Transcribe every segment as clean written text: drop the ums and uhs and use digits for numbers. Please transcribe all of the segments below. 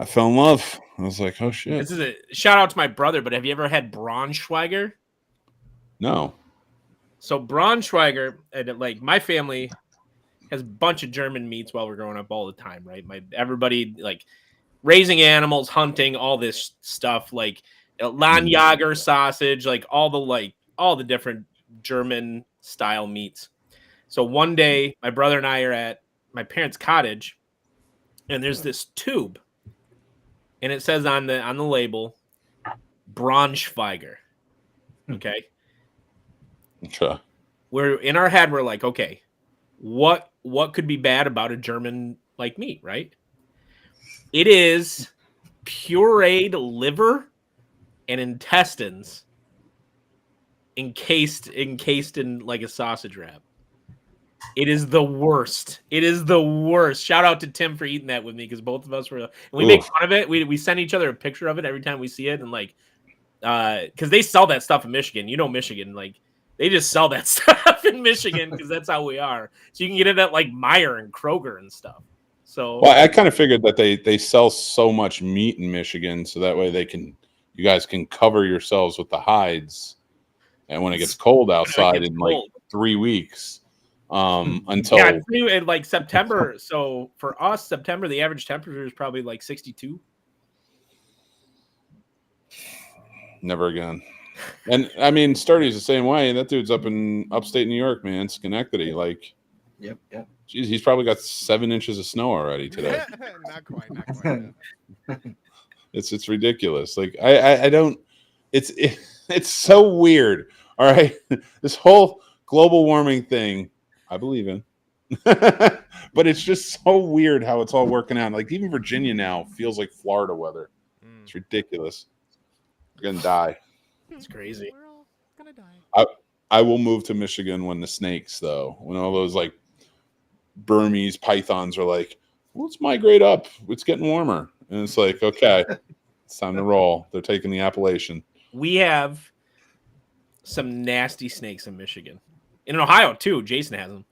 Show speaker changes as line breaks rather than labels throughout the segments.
I fell in love. I was like, oh shit.
This is a shout out to my brother, but have you ever had Braunschweiger?
No.
So Braunschweiger, and like my family has a bunch of German meats while we're growing up all the time, right? Everybody like raising animals, hunting, all this stuff, like Landjager sausage, like all the different German style meats. So one day, my brother and I are at my parents' cottage, and there's this tube, and it says on the label, Braunschweiger. Okay.
Okay.
We're in our head, we're like, okay, what could be bad about a German like meat, right? It is pureed liver and intestines encased in like a sausage wrap. It is the worst. It is the worst. Shout out to Tim for eating that with me, because both of us were. And we make fun of it. We send each other a picture of it every time we see it, and like, because they sell that stuff in Michigan. You know, Michigan, like they just sell that stuff in Michigan because that's how we are. So you can get it at like Meijer and Kroger and stuff. So
well, I kind of figured that they sell so much meat in Michigan, so that way you guys can cover yourselves with the hides, and when it gets cold outside in like 3 weeks. Until
like September. So for us, September, the average temperature is probably like 62.
Never again. And I mean, Sturdy's the same way. That dude's up in upstate New York, man, Schenectady. Like,
yep.
Geez, he's probably got 7 inches of snow already today.
Not quite.
It's ridiculous. Like I don't. It's so weird. All right, this whole global warming thing, I believe in, but it's just so weird how it's all working out. Like even Virginia now feels like Florida weather. It's ridiculous. We're gonna die.
It's crazy.
We're all gonna die.
I will move to Michigan when the snakes, though, when all those like Burmese pythons are like, let's migrate up. It's getting warmer, and it's like, okay, it's time to roll. They're taking the Appalachian.
We have some nasty snakes in Michigan. In Ohio, too. Jason has them.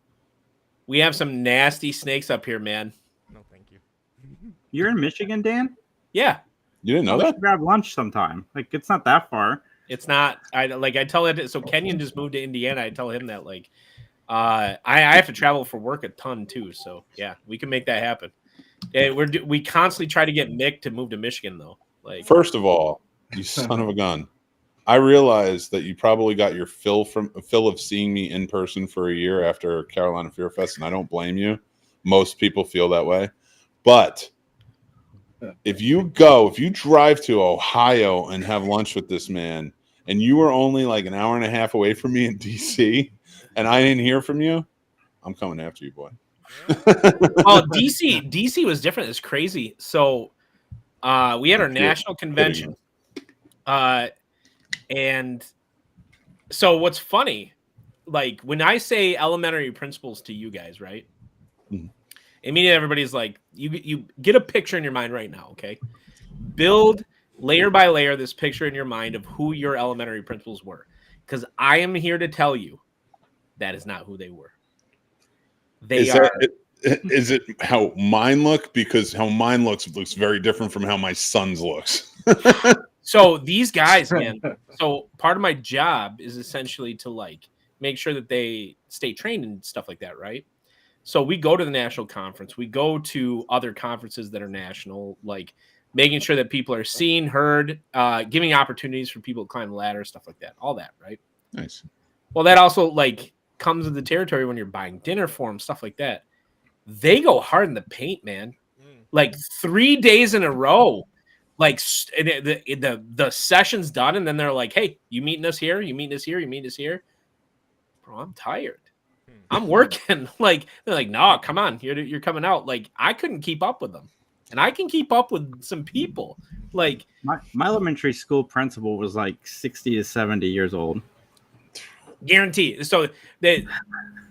We have some nasty snakes up here, man.
No, thank you.
You're in Michigan, Dan?
Yeah.
You didn't know that?
Grab lunch sometime. Like, it's not that far.
It's not. I tell it. So Kenyon just moved to Indiana. I tell him that, like, I have to travel for work a ton, too. So, yeah, we can make that happen. We constantly try to get Mick to move to Michigan, though. Like,
first of all, you son of a gun. I realized that you probably got your fill of seeing me in person for a year after Carolina Fear Fest, and I don't blame you. Most people feel that way. But if you drive to Ohio and have lunch with this man, and you were only like an hour and a half away from me in DC, and I didn't hear from you, I'm coming after you, boy.
Oh, DC was different. It's crazy. So we had our national convention. And so what's funny, like when I say elementary principles to you guys, right? Mm-hmm. Immediately everybody's like, you get a picture in your mind right now, okay? Build layer by layer this picture in your mind of who your elementary principles were. Because I am here to tell you that is not who they were.
Is it how mine look? Because how mine looks very different from how my son's looks.
So these guys, man, so part of my job is essentially to like make sure that they stay trained and stuff like that, right? So we go to the national conference, we go to other conferences that are national, like making sure that people are seen, heard, giving opportunities for people to climb the ladder, stuff like that, all that, right?
Nice.
Well, that also like comes with the territory when you're buying dinner for them, stuff like that. They go hard in the paint, man. Like 3 days in a row. Like the session's done, and then they're like, "Hey, you meeting us here? You meeting us here? You meeting us here?" Bro, I'm tired. I'm working. Like they're like, "No, come on, you're coming out." Like I couldn't keep up with them, and I can keep up with some people. Like
my elementary school principal was like 60 to 70 years old.
Guaranteed. So they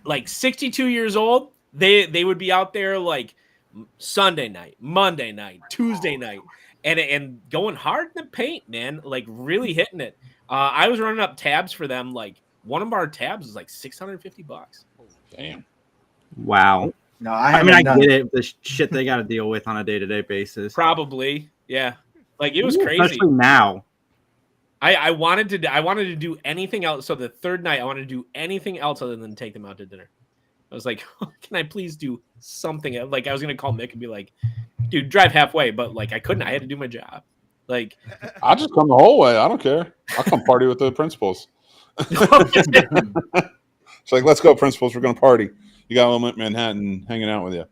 like 62 years old. They would be out there like Sunday night, Monday night, Tuesday night. And going hard in the paint, man, like really hitting it. I was running up tabs for them. Like one of our tabs is like $650.
Damn.
Wow.
No,
I mean, I get it. The shit they got to deal with on a day-to-day basis.
Probably, yeah. Like it was
Ooh,
crazy.
especially now.
I wanted to do anything else. So the third night, I wanted to do anything else other than take them out to dinner. I was like, can I please do something? Like I was gonna call Mick and be like, dude, drive halfway, but like I couldn't. I had to do my job. Like
I'll just come the whole way. I don't care. I'll come party with the principals. It's like, let's go, principals. We're gonna party. You got a little Manhattan hanging out with you.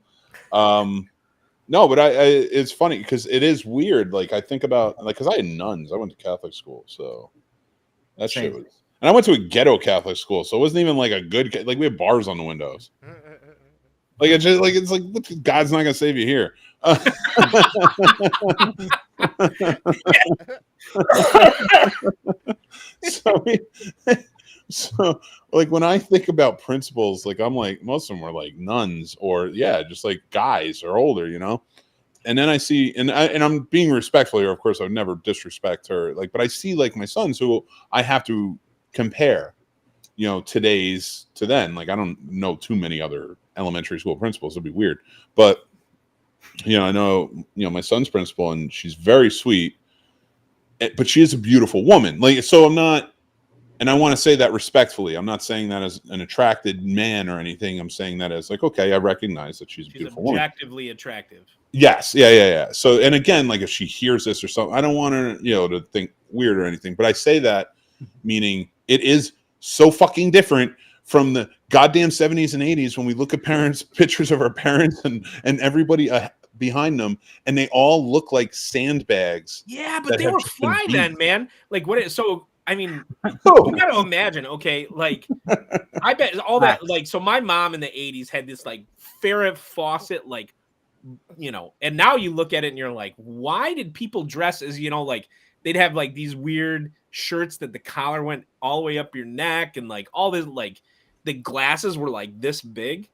No, but I it's funny because it is weird. Like I think about because I had nuns. I went to Catholic school, so that shit was. And I went to a ghetto Catholic school, so it wasn't even like a good. Like we had bars on the windows. Like it's like look, God's not gonna save you here. So like when I think about principals, like I'm like most of them were like nuns or just like guys or older, you know. And then I see, and I'm being respectful here. Of course, I would never disrespect her. Like, but I see like my sons who I have to compare, you know, today's to then. Like I don't know too many other elementary school principals. It'd be weird, but you know, I know my son's principal, and she's very sweet, but she is a beautiful woman. Like, so I'm not. And I want to say that respectfully. I'm not saying that as an attracted man or anything. I'm saying that as like, okay, I recognize that she's a beautiful woman.
Objectively attractive.
Yes. Yeah. So, and again, like if she hears this or something, I don't want her, to think weird or anything. But I say that meaning it is so fucking different from the goddamn 70s and 80s when we look at pictures of our parents and everybody behind them, and they all look like sandbags.
Yeah, but they were fly then, man. Like what? So. I mean, you got to imagine, okay, like, I bet all that, like, so my mom in the 80s had this, like, Farrah Fawcett, like, and now you look at it and you're like, why did people dress as, like, they'd have, like, these weird shirts that the collar went all the way up your neck and, like, all this, like, the glasses were, like, this big.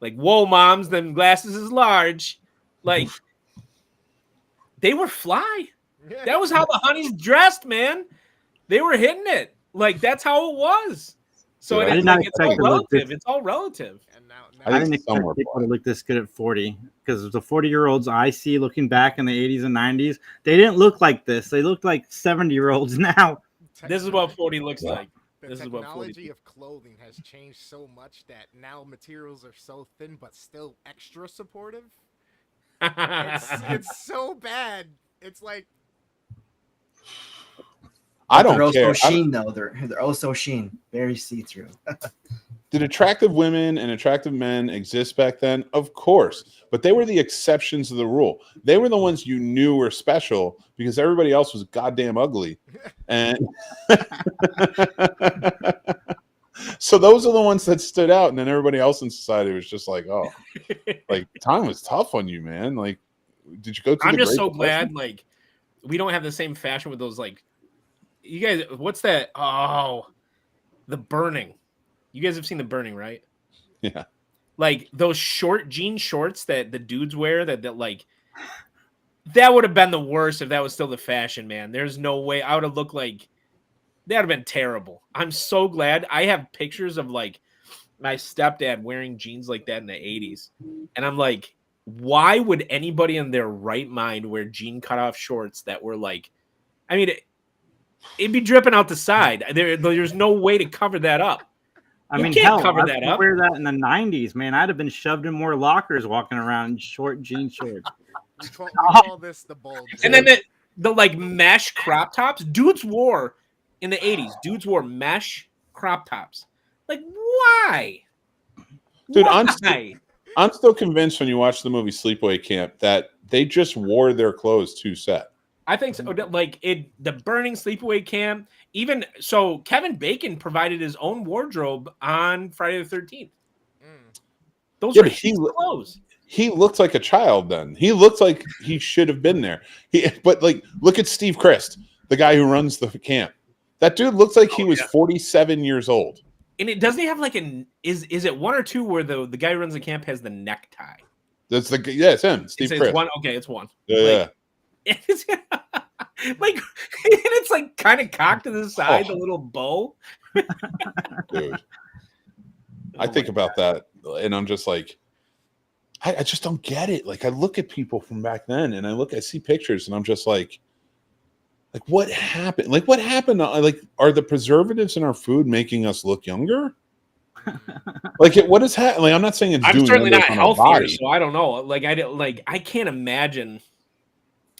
Like, whoa, moms, them glasses is large. Like, they were fly. That was how the honeys dressed, man. They were hitting it. Like, that's how it was. So it's all relative. It's all relative.
And now
I didn't expect people to look this good at 40 because the 40-year-olds I see looking back in the 80s and 90s, they didn't look like this. They look like 70-year-olds now.
This is what 40 looks like.
The technology of clothing has changed so much that now materials are so thin but still extra supportive. It's so bad. It's like
I don't care.
They're also sheen, though. They're also sheen. Very see-through.
Did attractive women and attractive men exist back then? Of course. But they were the exceptions to the rule. They were the ones you knew were special because everybody else was goddamn ugly. And so those are the ones that stood out. And then everybody else in society was just like, oh, like time was tough on you, man. Like, did you go to
I'm just so glad, like, we don't have the same fashion with those, like, you guys, what's that? Oh, The Burning. You guys have seen The Burning, right?
Yeah.
Like those short jean shorts that the dudes wear that like, that would have been the worst if that was still the fashion, man. There's no way. I would have looked like, that would have been terrible. I'm so glad. I have pictures of like my stepdad wearing jeans like that in the 80s. And I'm like, why would anybody in their right mind wear jean cutoff shorts that were like, I mean, it'd be dripping out the side. There's no way to cover that up.
I mean,
can't cover that up.
Wear that in the 90s, man. I'd have been shoved in more lockers walking around in short jean shorts.
we call this the bulge.
And then the like mesh crop tops, dudes wore in the 80s. Dudes wore mesh crop tops. Like, why?
Dude,
why?
I'm still convinced when you watch the movie Sleepaway Camp that they just wore their clothes to set.
I think so. Like the Burning, Sleepaway Camp, even so, Kevin Bacon provided his own wardrobe on Friday the 13th. Those are his clothes.
He looked like a child then. He looked like he should have been there. But like, look at Steve Christ, the guy who runs the camp. That dude looks like he was 47 years old.
And it doesn't he have like is it one or two where the guy who runs the camp has the necktie?
It's it's him, Steve Christ.
It's one. Okay, it's one.
Yeah.
It's like, and it's like kind of cocked to the side, the little bow.
Dude, I think about that, and I'm just like, I just don't get it. Like I look at people from back then, and I see pictures, and I'm just like what happened? Like what happened? Like are the preservatives in our food making us look younger? Like what is happening? Like I'm not saying it's
I'm
doing
certainly not
wonders on our
healthier,
body.
so I don't know. Like I can't imagine.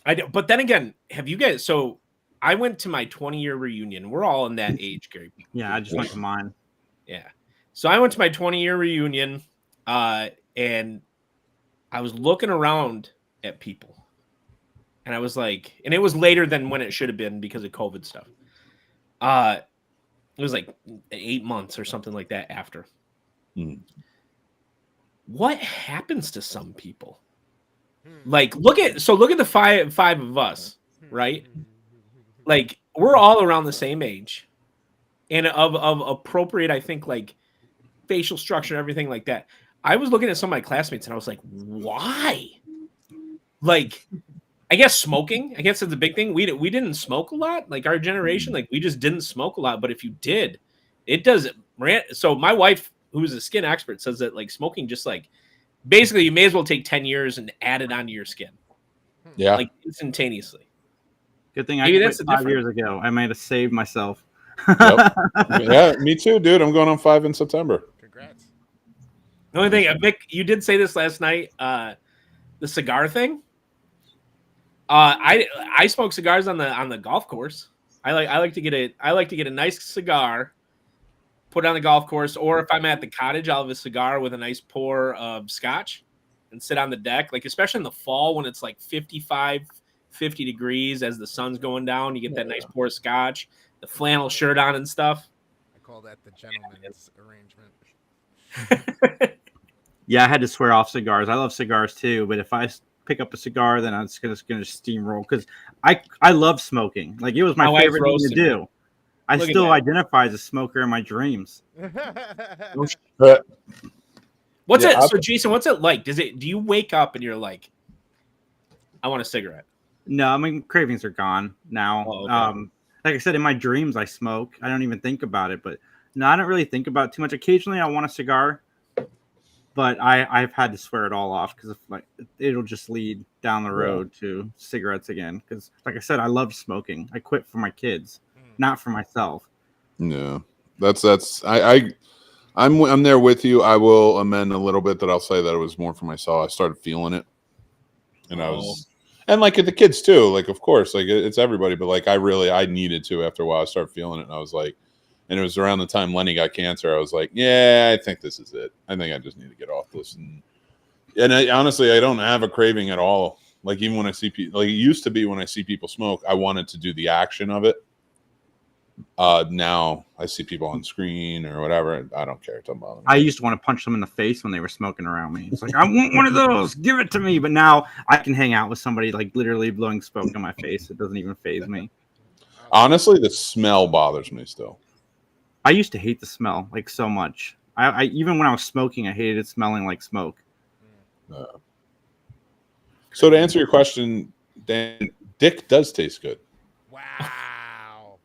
But then again, have you guys? So I went to my 20-year reunion. We're all in that age group.
Yeah, I just went to mine.
Yeah. So I went to my 20-year reunion, and I was looking around at people, and I was like, and it was later than when it should have been because of COVID stuff. It was like 8 months or something like that after. What happens to some people? Like, look at the five of us, right? Like, we're all around the same age, and of appropriate, I think, like facial structure and everything like that. I was looking at some of my classmates, and I was like, why? Like, I guess smoking. I guess it's a big thing. We didn't smoke a lot. Like our generation, like we just didn't smoke a lot. But if you did, it does. So my wife, who's a skin expert, says that like smoking just like basically you may as well take 10 years and add it onto your skin.
Yeah,
like instantaneously.
Good thing
Maybe
I
that's
quit
the
5 years ago. I might have saved myself.
Yep. Yeah, me too, dude. I'm going on 5 in September.
Congrats.
The only thing, Vic, you did say this last night, the cigar thing. I smoke cigars on the golf course. I like to get a nice cigar, put it on the golf course, or if I'm at the cottage, I'll have a cigar with a nice pour of scotch and sit on the deck. Like especially in the fall when it's like 55, 50 degrees as the sun's going down, you get that nice pour of scotch, the flannel shirt on and stuff.
I call that the gentleman's arrangement.
Yeah, I had to swear off cigars. I love cigars too, but if I pick up a cigar, then I'm just gonna steamroll because I love smoking. Like it was my
My
favorite thing to do.
Me.
I
Look at
still
that.
identify as a smoker in my dreams.
What's
Yeah,
it? So Jason, what's it like? Do you wake up and you're like, I want a cigarette?
No, I mean cravings are gone now.
Oh, okay.
Like I said, in my dreams I smoke. I don't even think about it, but no, I don't really think about it too much. Occasionally I want a cigar, but I've had to swear it all off because like it'll just lead down the road to cigarettes again. Because like I said, I love smoking. I quit for my kids, not for myself.
Yeah, I'm there with you. I will amend a little bit that I'll say that it was more for myself. I started feeling it, and I was, and like the kids too. Like of course, like it's everybody, but like I needed to after a while. I started feeling it, and I was like, and it was around the time Lenny got cancer. I was like, yeah, I think this is it. I think I just need to get off this. And honestly, I don't have a craving at all. Like even when I see people, like it used to be when I see people smoke, I wanted to do the action of it. Now I see people on screen or whatever. I don't care. It doesn't bother me.
I used to want to punch them in the face when they were smoking around me. It's like, I want one of those. Give it to me. But now I can hang out with somebody like literally blowing smoke in my face. It doesn't even faze me.
Honestly, the smell bothers me still.
I used to hate the smell like so much. I even when I was smoking, I hated it smelling like smoke.
So to answer your question, Dan, dick does taste good.
Wow.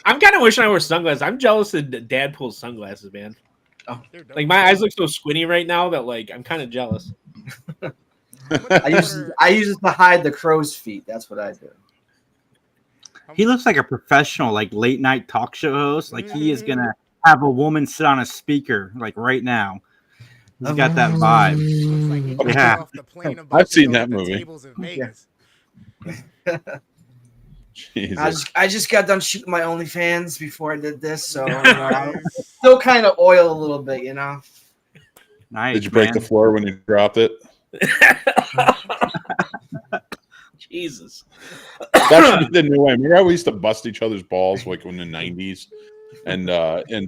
I'm kind of wishing I wore sunglasses. I'm jealous of Dadpool's sunglasses, man.
They're dope.
Like my eyes look so squinty right now that like I'm kind of jealous.
I use it to hide the crow's feet. That's what I do.
He looks like a professional, like late night talk show host. Like he is gonna have a woman sit on a speaker, like right now. He's got that vibe.
Looks like he got
Yeah.
off the plane about
I've
to
seen
go
that
to the
movie.
tables in Vegas.
Jesus.
I just got done shooting my OnlyFans before I did this, so
Nice.
still kind of oil a little bit, you know.
Nice.
Did you break
man.
the floor when you dropped it?
Jesus.
That should be the new way. Remember how we used to bust each other's balls like in the 90s and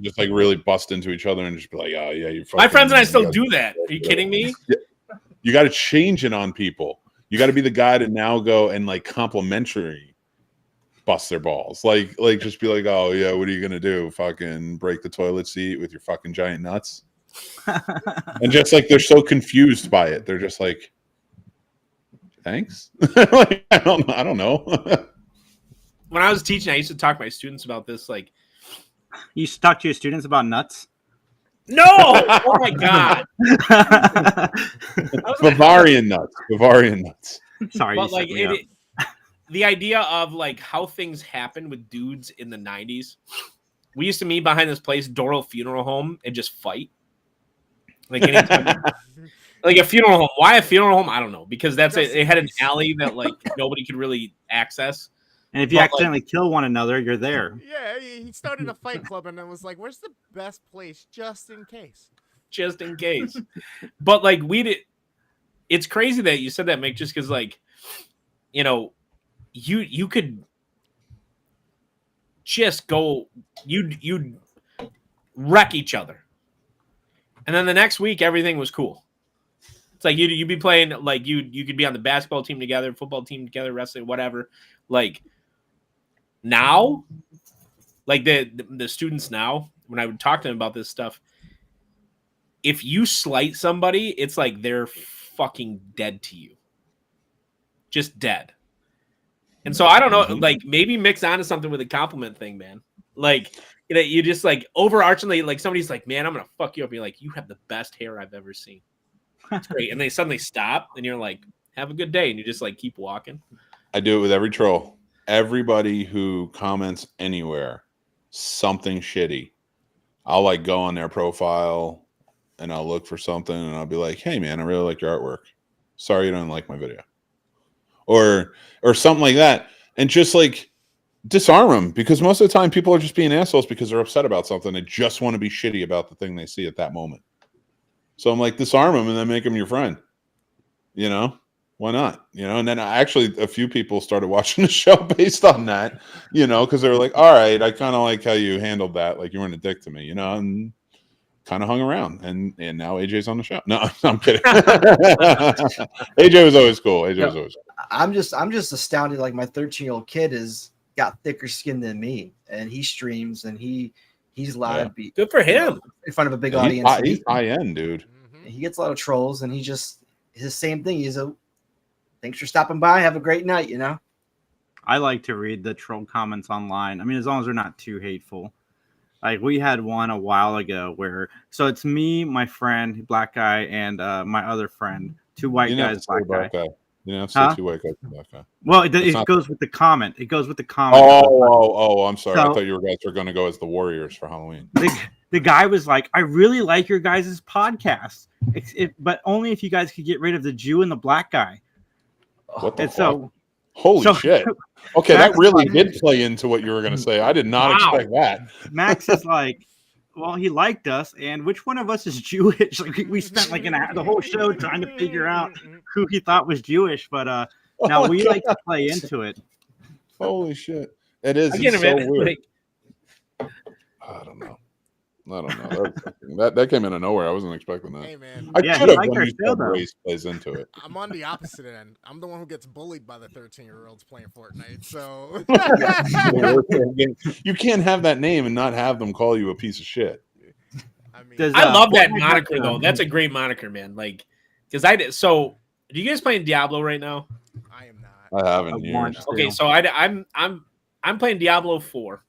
just like really bust into each other and just be like, oh yeah, you're
My friends and I still
you
do that. Are you kidding me?
You got to change it on people. You got to be the guy to now go and like complimentary bust their balls. Like just be like, oh yeah, what are you gonna do? Fucking break the toilet seat with your fucking giant nuts? And just like they're so confused by it, they're just like, thanks. Like, I don't know.
When I was teaching, I used to talk to my students about this. Like,
You used to talk to your students about nuts?
No! Oh my god!
Bavarian nuts. Bavarian nuts.
Sorry,
But
you
like
set me up.
the idea of like how things happen with dudes in the 90s. We used to meet behind this place, Doral Funeral Home, and just fight. Like anytime, like a funeral home. Why a funeral home? I don't know. Because that's it. It had an alley that like nobody could really access.
And if you
But,
accidentally kill one another, you're there.
Yeah, he started a fight club and then was like, "Where's the best place, just in case?"
Just in case. But like we did. It's crazy that you said that, Mick, just because like, you know, you could just go, you'd wreck each other. And then the next week, everything was cool. It's like you'd be playing, like you could be on the basketball team together, football team together, wrestling, whatever. Like now, like the students now, when I would talk to them about this stuff, if you slight somebody, it's like they're fucking dead to you. Just dead. And so I don't know, like maybe mix onto something with a compliment thing, man. Like, you know, you just like overarchingly, like somebody's like, man, I'm gonna fuck you up. And you're like, you have the best hair I've ever seen. It's great. And they suddenly stop and you're like, have a good day. And you just like keep walking.
I do it with every troll. Everybody who comments anywhere, something shitty, I'll like go on their profile and I'll look for something and I'll be like, hey man, I really like your artwork. Sorry you don't like my video. Or something like that. And just like disarm them, because most of the time people are just being assholes because they're upset about something. They just want to be shitty about the thing they see at that moment. So I'm like, disarm them and then make them your friend. You know, why not? You know, and then actually a few people started watching the show based on that, you know, because they were like, all right, I kind of like how you handled that. Like you weren't a dick to me, you know, and kind of hung around. And now AJ's on the show. No, I'm kidding. AJ was always cool. AJ was always cool.
I'm just astounded. Like my 13-year-old kid has got thicker skin than me, and he streams and he's live.
Yeah.
Good for him.
In front of a big audience.
He's high end, dude.
He gets a lot of trolls, and his same thing. He's thanks for stopping by. Have a great night. You know.
I like to read the troll comments online. I mean, as long as they're not too hateful. Like we had one a while ago where, so it's me, my friend, black guy, and my other friend, two white guys, black guy.
You know, say two white guys, black guy.
Well, it goes with the comment. It goes with the comment.
Oh, I'm sorry.
So,
I thought you guys were going to go as the Warriors for Halloween.
The guy was like, I really like your guys' podcast, but only if you guys could get rid of the Jew and the black guy.
What the fuck?
So,
holy shit. Okay,
Max
that really did play into what you were going to say. I did not expect that.
Max is like, well, he liked us, and which one of us is Jewish? Like we spent like the whole show trying to figure out who he thought was Jewish, but now we like to play into it.
Holy shit. It is.
It's so
weird. I don't know. That came out of nowhere. I wasn't expecting that.
Hey man,
I could have when you said
though.
race plays into it.
I'm on the opposite end. I'm the one who gets bullied by the 13-year-olds playing Fortnite. So
You can't have that name and not have them call you a piece of shit.
I mean,
I love that moniker though. That's a great moniker, man. Like, because I did. So, do you guys playing Diablo right now?
I am not.
I haven't years.
Okay, so I'm playing Diablo 4,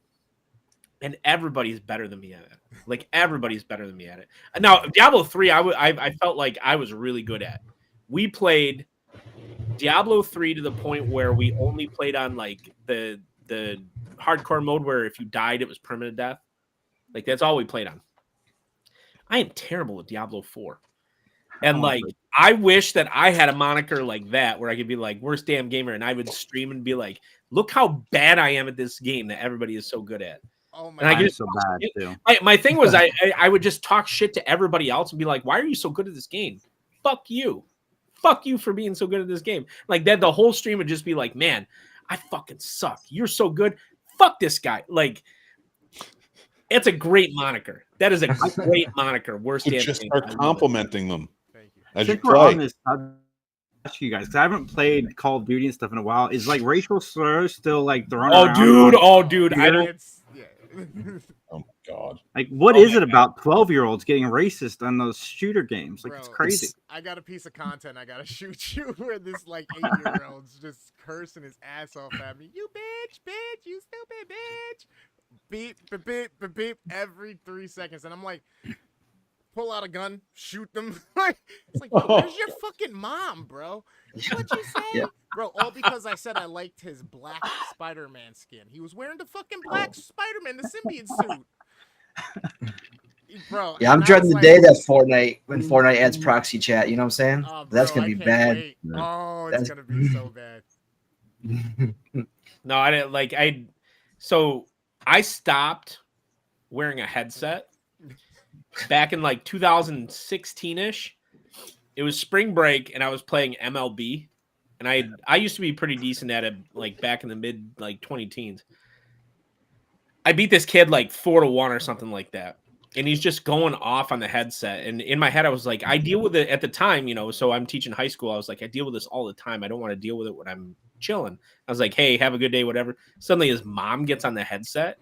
and everybody's better than me at it. Like everybody's better than me at it. Now Diablo 3, I felt like I was really good at. We played Diablo 3 to the point where we only played on like the hardcore mode where if you died it was permanent death. Like that's all we played on. I am terrible at Diablo 4. And like I wish that I had a moniker like that where I could be like worst damn gamer and I would stream and be like, look how bad I am at this game that everybody is so good at.
Oh my
God, so bad too.
My thing was I would just talk shit to everybody else and be like, why are you so good at this game? Fuck you for being so good at this game. Like that the whole stream would just be like, man, I fucking suck. You're so good. Fuck this guy. Like it's a great moniker. That is a great moniker. Worst damn
just
game.
start complimenting them.
Thank you.
As you
We're on
play.
this subject, you guys, because I haven't played Call of Duty and stuff in a while. Is like racial slurs still like thrown around?
Oh dude, I don't.
Oh my god!
Like, what is it about 12-year-olds getting racist on those shooter games? Like,
Bro,
it's crazy.
I got a piece of content I gotta shoot you where this like 8-year-old's just cursing his ass off at me. You bitch, you stupid bitch. beep, beep, beep, beep, beep every 3 seconds, and I'm like, pull out a gun, shoot them. It's like, bro, where's your fucking mom, bro? What'd you say?
Yeah.
Bro, all because I said I liked his black Spider-Man skin. He was wearing the fucking black Spider-Man, the symbiote suit. Bro,
Yeah, I'm
and I
dreading
was
the
like,
day that Fortnite adds proxy chat. You know what I'm saying?
oh,
That's
bro,
gonna be
I can't
bad.
wait.
Yeah.
Oh, it's gonna be so bad.
No, I didn't like so I stopped wearing a headset back in like 2016-ish. It was spring break and I was playing MLB, and I used to be pretty decent at it like back in the mid like 20 teens. I beat this kid like 4-1 or something like that. And he's just going off on the headset. And in my head, I was like, I deal with it at the time, so I'm teaching high school. I was like, I deal with this all the time. I don't want to deal with it when I'm chilling. I was like, hey, have a good day, whatever. Suddenly his mom gets on the headset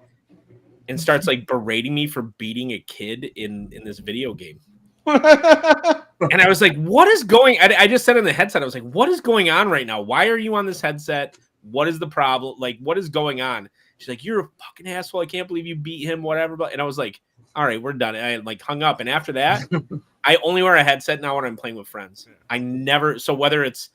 and starts like berating me for beating a kid in this video game. And I was like, what is going on? I just said in the headset, I was like, what is going on right now? Why are you on this headset? What is the problem? Like, what is going on? She's like, you're a fucking asshole. I can't believe you beat him, whatever. And I was like, all right, we're done. And I like hung up. And after that, I only wear a headset now when I'm playing with friends. I never. So whether it's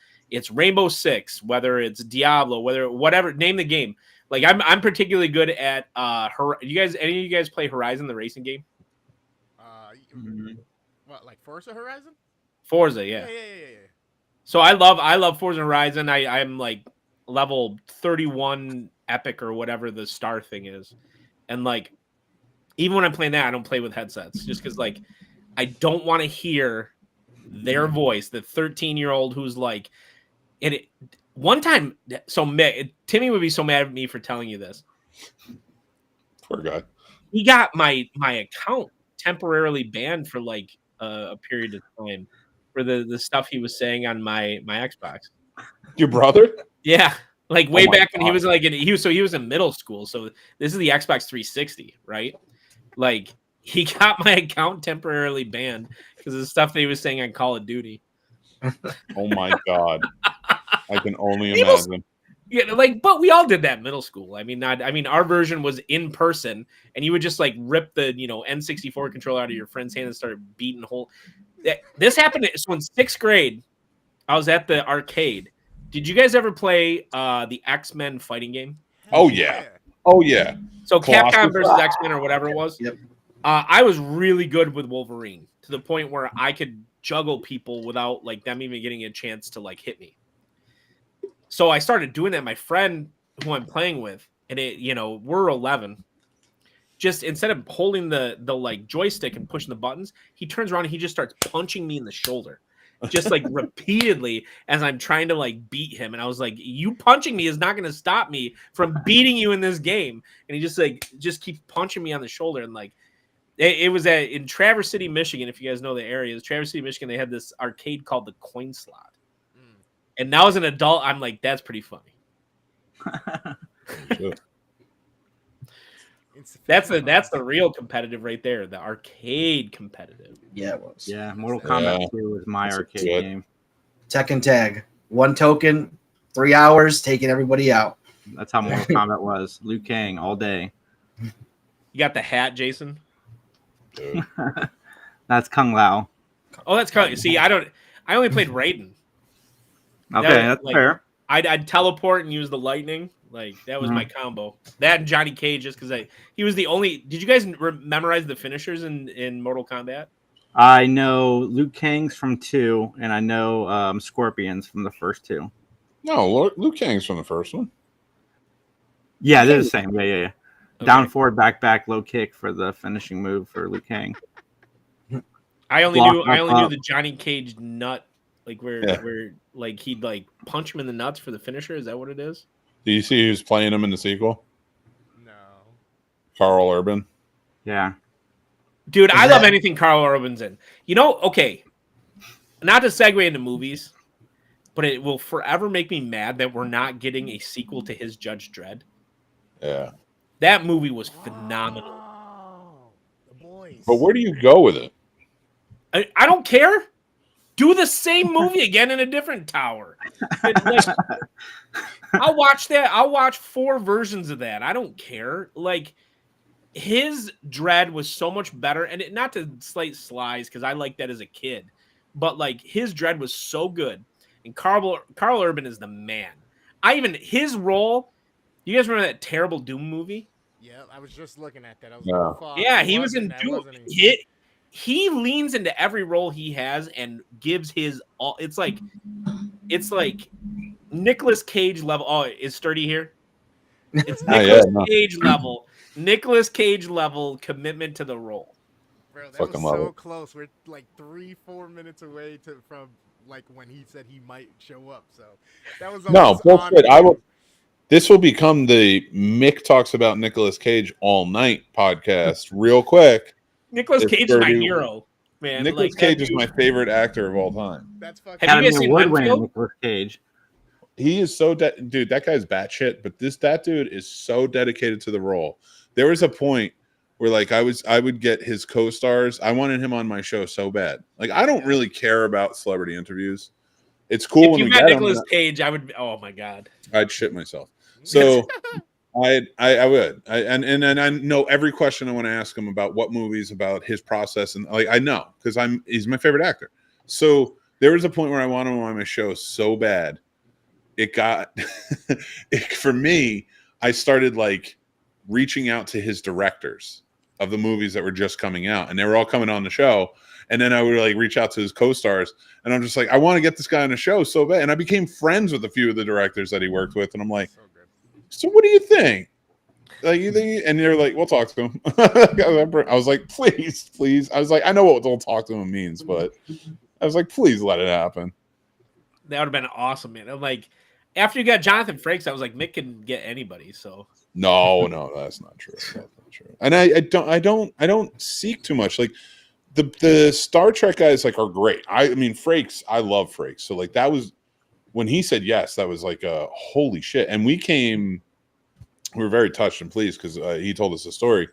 Rainbow Six, whether it's Diablo, whatever, name the game. Like I'm particularly good at any of you guys play Horizon, the racing game?
What, like Forza Horizon?
Forza, yeah.
Yeah.
So I love Forza Horizon. I'm like level 31 epic or whatever the star thing is. And like even when I'm playing that, I don't play with headsets just because like I don't want to hear their voice, the 13-year-old who's like one time. So Timmy would be so mad at me for telling you this.
Poor guy.
He got my account temporarily banned for like a period of time for the stuff he was saying on my Xbox.
Your brother?
Yeah, like way back when he
God.
was like he was in middle school. So this is the Xbox 360, right? Like he got my account temporarily banned because of the stuff that he was saying on Call of Duty.
Oh my God. I can only imagine.
Yeah, like, but we all did that in middle school. I mean, our version was in person, and you would just like rip the N64 controller out of your friend's hand and start beating whole. This happened. So in 6th grade, I was at the arcade. Did you guys ever play the X-Men fighting game?
Oh yeah. Oh yeah.
So
Colossus.
Capcom versus X-Men or whatever it was.
Yep.
I was really good with Wolverine to the point where I could juggle people without like them even getting a chance to like hit me. So I started doing that. My friend who I'm playing with, and we're 11. Just instead of holding the like joystick and pushing the buttons, he turns around and he just starts punching me in the shoulder, just like repeatedly as I'm trying to like beat him. And I was like, "You punching me is not going to stop me from beating you in this game." And he just keeps punching me on the shoulder. And like, it was in Traverse City, Michigan. If you guys know the area, Traverse City, Michigan. They had this arcade called the Coin Slot. And now as an adult, I'm like, that's pretty funny. That's the real competitive right there. The arcade competitive.
Yeah, it was.
Yeah, Mortal Kombat 2 was my arcade game.
Tekken Tag. 1 token, 3 hours, taking everybody out.
That's how Mortal Kombat was. Liu Kang all day.
You got the hat, Jason?
Dude.
That's Kung Lao.
Oh, that's Kung. See, I only played Raiden.
Okay, that's
like,
fair.
I'd teleport and use the lightning. Like that was my combo. That and Johnny Cage, just because he was the only. Did you guys memorize the finishers in Mortal Kombat?
I know Liu Kang's from 2, and I know Scorpion's from the first 2.
No, Liu Kang's from the first one.
Yeah, they're the same. Yeah.
Okay.
Down forward, back, low kick for the finishing move for Liu Kang.
I only
Block
knew
up.
the Johnny Cage nut, like where like he'd like punch him in the nuts for the finisher. Is that what it is?
Do you see who's playing him in the sequel?
No.
Carl Urban.
Yeah.
Dude, I love anything Carl Urban's in. Okay, not to segue into movies, but it will forever make me mad that we're not getting a sequel to his Judge Dredd.
Yeah.
That movie was phenomenal.
Oh, the boys.
But where do you go with it?
I don't care. Do the same movie again in a different tower. I'll watch that. I'll watch 4 versions of that. I don't care. Like, his dread was so much better, and not to slate Sly's because I liked that as a kid, but like his dread was so good, and Carl Urban is the man. His role. You guys remember that terrible Doom movie?
Yeah, I was just looking at that. I was
Yeah.
like, fuck.
Yeah, he was in
that,
Doom.
wasn't he?
He leans into every role he has and gives his all. It's like Nicolas Cage level. Oh, is Sturdy here? It's Nicolas Cage level commitment to the role.
Bro, that
Fucking
was
love
so
it.
close. We're like 3-4 minutes away from like when he said he might show up. So that was
No,
almost
bullshit.
on.
This will become the Mick talks about Nicolas Cage all night podcast. Real quick,
Nicolas
It's
Cage is my
Sturdy.
hero, man.
Nicolas
Like,
Cage is my favorite actor of all time.
That's fucking.
Have you guys
Academy
seen
Award-winning
Renfield?
Nicolas Cage.
He is so dude. That guy's batshit, but that dude is so dedicated to the role. There was a point where like I would get his co-stars. I wanted him on my show so bad. Like I don't really care about celebrity interviews. It's cool
If
when
you
we
got
get
Nicolas
him.
Cage, I would. Oh my god.
I'd shit myself. So I would. And I know every question I want to ask him about what movies, about his process, and like I know because he's my favorite actor. So there was a point where I wanted him on my show so bad. It got for me, I started like reaching out to his directors of the movies that were just coming out, and they were all coming on the show. And then I would like reach out to his co-stars, and I'm just like, I want to get this guy on the show so bad. And I became friends with a few of the directors that he worked with, and I'm like, so what do you think? Like you think? And they're like, we'll talk to him. I was like, please. I was like, I know what "we'll talk to him" means, but I was like, please let it happen.
That would have been awesome, man. I'm like, after you got Jonathan Frakes, I was like, Mick can get anybody. So
No, that's not true. That's not true. And I don't seek too much. Like the Star Trek guys like are great. I mean Frakes, I love Frakes. So like that was when he said yes, that was like a holy shit. And we were very touched and pleased because he told us a story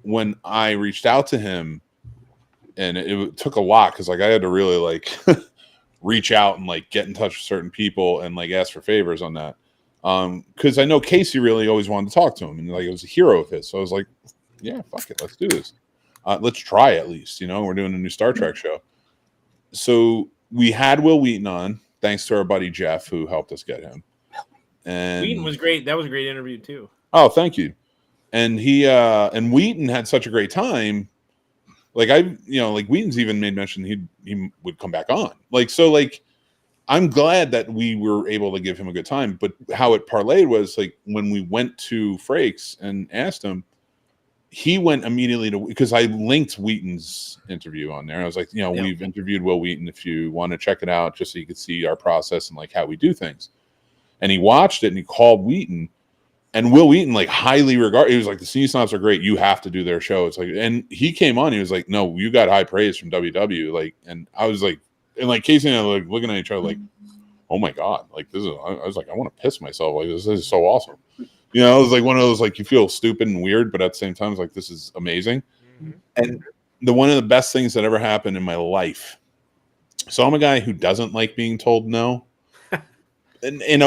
when I reached out to him, and it took a lot because like I had to really like reach out and like get in touch with certain people and like ask for favors on that. Because I know Casey really always wanted to talk to him, and like it was a hero of his. So I was like, yeah, fuck it, let's do this. Let's try at least. You know, we're doing a new Star Trek show. So we had Will Wheaton on, thanks to our buddy Jeff who helped us get him. And
Wheaton was great. That was a great interview too.
Oh, thank you. And he and Wheaton had such a great time. Like like Wheaton's even made mention he would come back on. Like so, like I'm glad that we were able to give him a good time. But how it parlayed was like when we went to Frakes and asked him, he went immediately to because I linked Wheaton's interview on there. I was like, we've interviewed Will Wheaton. If you want to check it out, just so you could see our process and like how we do things. And he watched it and he called Wheaton. And Will Wheaton, like, highly regarded. He was like, the Senior Snobs are great. You have to do their show. It's like, and he came on. He was like, no, you got high praise from WW. Like, and I was like, and like Casey and I were like looking at each other, like, oh my god, like this is. I was like, I want to piss myself. Like, this is so awesome. It was like one of those like you feel stupid and weird, but at the same time, it's like this is amazing. Mm-hmm. And one of the best things that ever happened in my life. So I'm a guy who doesn't like being told no. In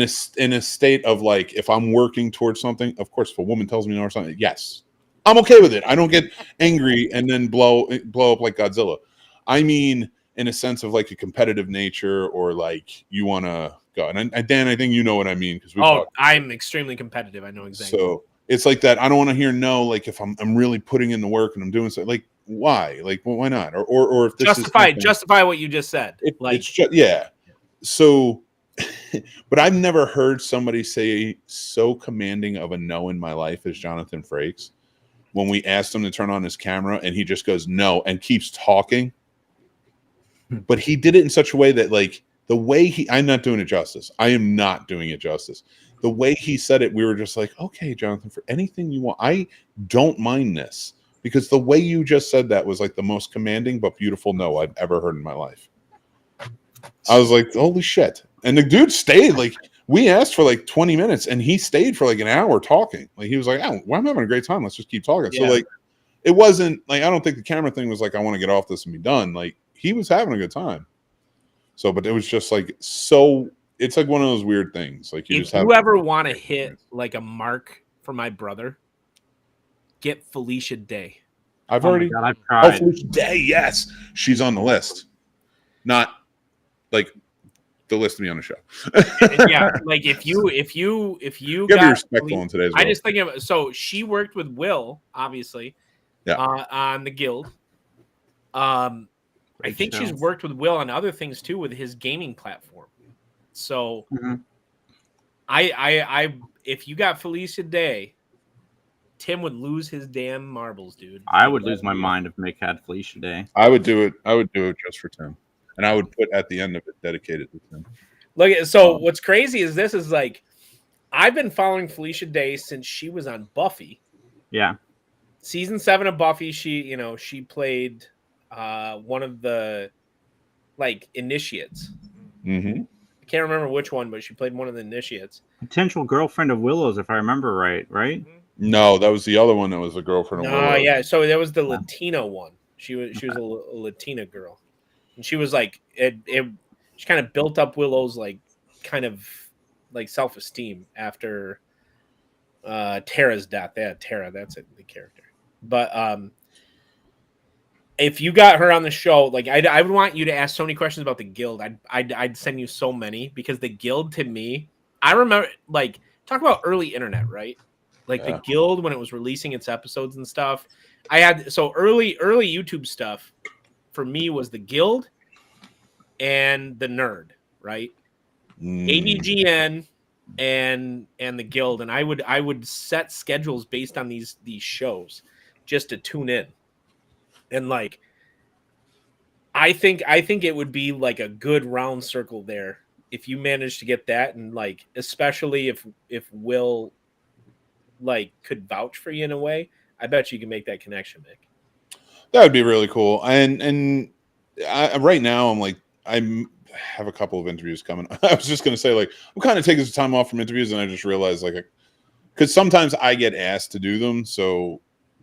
a state of like, if I'm working towards something, of course, if a woman tells me no or something, yes, I'm okay with it. I don't get angry and then blow up like Godzilla. I mean, in a sense of like a competitive nature, or like you want to go. And Dan, I think you know what I mean because
I'm extremely competitive. I know exactly.
So it's like that. I don't want to hear no. Like if I'm really putting in the work and I'm doing something, like why? Like well, why not? Or if this
justify what you just said.
It's just yeah. So. But I've never heard somebody say so commanding of a no in my life as Jonathan Frakes. When we asked him to turn on his camera and he just goes no and keeps talking. But he did it in such a way that like the way I'm not doing it justice. I am not doing it justice. The way he said it, we were just like, okay, Jonathan, for anything you want, I don't mind this. Because the way you just said that was like the most commanding but beautiful no I've ever heard in my life. I was like, holy shit. And the dude stayed. Like, we asked for like 20 minutes and he stayed for like an hour talking. Like, he was like, oh, well, I'm having a great time. Let's just keep talking. Yeah. So, like, it wasn't like, I don't think the camera thing was like, I want to get off this and be done. Like, he was having a good time. So, but it was just like, so it's like one of those weird things. Like,
if you ever want to hit like a mark for my brother, get Felicia Day.
I've
Oh my
already.
God, I've
Oh,
tried.
Felicia Day, yes, she's on the list. Not like the list to be on the show.
Yeah, like if you
You gotta be
got
respectful in today's
I
world.
just think of so she worked with Will, obviously,
Yeah.
on the Guild. I
Great
think she's
show.
worked with Will on other things too with his gaming platform. So
Mhm.
I if you got Felicia Day, Tim would lose his damn marbles, dude.
I
Like,
would lose my mind if Mick had Felicia Day.
I would do it. I would do it just for Tim, and I would put at the end of it dedicated to Tim.
Look at so what's crazy is this is like I've been following Felicia Day since she was on Buffy.
Yeah.
Season 7 of Buffy, she played one of the like initiates.
Mm-hmm.
I can't remember which one, but she played one of the initiates.
Potential girlfriend of Willow's, if I remember right. Right?
No, that was the other one that was the girlfriend of
No,
Willow.
yeah. So there was the Latina one. She was a Latina girl, and she was like she kind of built up Willow's like kind of like self-esteem after Tara's death. Yeah, Tara, that's it, the character. But if you got her on the show, like I would want you to ask so many questions about the Guild. I'd send you so many because the Guild to me, I remember like talk about early internet, right? Like the Guild when it was releasing its episodes and stuff. I had so early YouTube stuff for me was the Guild and the Nerd, right? ABGN and the Guild, and I would set schedules based on these shows just to tune in. And like I think it would be like a good round circle there if you manage to get that, and like especially if Will like could vouch for you in a way, I bet you can make that connection, Nick.
That would be really cool. And right now I'm like I have a couple of interviews coming. I was just gonna say like I'm kind of taking some time off from interviews, and I just realized like because sometimes I get asked to do them, so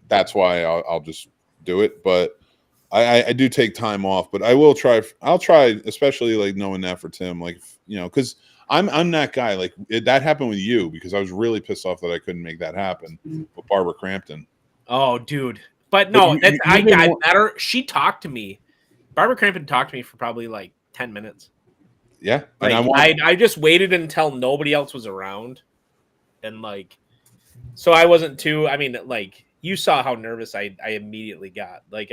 that's why I'll just do it. But I do take time off, but I will try. I'll try, especially like knowing that for Tim, like because I'm that guy. Like that happened with you because I was really pissed off that I couldn't make that happen with Barbara Crampton.
Oh, dude! But no,
But
I met her. She talked to me. Barbara Crampton talked to me for probably like 10 minutes.
Yeah,
like,
and
I just waited until nobody else was around, and like, so I wasn't too. I mean, like you saw how nervous I immediately got. Like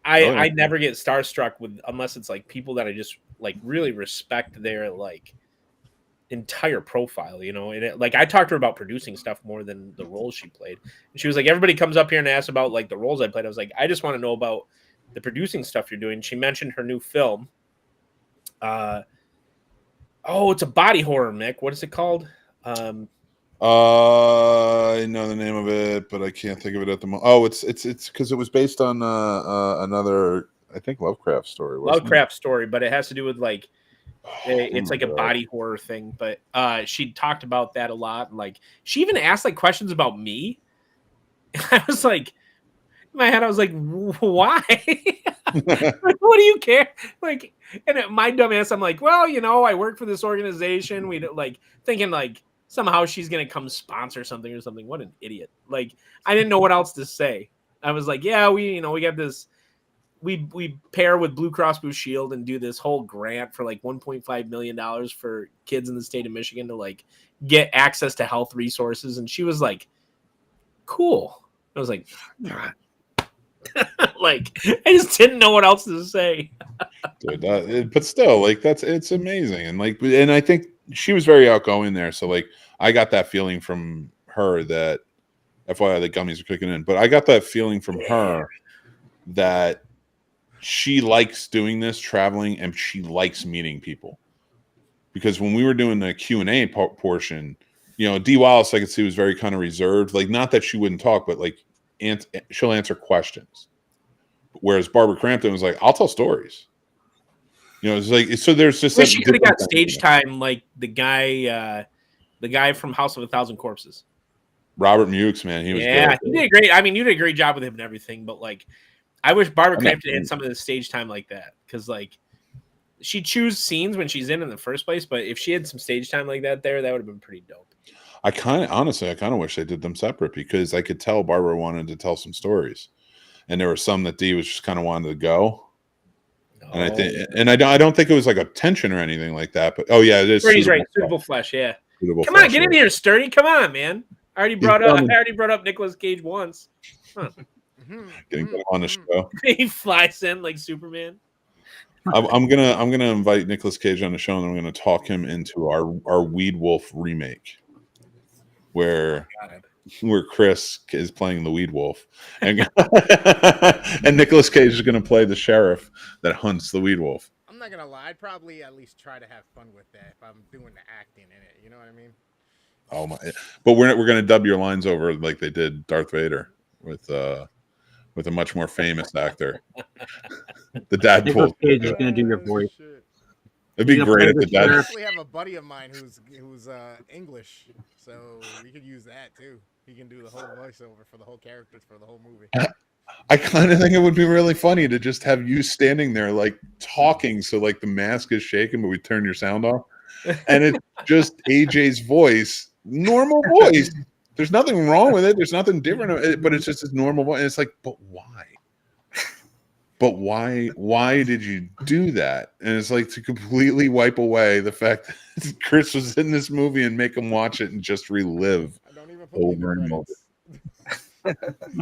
I never get starstruck with unless it's like people that I just like really respect their like entire profile, and like I talked to her about producing stuff more than the roles she played, and she was like, everybody comes up here and asks about like the roles I played. I was like, I just want to know about the producing stuff you're doing. She mentioned her new film. It's a body horror, Mick. What is it called?
I know the name of it, but I can't think of it at the moment. Oh, it's because it was based on another, I think, Lovecraft story.
Lovecraft story, but it has to do with like it's like a body horror thing. But she talked about that a lot, and like she even asked like questions about me. I was like, in my head, I was like, why? What do you care? Like, and my dumb ass, I'm like, well, I work for this organization. We like thinking like somehow she's gonna come sponsor something or something. What an idiot! Like, I didn't know what else to say. I was like, yeah, we got this. We pair with Blue Cross Blue Shield and do this whole grant for like $1.5 million for kids in the state of Michigan to like get access to health resources. And she was like, cool. I was like, like, I just didn't know what else to say.
Dude, but still, like it's amazing, and like, and I think she was very outgoing there. So like, I got that feeling from her that, FYI, the gummies are kicking in. But I got that feeling from her that she likes doing this, traveling, and she likes meeting people. Because when we were doing the Q&A portion, Dee Wallace, I could see was very kind of reserved. Like, not that she wouldn't talk, but like, she'll answer questions. Whereas Barbara Crampton was like, I'll tell stories. It's like, so there's just
she could have got stage time like the guy from House of a Thousand Corpses.
Robert Mukes, man, he was
good. He did great. I mean, you did a great job with him and everything, but like, I wish Barbara Crampton had some of the stage time like that, because like she chews scenes when she's in the first place. But if she had some stage time like that, that would have been pretty dope.
I kind of wish they did them separate because I could tell Barbara wanted to tell some stories, and there were some that Dee was just kind of wanted to go. And I don't think it was like a tension or anything like that. But oh yeah, it is.
He's right. Suitable flesh. Yeah.
Suitable
Come on,
flesh,
get in
right.
here, Sturdy. Come on, man. I already brought up Nicolas Cage once. Huh.
Getting him on the show.
He flies in like Superman.
I'm gonna invite Nicolas Cage on the show, and I'm gonna talk him into our Weed Wolf remake, where Chris is playing the Weed Wolf, and and Nicolas Cage is gonna play the sheriff that hunts the Weed Wolf.
I'm not gonna lie. I'd probably at least try to have fun with that if I'm doing the acting in it. You know what I mean?
Oh my! But we're gonna dub your lines over like they did Darth Vader with a much more famous actor. The dad
Nicolas Cage is gonna do your voice.
It'd be great if the dad.
I actually have a buddy of mine who's English, so we could use that too. He can do the whole voiceover for the whole characters for the whole movie.
I kind of think it would be really funny to just have you standing there like talking, so like the mask is shaking, but we turn your sound off, and it's just AJ's voice, normal voice. There's nothing wrong with it. There's nothing different, but it's just his normal voice. And it's like, but why? But why did you do that? And it's like to completely wipe away the fact that Chris was in this movie and make him watch it and just relive
I don't even put
over and over.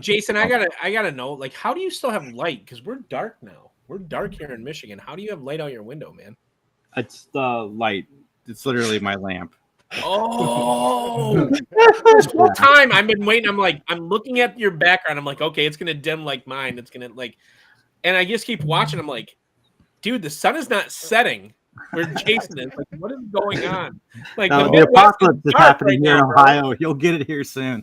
Jason, I gotta know, like, how do you still have light? Because we're dark now. We're dark here in Michigan. How do you have light out your window, man?
It's the light. It's literally my lamp.
Oh, this whole time I've been waiting. I'm looking at your background. I'm like, okay, it's gonna dim like mine. It's gonna like, and I just keep watching. I'm like, dude, the sun is not setting where Jason is. Like, what is going on? Like,
No, the
Midwest
apocalypse is happening
right
here
now,
in
bro.
Ohio. You'll get it here soon.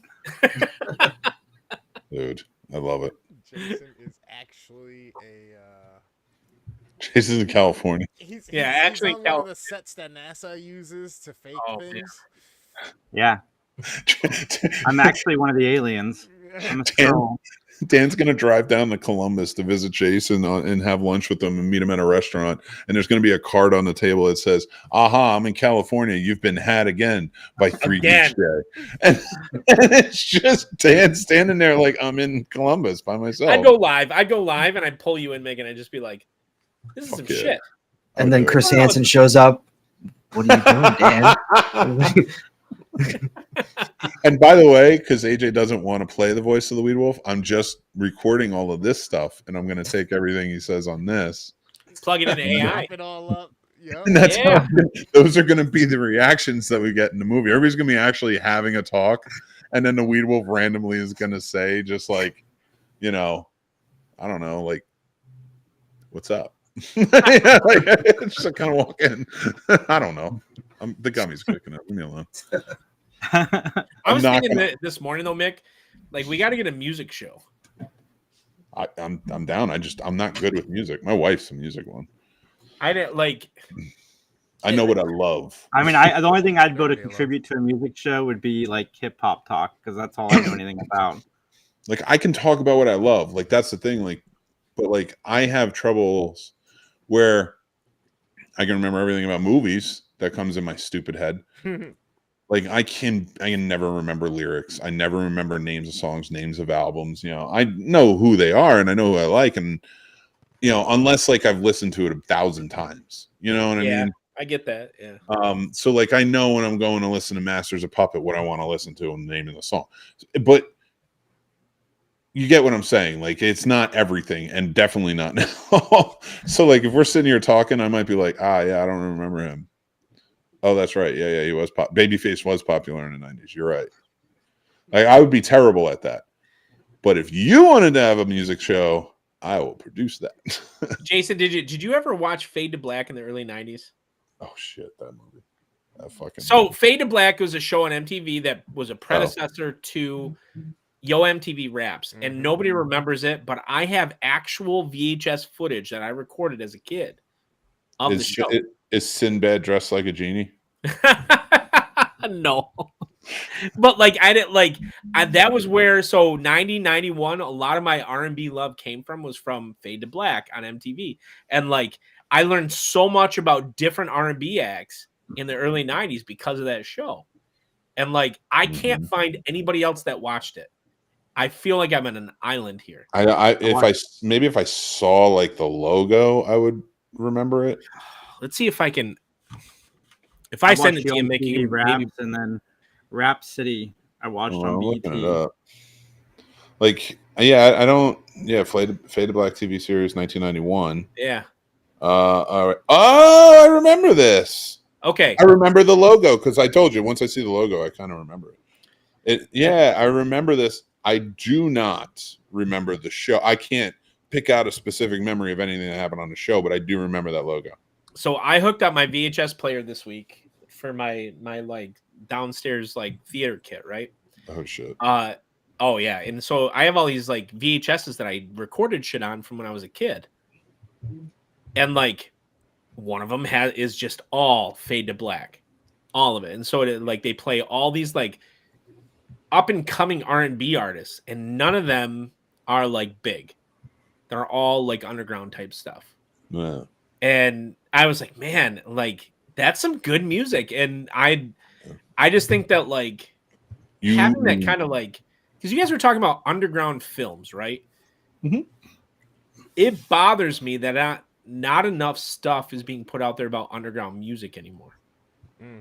Dude, I love it.
Jason is actually a.
Jason's in California.
He's
actually,
on one of the sets that NASA uses to fake things.
Yeah, I'm actually one of the aliens. I'm a troll.
Dan's going to drive down to Columbus to visit Jason and have lunch with him and meet him at a restaurant. And there's going to be a card on the table that says, "Aha, I'm in California. You've been had again by 3 Geeks Day." And it's just Dan standing there like, I'm in Columbus by myself.
I'd go live, and I'd pull you in, Megan. I'd just be like, this is some
yeah.
shit.
And then Chris Hansen shows up. What are you doing, Dan?
And by the way, because AJ doesn't want to play the voice of the Weed Wolf, I'm just recording all of this stuff, and I'm going to take everything he says on this,
Plug it into AI.
Wrap it all up. Yep.
and that's
Yeah.
those are going to be the reactions that we get in the movie. Everybody's going to be actually having a talk, and then the Weed Wolf randomly is going to say, just like, I don't know, like, what's up? Yeah, like, just kind of walk in. I don't know. The gummy's cooking it. Leave me alone.
I was thinking this morning though, Mick, like we got to get a music show.
I'm down. I'm not good with music. My wife's a music one.
I didn't like.
I know what I love.
I mean, the only thing I'd go to contribute to a music show would be like hip hop talk, because that's all I know anything about.
Like I can talk about what I love. Like that's the thing. Like, but like I have troubles where I can remember everything about movies that comes in my stupid head. Like I can never remember lyrics. I never remember names of songs, names of albums. I know who they are and I know who I like, and unless like I've listened to it 1,000 times. You know what I mean?
I get that. Yeah.
So like I know when I'm going to listen to Masters of Puppet what I want to listen to and the name of the song. But you get what I'm saying. Like it's not everything, and definitely not now. So like if we're sitting here talking, I might be like, yeah, I don't remember him. Oh, that's right. Yeah, he was Babyface was popular in the 90s. You're right. Like I would be terrible at that. But if you wanted to have a music show, I will produce that.
Jason, did you ever watch Fade to Black in the early 90s?
Oh shit, that movie.
So Fade to Black was a show on MTV that was a predecessor to Yo MTV Raps, and nobody remembers it, but I have actual VHS footage that I recorded as a kid of the show.
Is Sinbad dressed like a genie?
No. But like I didn't like that was where 90, 91, a lot of my R&B love came from was from Fade to Black on MTV. And like I learned so much about different R&B acts in the early 90s because of that show. And like, I can't find anybody else that watched it. I feel like I'm on an island here.
If I saw like the logo, I would remember it.
Let's see if I can. If I send it to you, maybe
Raps and then Rap City. I watched on
I'm
BET.
looking it up. Like, yeah, I don't. Yeah, Faded Black TV series, 1991.
Yeah.
All right. Oh, I remember this.
Okay.
I remember the logo because I told you once I see the logo, I kind of remember it. Yeah, I remember this. I do not remember the show. I can't pick out a specific memory of anything that happened on the show, but I do remember that logo.
So I hooked up my VHS player this week for my like downstairs like theater kit, right?
Oh shit.
Oh yeah, and so I have all these like VHSs that I recorded shit on from when I was a kid, and like one of them is just all Fade to Black, all of it, and so like they play all these like up and coming R&B artists, and none of them are like big. They're all like underground type stuff.
Yeah.
And I was like, man, like that's some good music, and I just think that like having that kind of like. Because you guys were talking about underground films, right?
Mm-hmm.
It bothers me that not enough stuff is being put out there about underground music anymore.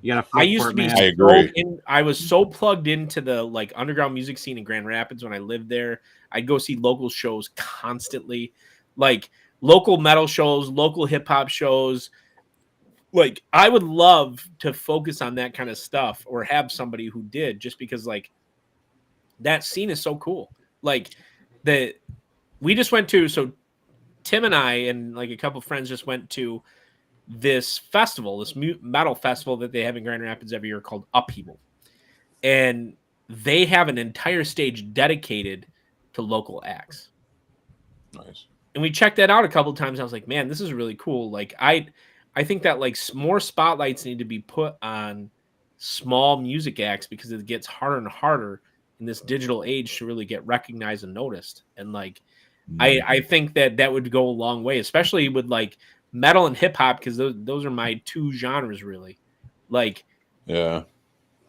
You gotta
I used to be.
I agree.
I was so plugged into the like underground music scene in Grand Rapids when I lived there. I'd go see local shows constantly, like local metal shows, local hip hop shows. Like I would love to focus on that kind of stuff, or have somebody who did, just because like. That scene is so cool. Like we just went to, so Tim and I and like a couple of friends just went to this festival, this metal festival that they have in Grand Rapids every year called Upheaval. And they have an entire stage dedicated to local acts.
Nice.
And we checked that out a couple of times. I was like, man, this is really cool. Like I think that like more spotlights need to be put on small music acts, because it gets harder and harder in this digital age to really get recognized and noticed. And like I think that would go a long way, especially with like metal and hip hop, because those are my two genres really. Like
yeah,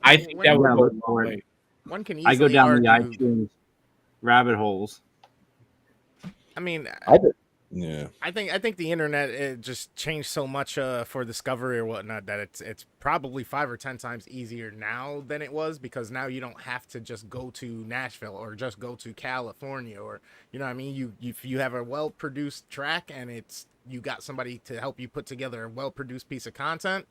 I think that would go a long way.
One can
I go down the
argue,
iTunes rabbit holes.
I mean,
yeah.
I think the internet, it just changed so much for discovery or whatnot, that it's probably 5 or 10 times easier now than it was, because now you don't have to just go to Nashville or just go to California, or you know what I mean. You have a well produced track and you got somebody to help you put together a well produced piece of content.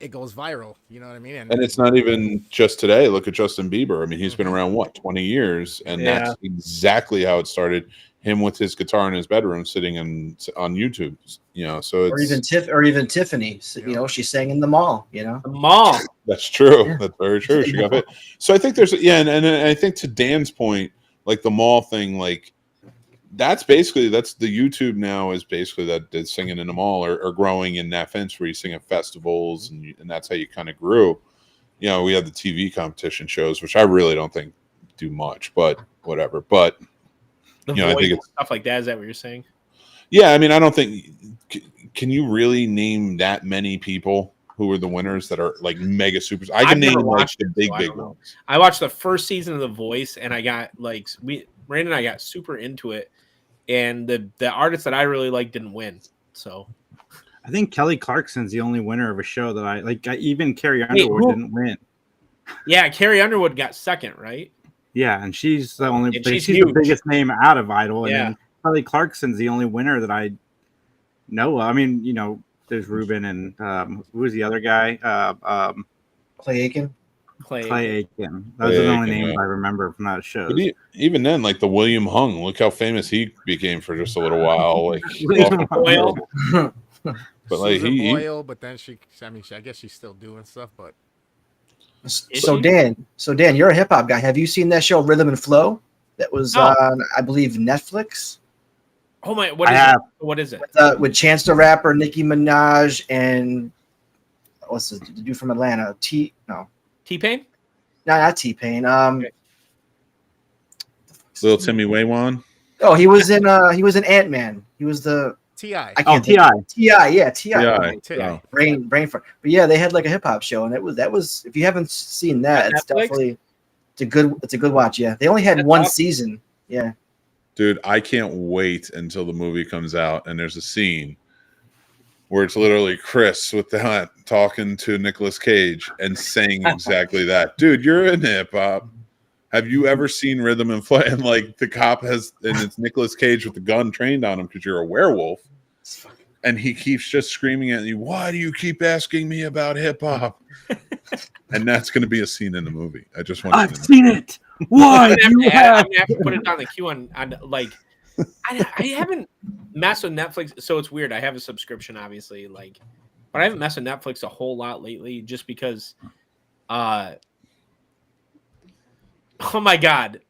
It goes viral. You know what I mean? And
it's not even just today. Look at Justin Bieber. I mean, he's been around 20 years, and that's exactly how it started. Him with his guitar in his bedroom, sitting on YouTube. You know, so it's
or even Tiffany. You know, she sang in the mall. You know,
the mall.
That's true. Yeah. That's very true. She got it. So I think there's and I think to Dan's point, like the mall thing, like that's the YouTube now is basically that singing in the mall or growing in that fence where you sing at festivals, and that's how you kind of grew. You know, we had the TV competition shows, which I really don't think do much, but whatever. But
I think it's stuff like that. Is that what you're saying?
Yeah, I mean, I don't think. Can you really name that many people who were the winners that are like mega supers? I can name like the big ones.
I watched the first season of The Voice, and I got like Brandon and I got super into it, and the artist that I really liked didn't win. So
I think Kelly Clarkson's the only winner of a show that I like. Even Carrie Underwood didn't win.
Yeah, Carrie Underwood got second, right?
Yeah, and she's the only. She's
huge.
the biggest name out of Idol.
Yeah.
And Kelly Clarkson's the only winner that I know. I mean, you know, there's Ruben and who was the other guy?
Clay Aiken.
Clay Aiken. Those are the only names I remember from that show.
Even then, like the William Hung, look how famous he became for just a little while. Like, but like
Boyle, but then I guess she's still doing stuff, but.
So Dan, you're a hip hop guy. Have you seen that show Rhythm and Flow? That was on, I believe, Netflix.
Oh my! What is it?
With Chance the Rapper, Nicki Minaj, and what's the dude from Atlanta?
T-Pain?
No, not T-Pain.
Little Timmy Waywan.
Oh, he was in Ant-Man. He was the
T.I.
I can't
T.I.
T.I. Yeah, T.I.
Yeah,
T.I.
Brain fart. But yeah, they had like a hip hop show, and that was if you haven't seen that,
On
it's
Netflix?
definitely it's a good watch. Yeah, they only had
That's
one
awesome.
season. Yeah,
dude, I can't wait until the movie comes out and there's a scene where it's literally Chris with the hat talking to Nicolas Cage and saying exactly that. Dude, you're in hip hop. Have you ever seen Rhythm and Flight? And like the cop has, and it's Nicolas Cage with the gun trained on him because you're a werewolf. And he keeps just screaming at you, why do you keep asking me about hip hop? And that's going to be a scene in the movie. I just want you
I've
to know.
seen it. Why
I'm
you
gonna
have?
have to put it on the queue on like I haven't messed with Netflix, so it's weird. I have a subscription, obviously, like, but I haven't messed with Netflix a whole lot lately, just because. Oh my god,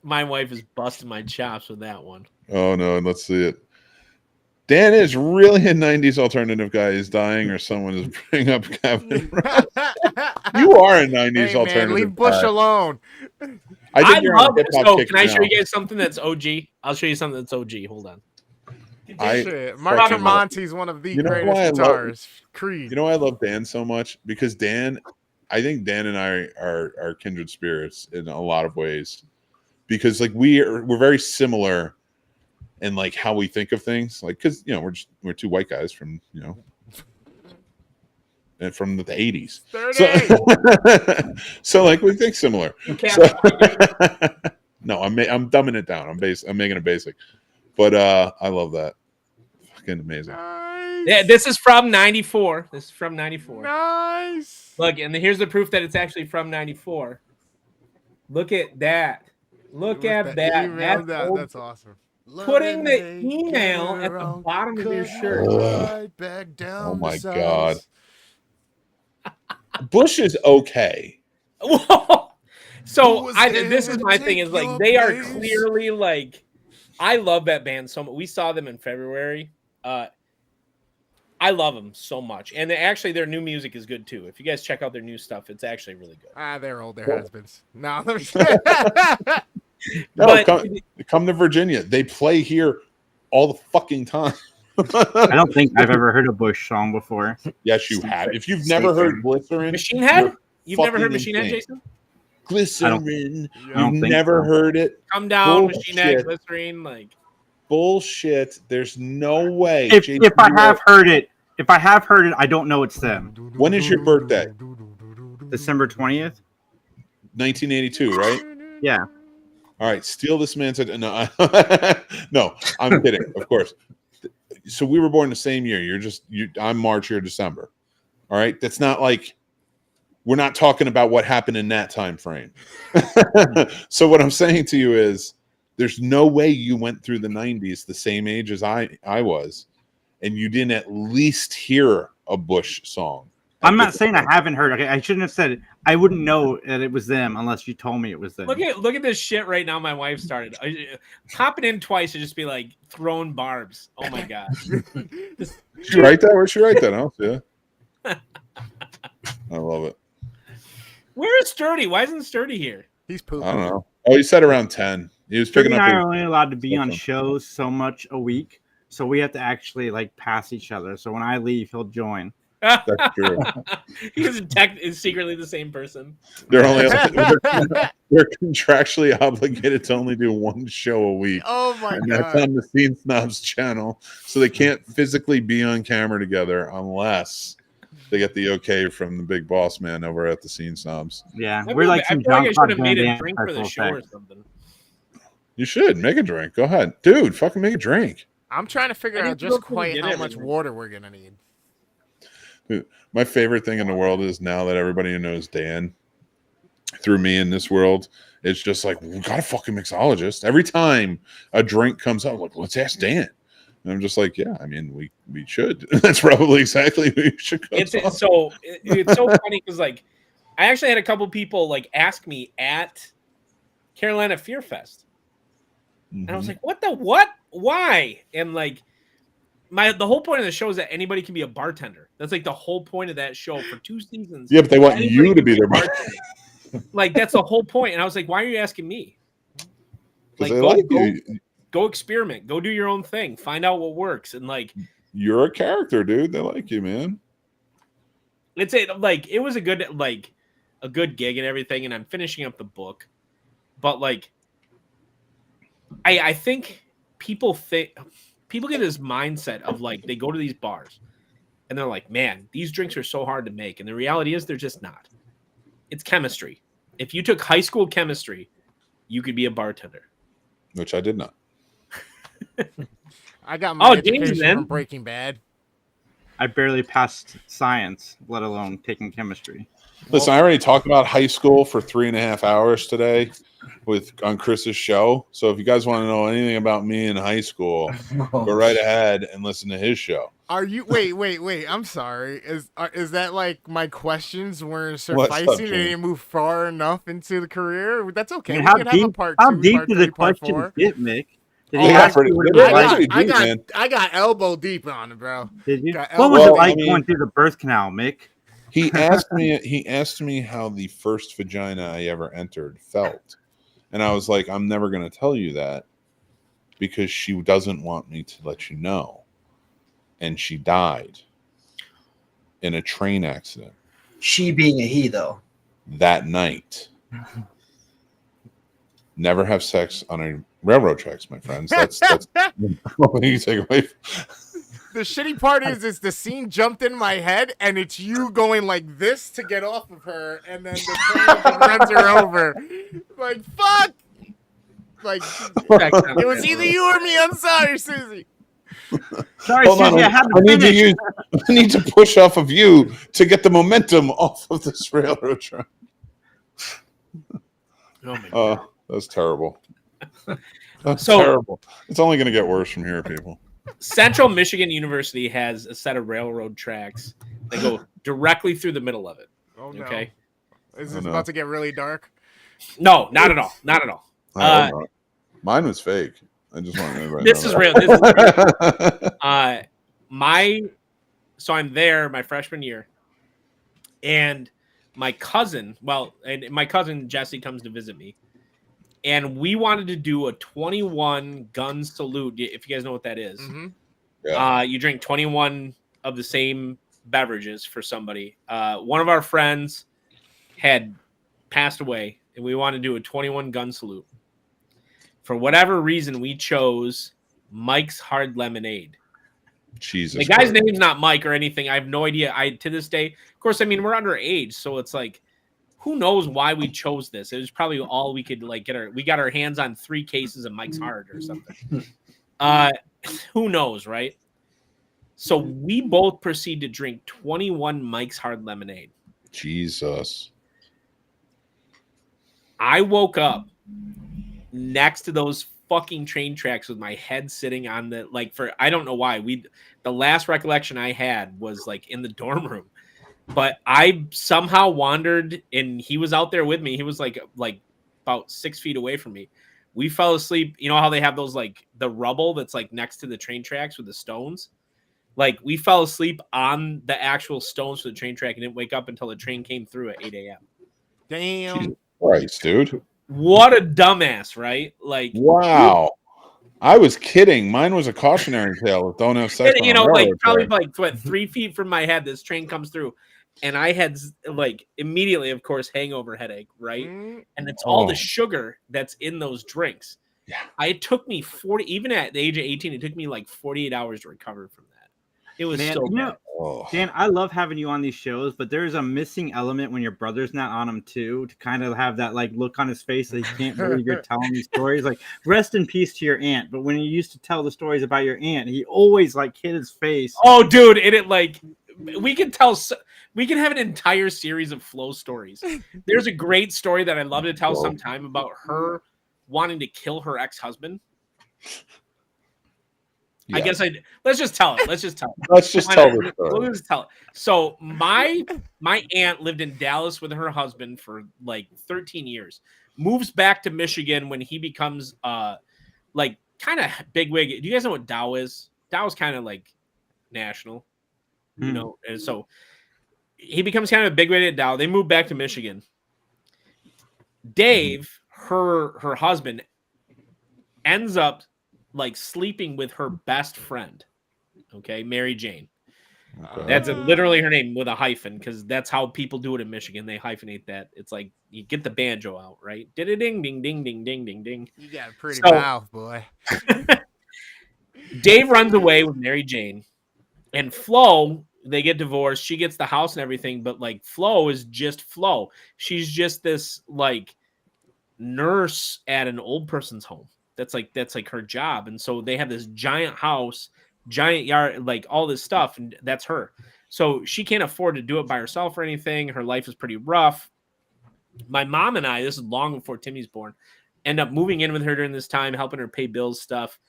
my wife is busting my chops with that one.
Oh no, let's see it. Dan is really a 90s alternative guy. He's dying, or someone is bringing up Kevin. You are a 90s
Hey, man,
alternative
leave Bush
guy.
alone.
I think you're on
love
a
it.
hip-hop
So,
kick
can I show
now.
you guys something that's OG? I'll show you something that's OG. Hold on.
Shit. Mark
fucking love-
Tremonti's one of the
You know
greatest
why I love-
guitarists. Creed.
You know why I love Dan so much? Because I think Dan and I are kindred spirits in a lot of ways. Because like we're very similar in like how we think of things. Like, because we're two white guys from and from the 80s.
30.
So like we think similar.
Okay.
So, no, I'm dumbing it down. I'm making it basic. But I love that. Fucking amazing.
Nice.
Yeah, this is from '94. This is from '94.
Nice.
Look, and here's the proof that it's actually from '94. Look at that. Look
With
at
the
that.
email,
That's old.
that's awesome.
Putting the email at the bottom of your shirt.
Right back down
Oh my
the
God.
sides.
Bush is okay.
Whoa. So
was
this
there
is
to
my thing
take
is like
your
they are
place?
clearly like I love that band so much. We saw them in February. I love them so much, and their new music is good too. If you guys check out their new stuff, it's actually really good.
They're old. They're husbands. No,
No,
But
come to Virginia. They play here all the fucking time.
I don't think I've ever heard a Bush song before.
Yes, you have. If you've never heard Glycerin,
Machine Head, you've never
fucking
heard Machine Head,
insane.
Jason?
Glycerin,
I don't
you've
think
never
so.
heard it.
Come down, Machine Head,
Bullshit.
Glycerine, like.
Bullshit. There's no way.
If
Jason,
I
you
have
are-
heard it, I don't know it's them.
When is your birthday?
December 20th.
1982, right?
Yeah.
All right, steal this man's. No, no, I'm kidding. Of course. So we were born the same year. I'm March, you're December. All right, that's not like we're not talking about what happened in that time frame. So what I'm saying to you is, there's no way you went through the 90s the same age as I was, and you didn't at least hear a Bush song.
I'm not saying I haven't heard. Okay, I shouldn't have said it. I wouldn't know that it was them unless you told me it was them.
Look at this shit right now. My wife started hopping in twice to just be like throwing barbs. Oh my god!
She write that? Where'd she write that? Huh? Yeah. I love it.
Where is Sturdy? Why isn't Sturdy here?
He's pooping.
I don't know. Oh, he said around 10. He was
Sturdy
picking
and
up.
I are only allowed to be on shows so much a week, so we have to actually like pass each other. So when I leave, he'll join.
That's true.
He is secretly the same person.
They're contractually obligated to only do one show a week.
Oh my
And that's
god.
on the Scene Snobs channel. So they can't physically be on camera together unless they get the okay from the big boss man over at the Scene Snobs.
Yeah,
I
we're
feel
like
I
some
feel like I
John
should have made a
Van
drink for the
Damme
show or
effect.
something.
You should make a drink. Go ahead. Dude, fucking make a drink.
I'm trying to figure
I
out
need to
just
look who
quite
did
how
it,
much
man.
water we're gonna need.
Dude, my favorite thing in the world is now that everybody who knows Dan through me in this world, it's just like, we got a fucking mixologist. Every time a drink comes up, like, let's ask Dan. And I'm just like, yeah, I mean, we should. That's probably exactly what you should go
It's
talk.
so funny because like I actually had a couple people like ask me at Carolina Fear Fest, and I was like, what? Why? And like the whole point of the show is that anybody can be a bartender. That's like the whole point of that show for 2 seasons.
Yeah, but they want
Anybody
you to
can
be
a
their
bartender. Like that's the whole point. And I was like, why are you asking me?
because
Like,
they like you.
go experiment, go do your own thing, find out what works, and like
You're a character, dude. They like you, man.
it was a good gig and everything, and I'm finishing up the book, but like I think people get this mindset of like they go to these bars and they're like, man, these drinks are so hard to make, and the reality is they're just not. It's chemistry. If you took high school chemistry, you could be a bartender.
Which I did not.
I got my
James,
education
man.
from Breaking Bad.
I barely passed science, let alone taking chemistry.
Listen, I already talked about high school for 3.5 hours today on Chris's show. So if you guys want to know anything about me in high school, go right ahead and listen to his show.
Are you wait? I'm sorry. Is that like my questions weren't
What's
sufficing?
up,
They
Jimmy?
didn't move far enough into the career. That's okay.
I mean,
We
how
can have a
deep?
part
How
2,
deep
part
did
3,
the
part
question
4.
get, Mick? Did
Oh,
he
Yeah,
ask
pretty
you what
good.
it was
That's
like?
pretty deep, man.
I got elbow deep on it, bro.
Did you?
Got
What was
elbow-
it like
I mean-
going through the birth canal, Mick?
He asked me how the first vagina I ever entered felt. And I was like, I'm never going to tell you that because she doesn't want me to let you know. And she died in a train accident
She being a he, though.
that night. Never have sex on a railroad tracks, my friends. That's what you take away.
The shitty part is the scene jumped in my head, and it's you going like this to get off of her, and then the train just runs her over. Like, fuck! Like, it was either you or me. I'm sorry, Susie.
Sorry,
Hold on,
Susie, I had to finish.
I need to push off of you to get the momentum off of this railroad track.
Oh my God.
Oh, that's terrible. That's
So-
terrible. It's only going to get worse from here, people.
Central Michigan University has a set of railroad tracks that go directly through the middle of it.
Oh no!
Okay.
Is
Oh,
this
no.
about to get really dark?
No, not at all. Not at all.
I hope not. Mine was fake. I just want to know.
This is real. This is real. So I'm there my freshman year, and my cousin Jesse comes to visit me, and we wanted to do a 21 gun salute. If you guys know what that is.
Mm-hmm.
Yeah.
You drink 21 of the same beverages for somebody. One of our friends had passed away, and we wanted to do a 21 gun salute. For whatever reason, we chose Mike's Hard Lemonade.
Jesus.
The guy's
Christ.
name's not Mike or anything. I have no idea. To this day, of course, I mean, we're underage, so it's like, who knows why we chose this? It was probably all we could like we got our hands on 3 cases of Mike's Hard or something. Who knows, right? So we both proceed to drink 21 Mike's Hard Lemonade.
Jesus.
I woke up next to those fucking train tracks with my head sitting on the I don't know why. The last recollection I had was like in the dorm room. But I somehow wandered and he was out there with me. He was like about 6 feet away from me. We fell asleep. You know how they have those like the rubble that's like next to the train tracks with the stones? Like we fell asleep on the actual stones for the train track and didn't wake up until the train came through at 8 a.m.
Damn.
Jesus Christ, dude.
What a dumbass, right? Like,
Wow. I was kidding. Mine was a cautionary tale of don't have sex.
and,
on
you
a
know, like
railroad
probably
track.
like what 3 feet from my head, this train comes through, and I had like immediately, of course, hangover headache, right?
Mm,
And it's all
Oh.
the sugar that's in those drinks.
Yeah.
It took me 40, even at the age of 18, it took me like 48 hours to recover from that. It was
Man,
so
you know,
bad.
Oh.
Dan, I love having you on these shows, but there's a missing element when your brother's not on them too, to kind of have that like look on his face that he can't believe you're telling these stories. Like, rest in peace to your aunt. But when you used to tell the stories about your aunt, he always like hid his face.
Oh, dude, it like we can have an entire series of flow stories. There's a great story that I'd love to tell sometime about her wanting to kill her ex-husband. I
Yeah.
guess let's just tell it. Let's just tell it.
Let's just
Why
tell
not?
the story.
Let's tell it. So my aunt lived in Dallas with her husband for like 13 years. Moves back to Michigan when he becomes like kind of bigwig. Do you guys know what Dow is? Dow is kind of like national, you know. And so he becomes kind of a bigwig at Dow. They move back to Michigan. Dave, her husband, ends up like sleeping with her best friend. Okay, Mary Jane.
Okay.
That's literally her name with a hyphen, because that's how people do it in Michigan. They hyphenate that. It's like you get the banjo out, right? Ding ding ding ding ding ding ding ding.
You got a pretty
So-
mouth, boy.
Dave runs away with Mary Jane, and Flo, they get divorced. She gets the house and everything, but like Flo is just Flo. She's just this like nurse at an old person's home. That's like her job. And so they have this giant house, giant yard, like all this stuff, and that's her. So she can't afford to do it by herself or anything. Her life is pretty rough. My mom and I, this is long before Timmy's born, end up moving in with her during this time, helping her pay bills, stuff.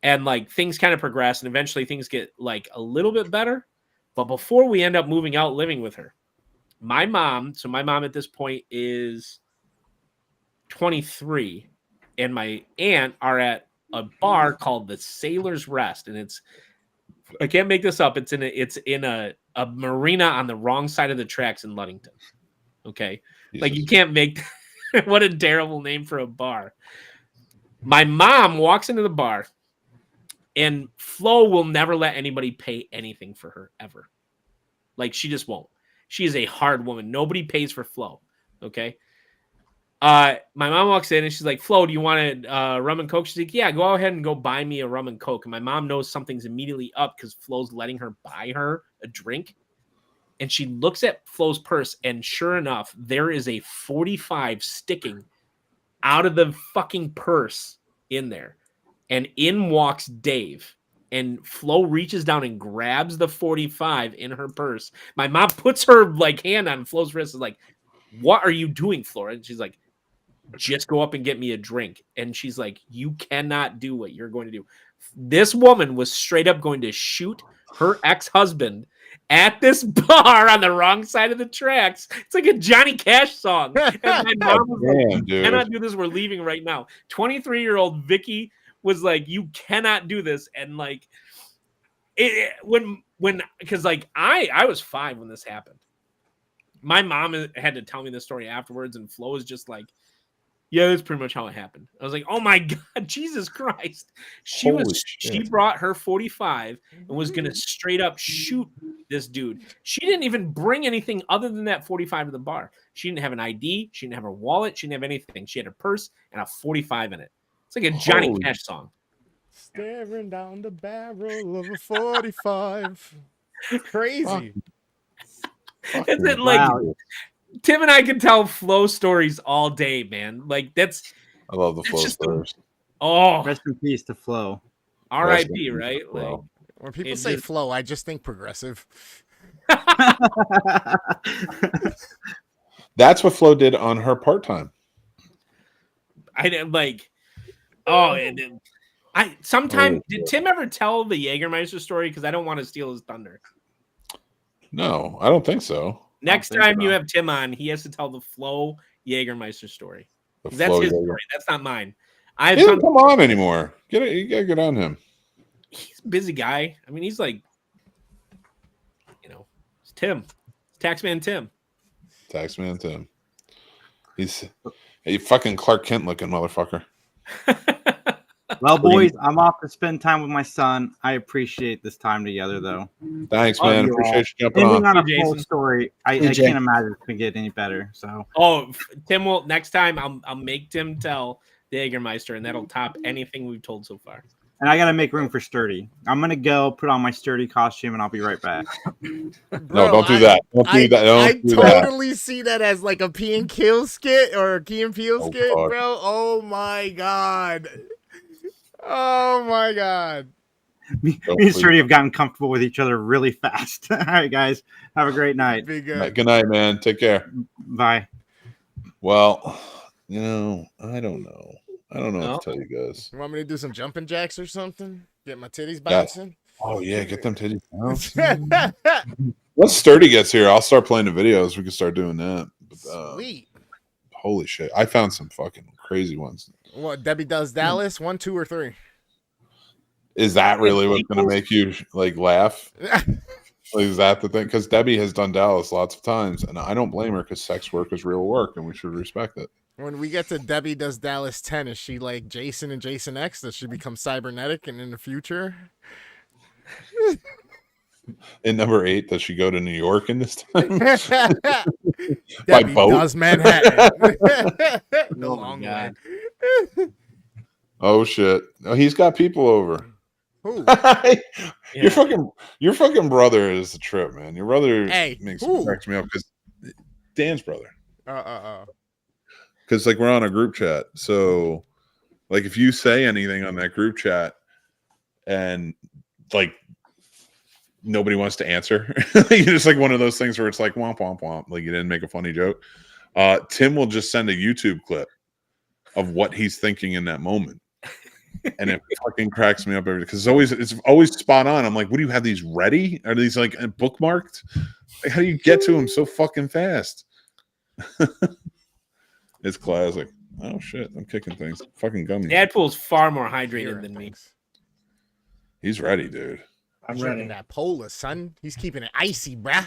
And like things kind of progress, and eventually things get like a little bit better. But before we end up moving out living with her, my mom at this point is 23, and my aunt are at a bar called the Sailor's Rest, and it's, I can't make this up, it's in a marina on the wrong side of the tracks in Ludington. Okay. Like you can't make what a terrible name for a bar. My mom walks into the bar, and Flo will never let anybody pay anything for her ever. Like she just won't. She is a hard woman. Nobody pays for Flo. Okay. My mom walks in and she's like, Flo, do you want a rum and coke? She's like, yeah, go ahead and go buy me a rum and coke. And my mom knows something's immediately up because Flo's letting her buy her a drink. And she looks at Flo's purse, and sure enough, there is a 45 sticking out of the fucking purse in there. And in walks Dave. And Flo reaches down and grabs the 45 in her purse. My mom puts her like hand on Flo's wrist, is like, what are you doing, Flora? And she's like, just go up and get me a drink. And she's like, you cannot do what you're going to do. This woman was straight up going to shoot her ex-husband at this bar on the wrong side of the tracks. It's like a Johnny Cash song. And my mom was like, you cannot do this. We're leaving right now. 23-year-old Vicky was like, you cannot do this. And like, because like I was 5 when this happened. My mom had to tell me the story afterwards, and Flo was just like, yeah, that's pretty much how it happened. I was like, oh my God, Jesus Christ. She brought her 45 and was going to straight up shoot this dude. She didn't even bring anything other than that 45 to the bar. She didn't have an ID. She didn't have her wallet. She didn't have anything. She had a purse and a 45 in it. It's like a Johnny Cash song.
Staring down the barrel of a 45. Crazy.
Is it like Tim and I can tell Flo stories all day, man? Like that's
I love the Flo stories.
Rest in peace to Flo.
R.I.P. Right? Like
when people say Flo, I just think progressive.
That's what Flo did on her part-time.
I didn't like. Oh, and then did Tim ever tell the Jägermeister story? Because I don't want to steal his thunder.
No, I don't think so.
Next time you have Tim on, he has to tell the Flo Jägermeister story. That's his story. That's not mine.
He doesn't come on anymore. You gotta get on him.
He's a busy guy. I mean, he's like, it's Tim. It's Taxman Tim.
Taxman Tim. He's a fucking Clark Kent looking motherfucker.
Well, boys, I'm off to spend time with my son. I appreciate this time together, though.
Thanks, man. Appreciate you jumping
Ending
on.
on a full story, I can't imagine it could get any better. So,
Tim will next time. I'll make Tim tell the Jägermeister, and that'll top anything we've told so far.
And I gotta make room for Sturdy. I'm gonna go put on my Sturdy costume, and I'll be right back.
No, don't do that. Don't do that.
I totally see that as like a P and Kill skit or a Key and Peele skit,
fuck.
bro. Oh my God. Oh my God.
Me and Sturdy have gotten comfortable with each other really fast. All right, guys. Have a great night.
Be good.
Good night, man. Take care.
Bye.
Well, I don't know. I don't know what to tell you guys.
You want me to do some jumping jacks or something? Get my titties bouncing?
Oh, yeah. Get them titties bouncing. Once Sturdy gets here, I'll start playing the videos. We can start doing that. But,
Sweet.
Holy shit. I found some fucking crazy ones.
What, Debbie Does Dallas? 1, 2, or 3?
Is that really what's going to make you like laugh? Is that the thing? Because Debbie has done Dallas lots of times, and I don't blame her because sex work is real work, and we should respect it.
When we get to Debbie Does Dallas 10, is she like Jason and Jason X? Does she become cybernetic and in the future?
In number 8, does she go to New York in this time?
Debbie
boat?
Does Manhattan. The
Oh my
long
God.
way.
Oh shit! Oh, he's got people over.
Who?
Your fucking brother is the trip, man. Your brother
Hey,
cracks me up because Dan's brother.
Uh.
Because like we're on a group chat, so like if you say anything on that group chat and like nobody wants to answer, you're just like one of those things where it's like womp womp womp, like you didn't make a funny joke. Tim will just send a YouTube clip of what he's thinking in that moment. And it fucking cracks me up every because it's always spot on. I'm like, what do you have these ready? Are these like bookmarked? Like, how do you get to them so fucking fast? It's classic. Oh shit, I'm kicking things. Fucking gummy.
Deadpool's far more hydrated than me.
He's ready, dude.
I'm
Drinking
ready.
that polar, son. He's keeping it icy, bruh.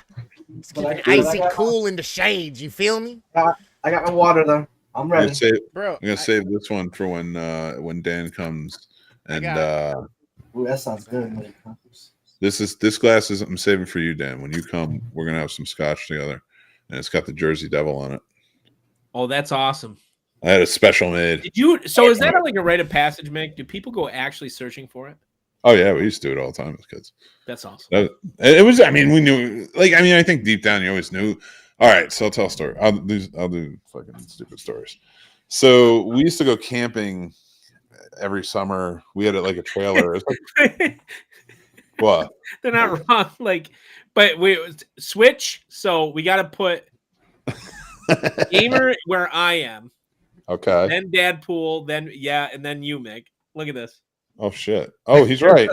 He's
But
keeping it
I
icy,
got-
cool in the shades. You feel me,
I got my water though. I'm
I'm
ready.
gonna save,
bro?
I'm gonna save this one for when Dan comes. And
Ooh, that sounds good. When it comes.
this glass is I'm saving for you, Dan. When you come, we're gonna have some scotch together, and it's got the Jersey Devil on it.
Oh, that's awesome.
I had a special made.
Did you? So is that like a rite of passage, Mick? Do people go actually searching for it?
Oh yeah, we used to do it all the time as kids.
That's awesome.
It was. I mean, we knew. Like, I mean, I think deep down you always knew. All right, so I'll tell a story. I'll do fucking stupid stories. So we used to go camping every summer. We had like a trailer. It was like, what?
They're not wrong. Like, but we switch. So we got to put gamer where I am.
Okay.
Then Dadpool. Then and then you, Mick. Look at this.
Oh shit. Oh, he's right.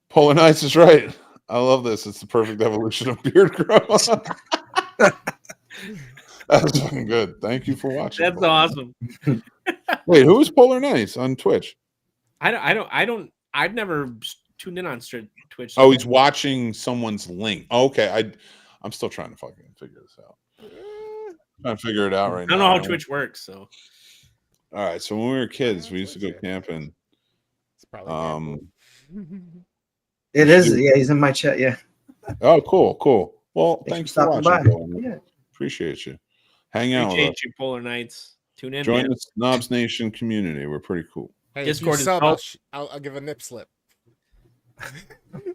Polar Nights is right. I love this. It's the perfect evolution of beard growth. That's fucking good. Thank you for watching.
That's
Polar.
awesome.
Wait, who is Polar Nights on Twitch?
I've never tuned in on Twitch.
Oh, he's watching someone's link. Okay, I'm still trying to fucking figure this out. Trying to figure it out right now.
I don't know how Twitch works. So,
all right. So when we were kids, we used to go camping.
It's probably
It is. Yeah, he's in my chat. Yeah.
Oh, cool. Well, thanks for
stopping
watching.
by.
Dylan.
Yeah.
Appreciate you. Hang out with us.
appreciate you, Polar Nights. Tune in.
Join
man.
the Snobs Nation community. We're pretty cool.
Hey,
Discord
if you
is
sub,
out.
I'll give a nip slip.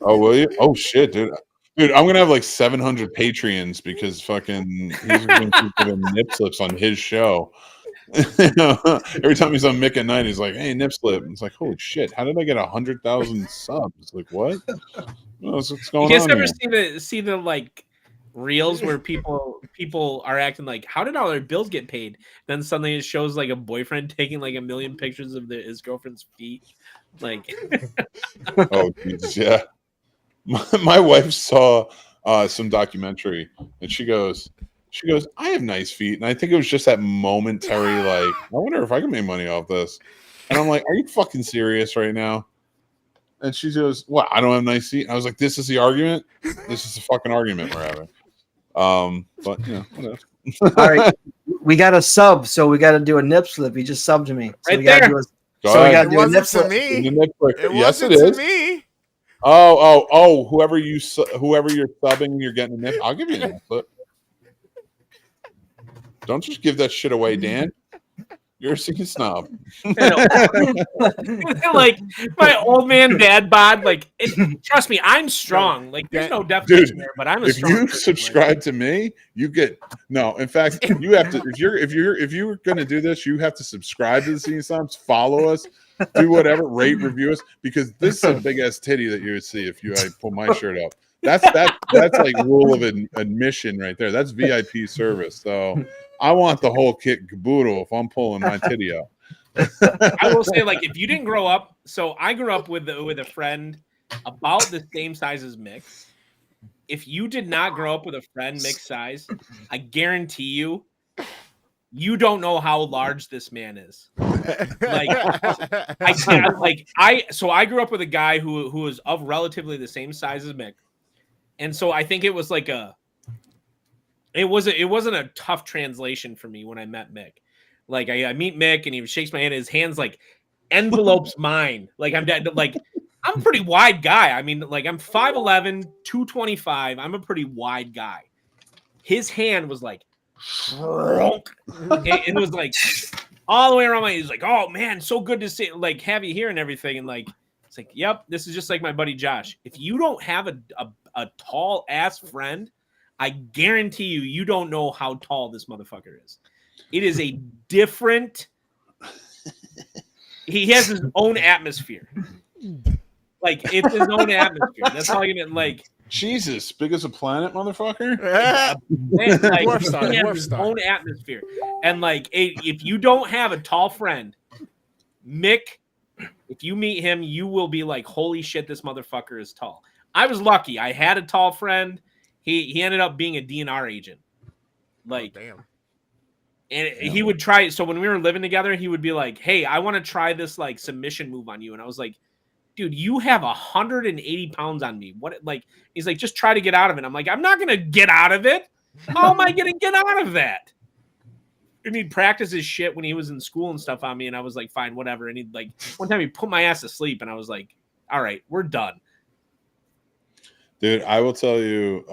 Oh, will you? Oh shit, dude. Dude, I'm gonna have like 700 Patreons because fucking he's gonna keep giving nip slips on his show. Every time he's on Mick at night, he's like, "Hey, nip slip." And it's like, "Holy shit! How did I get 100,000 subs?" Like, what? What's going
You guys
on
ever
here?
see the like reels where people are acting like, how did all their bills get paid? Then suddenly it shows like a boyfriend taking like a million pictures of his girlfriend's feet. Like,
Oh, Jesus, yeah. My wife saw some documentary, and she goes, "I have nice feet," and I think it was just that momentary, like, I wonder if I can make money off this. And I'm like, "Are you fucking serious right now?" And she goes, "What? I don't have nice feet." And I was like, "This is the argument. This is the fucking argument we're having." But you know, whatever.
All right. We got a sub, so we got to do a nip slip. He just subbed to me. So
Right
we got to
there.
do a.
Go
So we
ahead.
got
It
to do a nip
wasn't to
slip.
In the
me.
next clip.
It
Yes, it
wasn't
is.
to me.
Oh, whoever you're subbing, you're getting a nip. I'll give you a nip clip. Don't just give that shit away, Dan. You're a secret snob.
like my old man dad bod. Like, trust me, I'm strong. Like, there's no definition there, but I'm a
If
strong
you
person,
subscribe to me, you get no. In fact, you have to. If you're gonna do this, you have to subscribe to the Secret Snobs, follow us, do whatever, rate, review us, because this is a big ass titty that you would see if I pull my shirt up. That's like rule of admission right there. That's VIP service. So I want the whole kit caboodle if I'm pulling my titty out.
I will say, like, if you didn't grow up, so I grew up with a friend about the same size as Mick. If you did not grow up with a friend Mick's size, I guarantee you don't know how large this man is. Like, I can't. Like, I grew up with a guy who was of relatively the same size as Mick, and so I think it was like it wasn't a tough translation for me when I met Mick. Like I meet Mick and he shakes my hand. His hand's like envelopes mine. Like I'm dead. Like I'm a pretty wide guy. I mean, like I'm 5'11", 225. I'm a pretty wide guy. His hand was like shrunk. It was like all the way around my. He's like, oh man, so good to see. Like have you here and everything. And like it's like, yep, this is just like my buddy Josh. If you don't have a tall ass friend, I guarantee you don't know how tall this motherfucker is. It is a different. He has his own atmosphere. Like it's his own atmosphere. That's all you mean. Like
Jesus, big as a planet, motherfucker.
like,
Dwarf star,
he has
dwarf
his
star.
own atmosphere. And like, if you don't have a tall friend, Mick, if you meet him, you will be like, holy shit, this motherfucker is tall. I was lucky. I had a tall friend. He ended up being a DNR agent. Like,
oh, damn.
and he would try. So when we were living together, he would be like, hey, I want to try this like submission move on you. And I was like, dude, you have 180 pounds on me. What? Like, he's like, just try to get out of it. I'm like, I'm not going to get out of it. How am I going to get out of that? And he'd practice his shit when he was in school and stuff on me. And I was like, fine, whatever. And he'd like, one time he put my ass to sleep and I was like, all right, we're done.
Dude, I will tell you,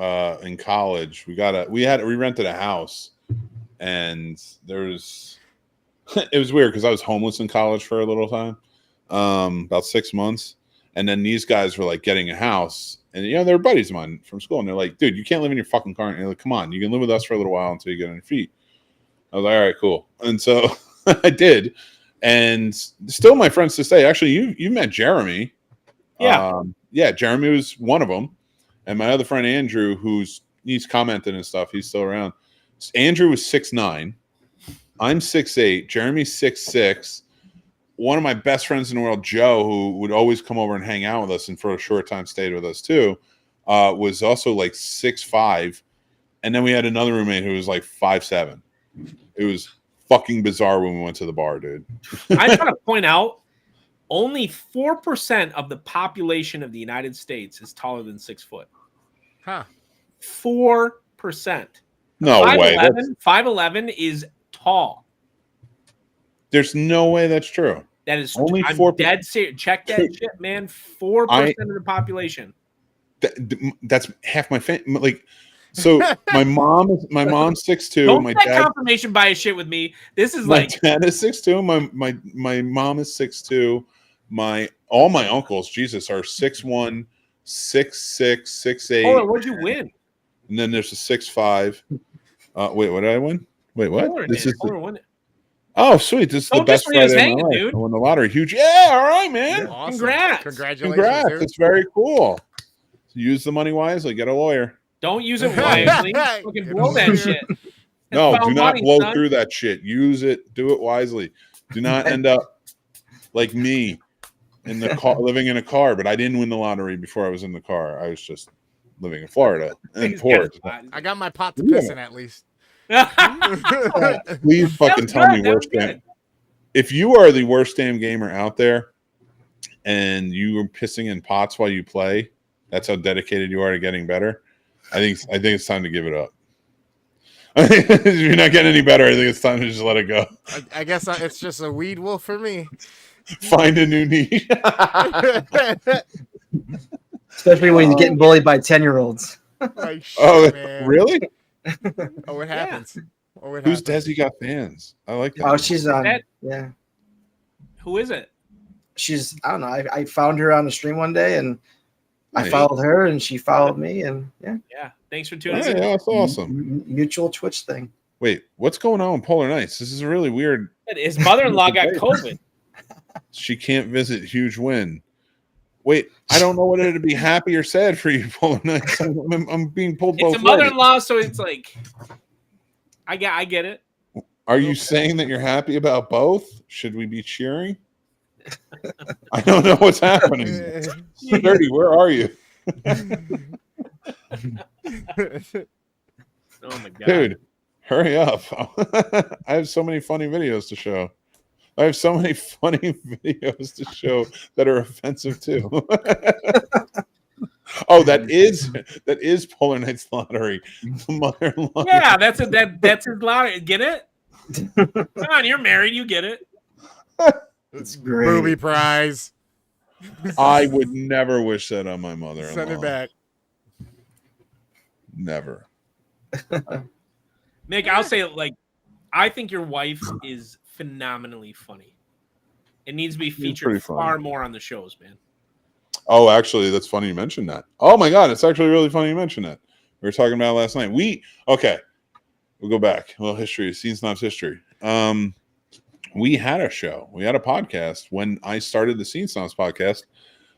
in college, we rented a house, and it was weird because I was homeless in college for a little time, about 6 months, and then these guys were like getting a house, and they're buddies of mine from school, and they're like, dude, you can't live in your fucking car, and they're like, come on, you can live with us for a little while until you get on your feet. I was like, all right, cool, and so I did, and still my friends to say, actually, you met Jeremy, yeah, Jeremy was one of them. And my other friend, Andrew, he's commented and stuff. He's still around. Andrew was 6'9". I'm 6'8". Jeremy's 6'6". One of my best friends in the world, Joe, who would always come over and hang out with us and for a short time stayed with us too, was also like 6'5". And then we had another roommate who was like 5'7". It was fucking bizarre when we went to the bar, dude.
I just want to point out, only 4% of the population of the United States is taller than 6 foot.
Huh.
4%.
No
5'11",
way.
5'11" is tall.
There's no way that's true.
That is
Only
I'm
4%.
dead serious. Check that shit, man. 4% of the population.
That's half my family. Like, so my mom's 6'2".
Don't
My
get
dad,
confirmation bias shit with me. This is
my
like
dad is 6'2". My mom is 6'2". All my uncles, Jesus, are 6'1", 6'6", 6'8".
Hold on, what'd you win?
And then there's a 6'5". Wait, what did I win? Wait, what? Oh, sweet! This is the best
just leave us
Friday of my
hanging,
life.
dude.
I won the lottery. Huge! Yeah, all right, man.
Awesome.
Congrats.
Congratulations, dude.
It's very cool. Use the money wisely. Get a lawyer.
Don't use it wisely. Fucking blow that shit.
No,
That's
do
foul
not
money,
blow
son.
through that shit. Use it. Do it wisely. Do not end up like me in the car, living in a car. But I didn't win the lottery before I was in the car. I was just living in Florida and
He's
poor.
got
I got my pot to piss in at least.
Please fucking
was
tell
good.
me
That was
worst
good.
game. If you are the worst damn gamer out there and you are pissing in pots while you play, that's how dedicated you are to getting better. I think it's time to give it up. If you're not getting any better, I think it's time to just let it go.
I guess it's just a weed wolf for me.
Find a new niche.
Especially when he's getting bullied by 10-year-olds.
Like, shit,
Oh,
man.
really?
Oh, it happens. Oh, it
Who's
happens.
Desi got fans? I like that.
Oh, she's on.
That-
Yeah,
Who is it?
she's. I don't know. I found her on the stream one day, and I
Nice.
followed her, and she followed me, and yeah,
Yeah. Thanks for tuning
Yeah,
in.
that's awesome.
Mutual Twitch thing.
Wait, what's going on with Polar Nights? This is a really weird.
His mother-in-law got COVID.
She can't visit. Huge win. Wait, I don't know whether to be happy or sad for you, Polar Nights. I'm being pulled both
It's a
ways.
mother-in-law, so it's like I get it.
Are you saying that you're happy about both? Should we be cheering? I don't know what's happening. Dirty, where are you?
Oh my god.
Dude, hurry up. I have so many funny videos to show. I have so many funny videos to show that are offensive too. Oh, that is Polar Nights Lottery. The mother-in-law.
Yeah, that's his lottery. Get it? Come on, you're married. You get it.
It's great.
Booby prize.
I would never wish that on my mother-in-law.
Send it back.
Never.
Mick, I'll say like, I think your wife is phenomenally funny. It needs to be featured
pretty funny.
far more on the shows, man.
Oh, actually, that's funny you mentioned that. Oh my God, it's actually really funny you mentioned that. We were talking about it last night. We'll go back. A little history, Scene Snobs history. We had a show. We had a podcast. When I started the Scene Snobs podcast,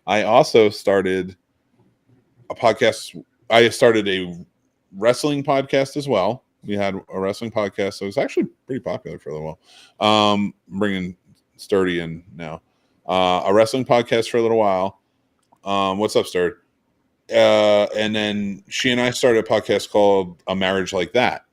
I also started a podcast. I started a wrestling podcast as well. We had a wrestling podcast. So it was actually pretty popular for a little while. Bringing Sturdy in now. A wrestling podcast for a little while. What's up, Sturdy? And then she and I started a podcast called A Marriage Like That.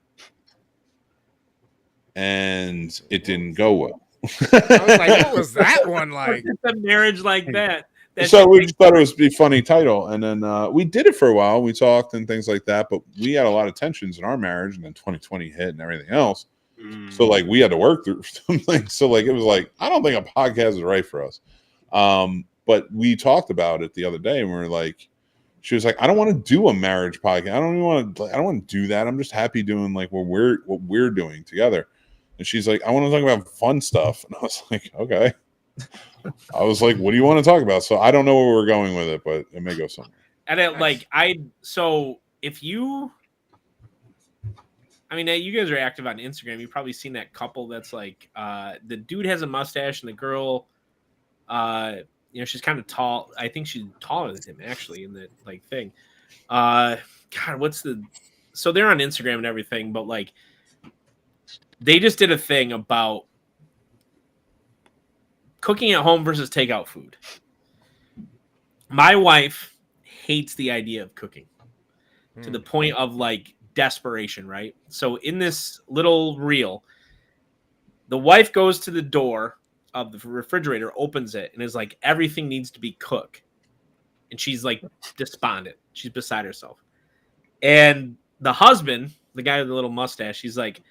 And it didn't go well.
I was like, what was that one like?
It's a marriage like that.
So we just thought it was a funny title. And then we did it for a while. We talked and things like that. But we had a lot of tensions in our marriage. And then 2020 hit and everything else. So like we had to work through something. So like it was like, I don't think a podcast is right for us. But we talked about it the other day and we were like, she was like, I don't want to do a marriage podcast. I don't want to do that. I'm just happy doing like what we're doing together. And she's like, I want to talk about fun stuff. And I was like, okay. I was like, what do you want to talk about? So I don't know where we're going with it, but it may go somewhere.
And so if you, I mean, you guys are active on Instagram. You've probably seen that couple that's like, the dude has a mustache and the girl, she's kind of tall. I think she's taller than him actually in the like thing. God, so they're on Instagram and everything, but like they just did a thing about cooking at home versus takeout food. My wife hates the idea of cooking to the point of like desperation, right? So in this little reel, the wife goes to the door of the refrigerator, opens it, and is like, everything needs to be cooked. And she's like despondent. She's beside herself. And the husband, the guy with the little mustache, he's like,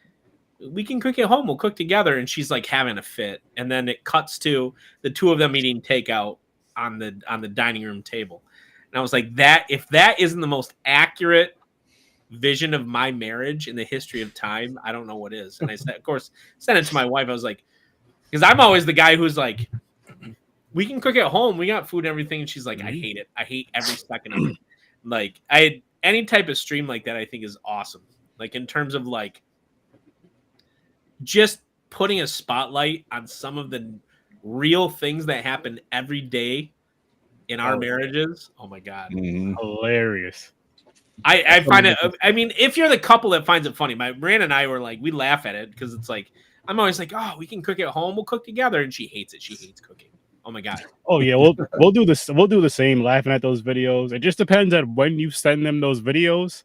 we can cook at home. We'll cook together. And she's like having a fit. And then it cuts to the two of them eating takeout on the dining room table. And I was like, if that isn't the most accurate vision of my marriage in the history of time, I don't know what is. And I said, of course, sent it to my wife. I was like, because I'm always the guy who's like, we can cook at home. We got food and everything. And she's like, I hate it. I hate every second of it. Like any type of stream like that, I think is awesome. Like in terms of like just putting a spotlight on some of the real things that happen every day in our marriages. Oh my God.
Hilarious.
I find it, I mean, if you're the couple that finds it funny, Miranda and I were like, we laugh at it because it's like, I'm always like, oh, we can cook at home. We'll cook together. And she hates it. She hates cooking. Oh my God.
Oh yeah. We'll do this. We'll do the same, laughing at those videos. It just depends on when you send them those videos.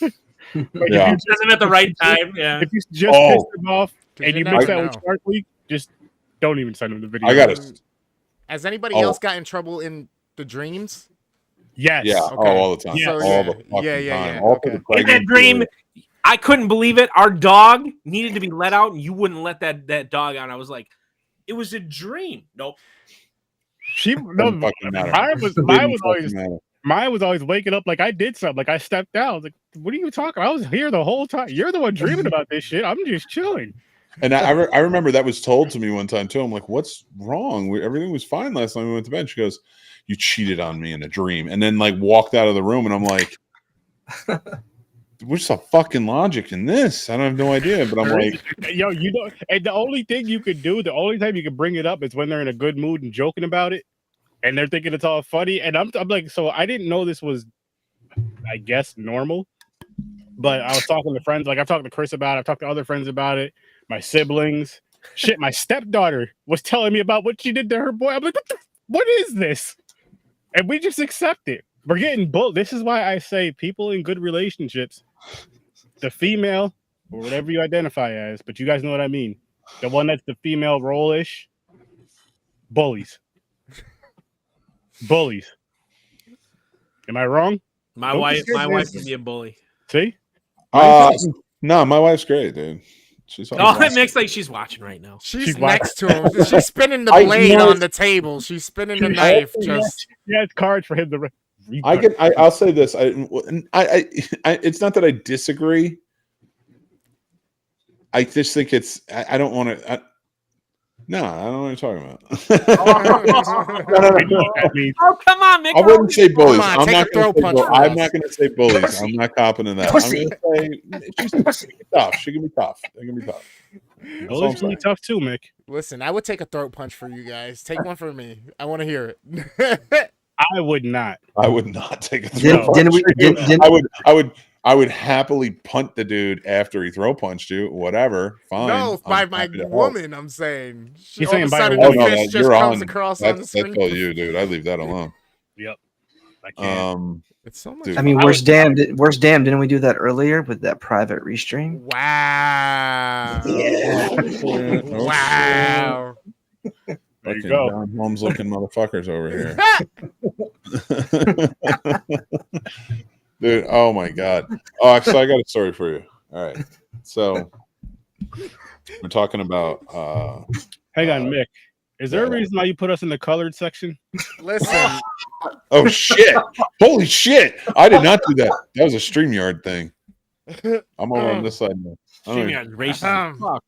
If you send them at the right time. Yeah.
If you just piss them off and you mix that
know.
with Shark Week, just don't even send them the video.
I got it.
Has anybody else got in trouble in the dreams?
Yes.
Yeah.
Okay.
Oh, all the time.
Yeah.
So,
All the fucking
yeah.
time. All
Okay.
the
In that
pregnancy.
dream, I couldn't believe it. Our dog needed to be let out, and you wouldn't let that dog out. I was like, it was a dream. Nope.
Doesn't fucking matter.
Mine was always waking up like I did something. Like I stepped out. I was like, what are you talking? I was here the whole time. You're the one dreaming about this shit. I'm just chilling.
And I remember that was told to me one time too. I'm like, what's wrong? Everything was fine last time we went to bed. She goes, you cheated on me in a dream. And then like walked out of the room and I'm like, what's the fucking logic in this? I don't have no idea. But I'm like,
yo, you know, and the only thing you could do, the only time you can bring it up is when they're in a good mood and joking about it. And they're thinking it's all funny. And I'm like, so I didn't know this was, I guess, normal. But I was talking to friends. Like I've talked to Chris about it. I've talked to other friends about it. My siblings. Shit, my stepdaughter was telling me about what she did to her boy. I'm like, what is this? And we just accept it. We're getting bullied. This is why I say people in good relationships, the female, or whatever you identify as, but you guys know what I mean. The one that's the female role-ish, bullies. Bullies. Am I wrong?
My
Don't
wife
be scared,
can
man.
be a bully.
See?
no, my wife's great, dude. She's
Oh,
always
it makes like she's watching right now.
She's
She's
next to him. She's spinning the
I
blade
know-
on the table. She's spinning the knife. Just
He has cards for him to read.
I'll say this. It's not that I disagree. I just think I don't want to. No, I don't know what you're talking about.
No.
Oh, come on, Mick.
I wouldn't say bullies.
Come on,
I'm
take
not
a
going
throw
to say
punch for
I'm
us.
not going to say bullies. I'm not copping in that.
Pussy.
I'm going to say she can be tough. She can be tough. They can be tough. That's all I'm
Bullies can be
saying.
tough too, Mick.
listen. I would take a throat punch for you guys. Take one for me. I want to hear it.
I would not.
I would not take a
Didn't-
throw
didn't
punch.
we- didn't-
I would happily punt the dude after he throw punched you. Whatever, fine.
No, by
I'm
my
happy to help.
woman. I'm saying.
He's
All of
saying
a
by a
sudden,
woman.
the
Oh, no,
fist
that-
just
you're
comes
on.
across on the
That's
screen.
all you, dude. I leave that alone.
Yep. I can't.
It's so much.
Dude.
I mean,
I
worst
would-
damn. Worst damn. Didn't we do that earlier with that private restream?
Wow.
Oh,
Wow.
There you
Fucking
go.
John Holmes looking motherfuckers over here. Dude, oh my god. Oh, so I got a story for you. All right. So we're talking about
Hang on, Mick. Is there a
yeah.
reason why you put us in the colored section?
Listen,
oh shit. Holy shit. I did not do that. That was a StreamYard thing. I'm over on this side now. I don't even-
StreamYard's racist. Fuck.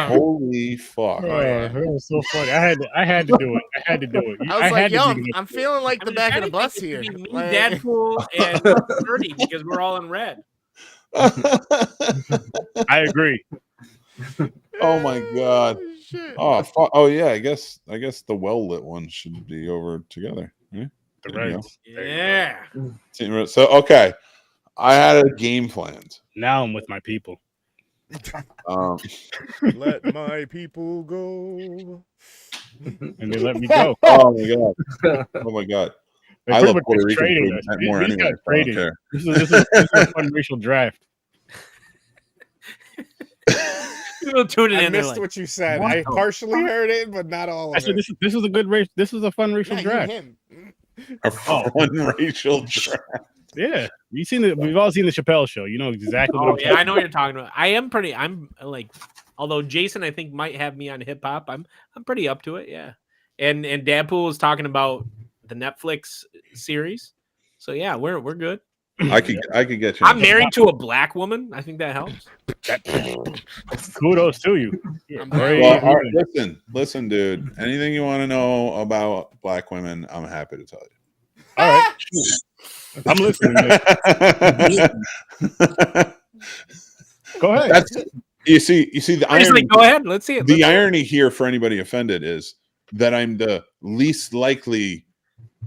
Holy fuck.
That was so funny. I had to do it. I had to do it.
I was like,
had to
yo,
do it.
I'm feeling like the back of the bus here.
Me,
Like-
Deadpool, and Birdie because we're all in red.
I agree.
Oh my god.
Oh, shit.
Oh fuck. Oh yeah, I guess the well lit ones should be over together. Yeah?
The
There you
Reds.
Yeah.
So okay. I had a game planned.
Now I'm with my people.
Let my people go.
And they let me go.
Oh my god. Oh my god.
They
I
pretty
love
much
Puerto Rican
traded
food
us.
more
These
anyway.
guys
I don't
traded.
care.
This is a fun racial draft.
People tune it
I
in. They're
missed
like,
what you said.
What
I
the
partially heard it, but not all
I
of
said
it.
this is a good race. This is a fun racial
Yeah, you
draft.
him.
A fun racial draft.
Yeah, we've all seen the Chappelle show. You know exactly what
oh
I'm
yeah, I know what you're talking about. I'm like, although Jason I think might have me on hip hop, I'm pretty up to it. Yeah, and Deadpool was talking about the Netflix series, so yeah, we're good.
I could get you.
I'm married to a black woman. I think that helps.
Kudos to you.
I'm
Very
Well,
good.
all right, listen, dude. Anything you want to know about black women, I'm happy to tell you.
All right, I'm listening. Mick. Go ahead.
That's you see the
I just
irony.
like, go ahead, let's see it.
The irony here for anybody offended is that I'm the least likely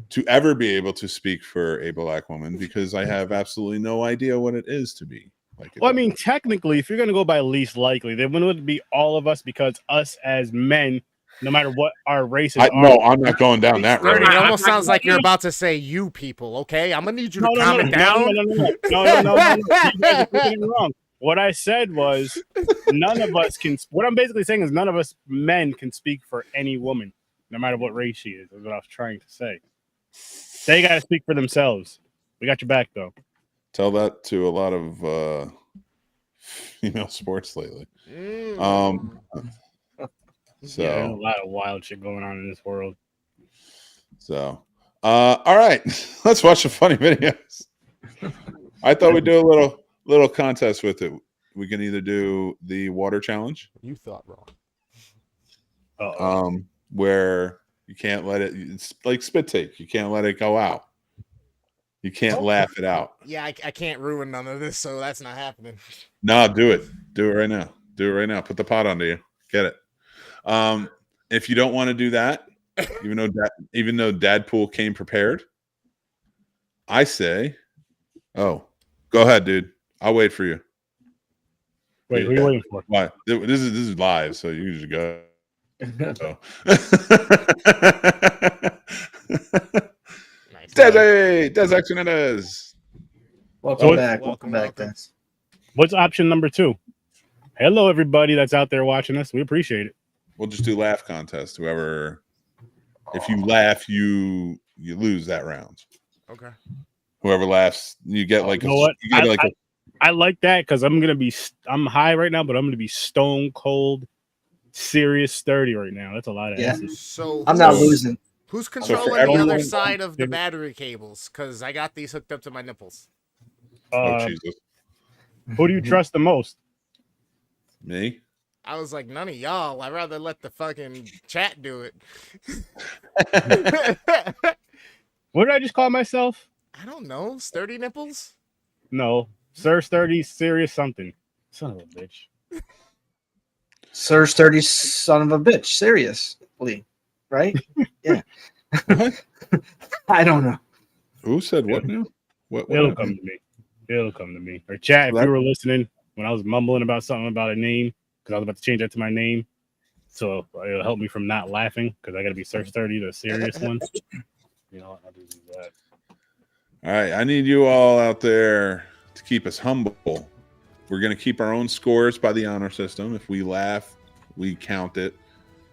to ever be able to speak for a black woman because I have absolutely no idea what it is to be like.
Well, I mean, technically, if you're going to go by least likely, then wouldn't it be all of us? Because us as men, no matter what our races are.
No, I'm not going down that road.
It almost sounds like you're about to say you people, okay? I'm gonna need you to calm it
No.
down.
You guys are getting it wrong. What I said was none of us can. What I'm basically saying is none of us men can speak for any woman, no matter what race she is. Is what I was trying to say. They got to speak for themselves. We got your back, though.
Tell that to a lot of female sports lately.
Mm.
So
Yeah, there's a lot of wild shit going on in this world.
So, all right, let's watch the funny videos. I thought we'd do a little contest with it. We can either do the water challenge,
You thought wrong.
where you can't let it. It's like spit take. You can't let it go out. You can't laugh it out.
Yeah, I can't ruin none of this, so that's not happening.
No, do it. Do it right now. Do it right now. Put the pot under you. Get it. If you don't want to do that, even though Dadpool came prepared, I say, oh, go ahead, dude. I'll wait for you.
Wait, who are you waiting for?
Why? This is live, so you just go. So.
Nice.
Des Actionetas.
Welcome
So-
back.
Welcome,
Welcome back,
welcome.
Des.
What's option number 2? Hello, everybody that's out there watching us. We appreciate it.
We'll just do laugh contest. Whoever, if you laugh, you lose that round.
Okay.
Whoever laughs, you get like
You know what?
you get like
I like that because I'm high right now, but I'm gonna be stone cold, serious, sturdy right now. That's a lot of
Yeah.
acid.
So
I'm not
So-
losing.
who's
for
controlling the other
everyone-
side of the battery cables? Because I got these hooked up to my nipples.
Oh Jesus,
Who do you trust the most?
me?
I was like, none of y'all. I'd rather let the fucking chat do it.
What did I just call myself?
I don't know. Sturdy nipples?
No, Sir Sturdy, serious something. Son of a bitch.
Sir Sturdy son of a bitch. Seriously. Right? Yeah.
What?
I don't know.
Who said what now? What
It'll
happened?
come to me. It'll come to me. Or chat, if
That-
you were listening when I was mumbling about something about a name, because I was about to change that to my name. So it'll help me from not laughing, because I got to be Sir Sturdy, the serious one. You know, I'll do that.
All right, I need you all out there to keep us humble. We're going to keep our own scores by the honor system. If we laugh, we count it.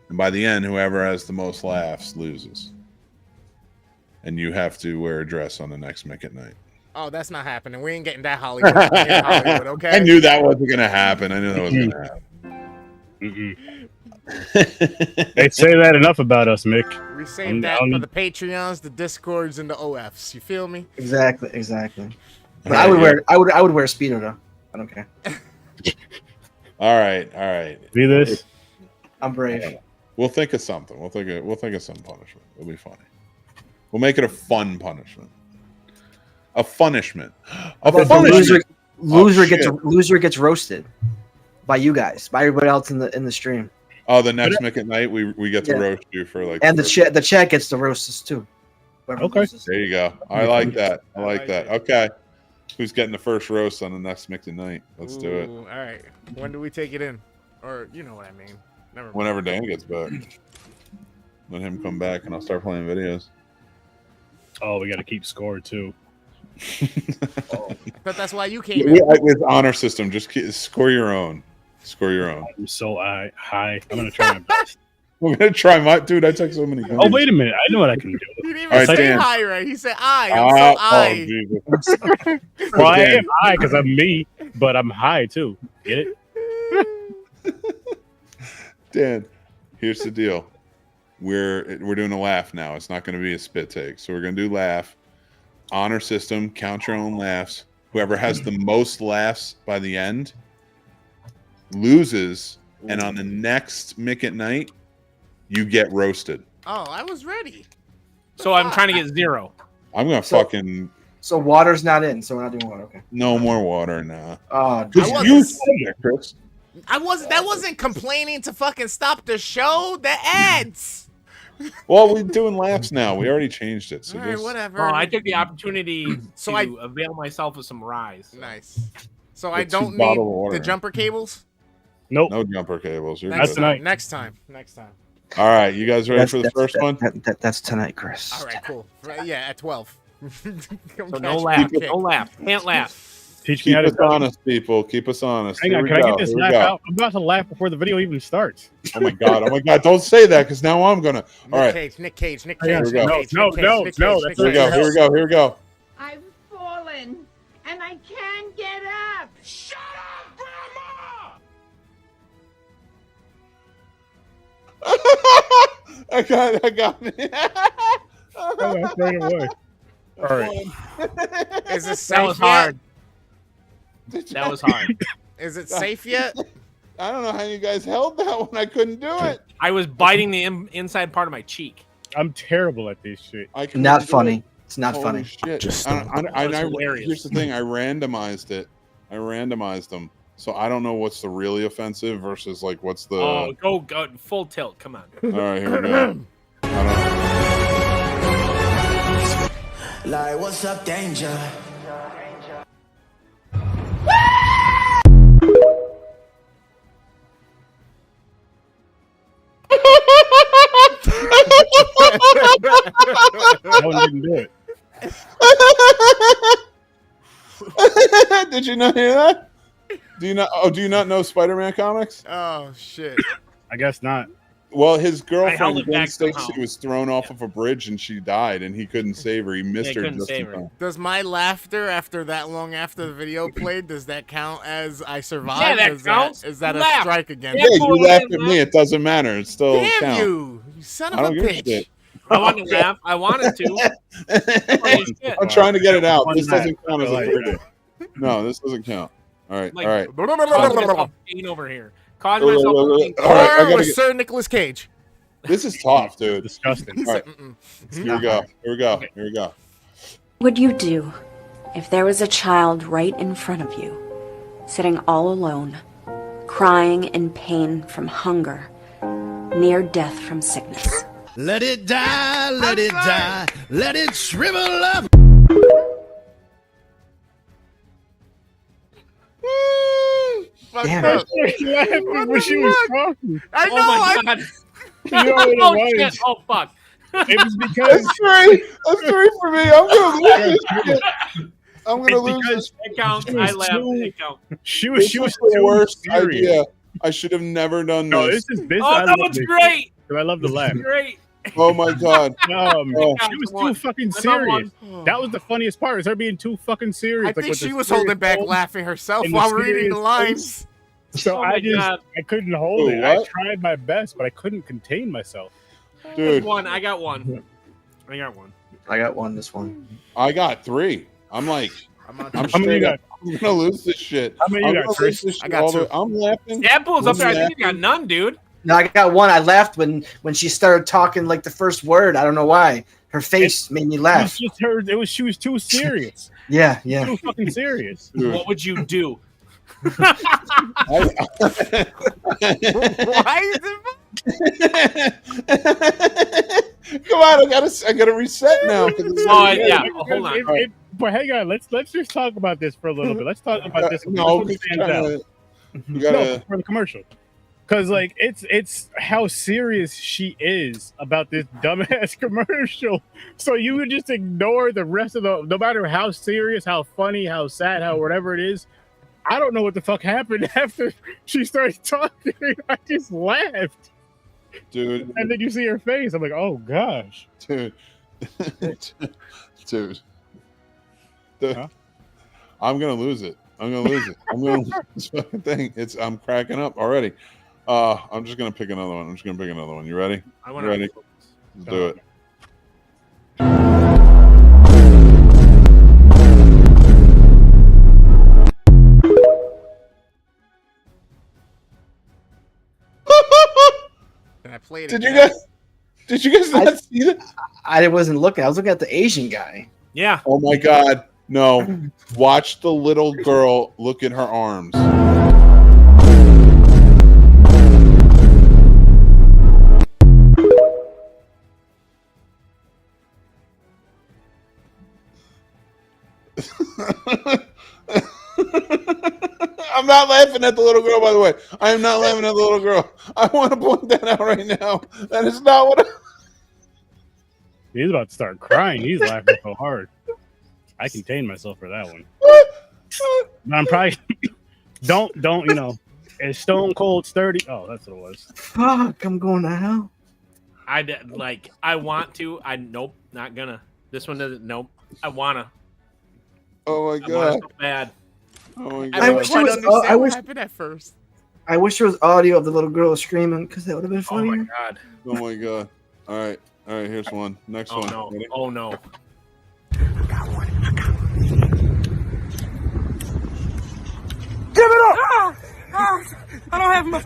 And by the end, whoever has the most laughs loses. And you have to wear a dress on the next Mick at Night.
Oh, that's not happening. We ain't getting that Hollywood. In Hollywood, okay?
I knew that wasn't going to happen. I knew that wasn't going to
Mm-mm.
happen.
They say that enough about us, Mick.
We saved that for the Patreons, the Discords, and the OFs. You feel me?
Exactly. But
All
I would
right,
wear I would wear a Speedo though. I don't care.
All right.
See this?
I'm brave.
We'll think of something. We'll think of some punishment. It'll be funny. We'll make it a fun punishment. A punishment. A
The
punishment.
loser gets roasted by you guys, by everybody else in the stream.
Oh, the next Mick at Night, we get to roast you for like.
And the chat gets to roast us too. Whoever
Okay.
loses.
There you go. I like that. I like that. Okay. Who's getting the first roast on the next Mick at Night? Let's do it.
All right. When do we take it in? Or you know what I mean? Never mind.
Whenever Dan gets back. Let him come back and I'll start playing videos.
Oh, we got to keep score too.
But that's why you came in.
With honor system, just score your own. Score your own.
I'm so high. I'm gonna try my best.
We're gonna try my dude. I took so many.
Oh, wait a minute. I know what I can do.
He didn't even
All right,
say
Dan.
hi right. He said I. I'm so I.
Jesus.
Well, I
Dan.
am high because I'm me, but I'm high too. Get it?
Dan, here's the deal. We're doing a laugh now. It's not going to be a spit take. So we're going to do laugh. Honor system. Count your own laughs. Whoever has the most laughs by the end loses. And on the next Mick at Night, you get roasted.
Oh, I was ready.
So I'm trying to get 0.
I'm going to
So-
fucking
So water's not in, so we're not doing water. Okay.
no more water now.
Dude.
I
You
wasn't-
said it, Chris.
That wasn't complaining to fucking stop the show. The ads.
Well, we're doing laughs now. We already changed it. So
All right,
just
whatever.
Well, I took the opportunity
So
to
I-
avail myself of some rise.
Nice. So I
Get 2
don't need
bottles of water.
the jumper cables.
Nope.
no jumper cables. You're
Next
good.
tonight.
time. Next time. Next time.
All right, you guys ready for the first one?
That's tonight, Chris.
All right, cool. Right, yeah, at 12.
So no laugh. No laugh. Can't laugh.
Teach me
Keep
how to
us honest, people. Keep us honest.
Hang
Here
on,
we
can I
go.
get this
Here we
laugh
go.
out? I'm about to laugh before the video even starts.
Oh my god! Oh my god! Don't say that because now I'm gonna. All right,
Nick Cage. Nick
Hang on.
Cage.
Here we go.
Nick Cage,
No,
Nick Cage,
no,
Nick
no,
Cage,
that's
here we
Nick
go.
Cage.
Here we go. Here we go.
I've fallen and I can't get up. Shut up, Grandma!
I got it.
Oh, that's right away. All right.
Is it
That
safe
was
yet?
hard. That was hard.
Is it safe yet?
I don't know how you guys held that one. I couldn't do it.
I was biting the inside part of my cheek.
I'm terrible at this shit.
I couldn't
Not
do
funny.
it.
It's not
Holy
funny.
Shit.
Just
hilarious.
Here's the thing. I randomized it. I randomized them. So I don't know what's the really offensive versus like what's the.
Oh, go full tilt. Come on.
All right, here we go. I don't
Like, what's up, danger?
That one didn't do it.
Did you not hear that? Do you not? Oh, do you not know Spider-Man comics?
Oh shit.
I guess not.
Well, his
held
girlfriend
it
Gwen
back
Stacy
somehow.
was thrown off of a bridge and she died, and he couldn't save her. He missed her
couldn't
just
save
in
her.
time.
Does my laughter after that long after the video played, does that count as I survived?
Yeah, that
Is
counts.
Is that a
Laugh.
strike again?
Yeah,
Yeah, you
boy,
laughed at
laugh.
me. It doesn't matter. It still
Damn
counts.
you son
I
of a
don't give a
bitch.
shit.
I wanted to laugh. I wanted to. Funny as shit.
I'm trying to get it out.
One
This
laugh.
doesn't count as a
I like
Friday. No, this doesn't count. All right,
Like,
all right.
Causing myself pain over here. Causing myself pain.
All right, I
Or
gotta
with
get-
Sir Nicolas Cage.
This is tough, dude.
Disgusting.
He
All
said,
right.
"Mm-mm."
Here we go. Here we go. Here we go.
What would you do if there was a child right in front of you, sitting all alone, crying in pain from hunger, near death from sickness?
Let it die, let it die, let it shrivel up.
Damn
Fucked
it.
up.
She laughing when she was talking.
I know.
Oh my
I,
god.
You know what it
Oh
was?
shit. Oh fuck.
It was because
That's three. That's three for me. I'm gonna lose this shit. I'm gonna
it's
lose
because
this.
It counts.
She was
I laughed.
too-
It counts.
she was
This
she
was
was
the
too
worst
serious.
idea. I should have never done
No,
this.
this is this.
Oh,
I
that
love
was
this
great.
'cause I love the laugh.
Great.
Oh my god.
Oh.
Counts
She was
one.
too fucking
I'm on one.
serious. That was the funniest part. Is her being too fucking serious.
I
like,
think
with
she
the
was
serious
holding back
tone.
laughing herself
and the
while reading
serious
the lines.
So
Oh my
I
God.
couldn't hold
Ooh,
it. I
what?
tried my best, but I couldn't contain myself.
Dude,
One. I got one. I got one.
I got one. This one.
I got three. I'm like,
I'm on
How
I'm
many you
straight
got?
up. I'm gonna lose this shit.
How many you
I'm
got,
gonna
Chris?
lose this
I
shit
got
all the-
two.
I'm laughing.
Stabpool's up there. I
I'm
think you got
laughing.
none, dude.
No, I got one. I laughed when she started talking like the first word. I don't know why. Her face made me
It was
laugh.
just her. It was she was too serious.
Yeah, yeah.
Too fucking serious.
Dude,
What would you do?
I-
Why is it?
Come on, I gotta reset now. 'cause it's-
Oh, yeah. Hold on.
But hang on, let's just talk about this for a little bit. Let's talk about this.
No,
This
'cause
one stands out.
you gotta.
No, for the commercial. Because like it's how serious she is about this dumbass commercial. So you would just ignore the rest of the, no matter how serious, how funny, how sad, how whatever it is. I don't know what the fuck happened after she started talking. I just laughed,
Dude,
and then you see her face. I'm like, oh gosh.
dude, dude.
Huh?
I'm gonna lose it. I'm gonna lose it. I'm gonna lose this fucking thing. I'm cracking up already. I'm just gonna pick another one. I'm just gonna pick another one. You ready?
I
You
want
ready?
to.
Let's do it.
And I played it.
Did you guys? Did you guys not see that?
I wasn't looking. I was looking at the Asian guy.
Yeah.
Oh my god! No! Watch the little girl look at her arms. I'm not laughing at the little girl, by the way. I am not laughing at the little girl. I want to point that out right now. That is not what.
He's about to start crying. He's laughing so hard. I contained myself for that one. But I'm probably don't you know? It's stone cold sturdy. Oh, that's what it was.
Fuck, I'm going to hell.
I want to. Nope, not gonna. This one doesn't. Nope. I wanna.
Oh my
I want
god!
it so bad.
Oh my
I
god!
I
wish
wish
I
it was-
understand
I
what
wish-
happened at first.
I wish there was audio of the little girl screaming because that would have been
Oh my
funnier.
god.
Oh my god! All right, here's one. Next
Oh
one.
no.
Ready?
Oh no.
Give it up! I don't have much.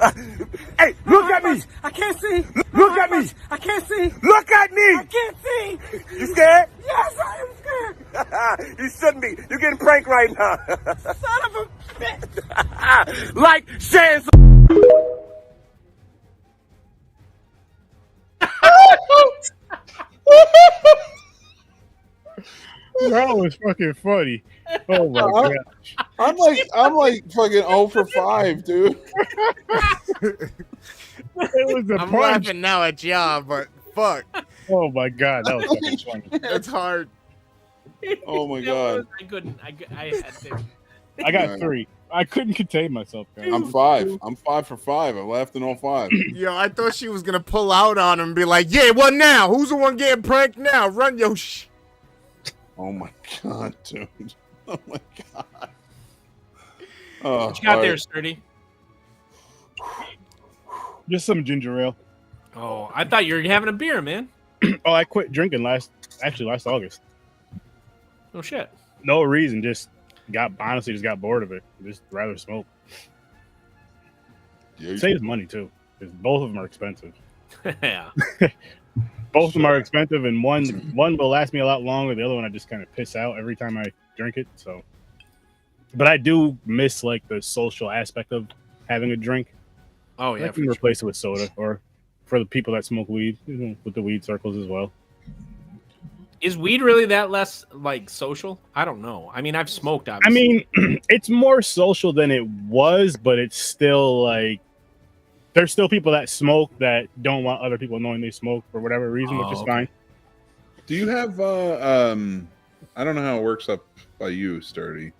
Hey, look at me! I can't see. Look at me! I can't see. Look at me! I can't see. You scared? Yes, I am scared. You shouldn't be. You're getting pranked right now. Son of a bitch! Like, share, and
That was fucking funny. Oh my god.
I'm like fucking 0 for 5, dude.
It was the
I'm
punch.
laughing now at y'all, but fuck,
Oh my god, that was fucking funny.
it's hard.
Oh my
That
god!
was- I couldn't. I had to.
I got
Alright.
three. I couldn't contain myself, guys.
I'm 5. I'm 5 for 5. I laughed in all 5.
Yo, I thought she was gonna pull out on him and be like, "Yeah, what now? Who's the one getting pranked now? Run your sh."
Oh my god, dude. Oh my god. Oh,
What you got
all
there,
right.
Sturdy?
Just some ginger ale.
Oh, I thought you were having a beer, man.
Oh, I quit drinking last August.
Oh shit.
No reason, just got bored of it. Just rather smoke.
Yeah,
Saves money too, because both of them are expensive.
Yeah.
Both of them are expensive, and one will last me a lot longer. The other one I just kind of piss out every time I drink it. So, but I do miss like the social aspect of having a drink.
Oh yeah.
I can replace it with soda, or for the people that smoke weed, with the weed circles as well.
Is weed really that less like social? I don't know. I mean, I've smoked. Obviously.
I mean, it's more social than it was, but it's still like there's still people that smoke that don't want other people knowing they smoke for whatever reason, which is fine.
Do you have I don't know how it works up by you, Sturdy,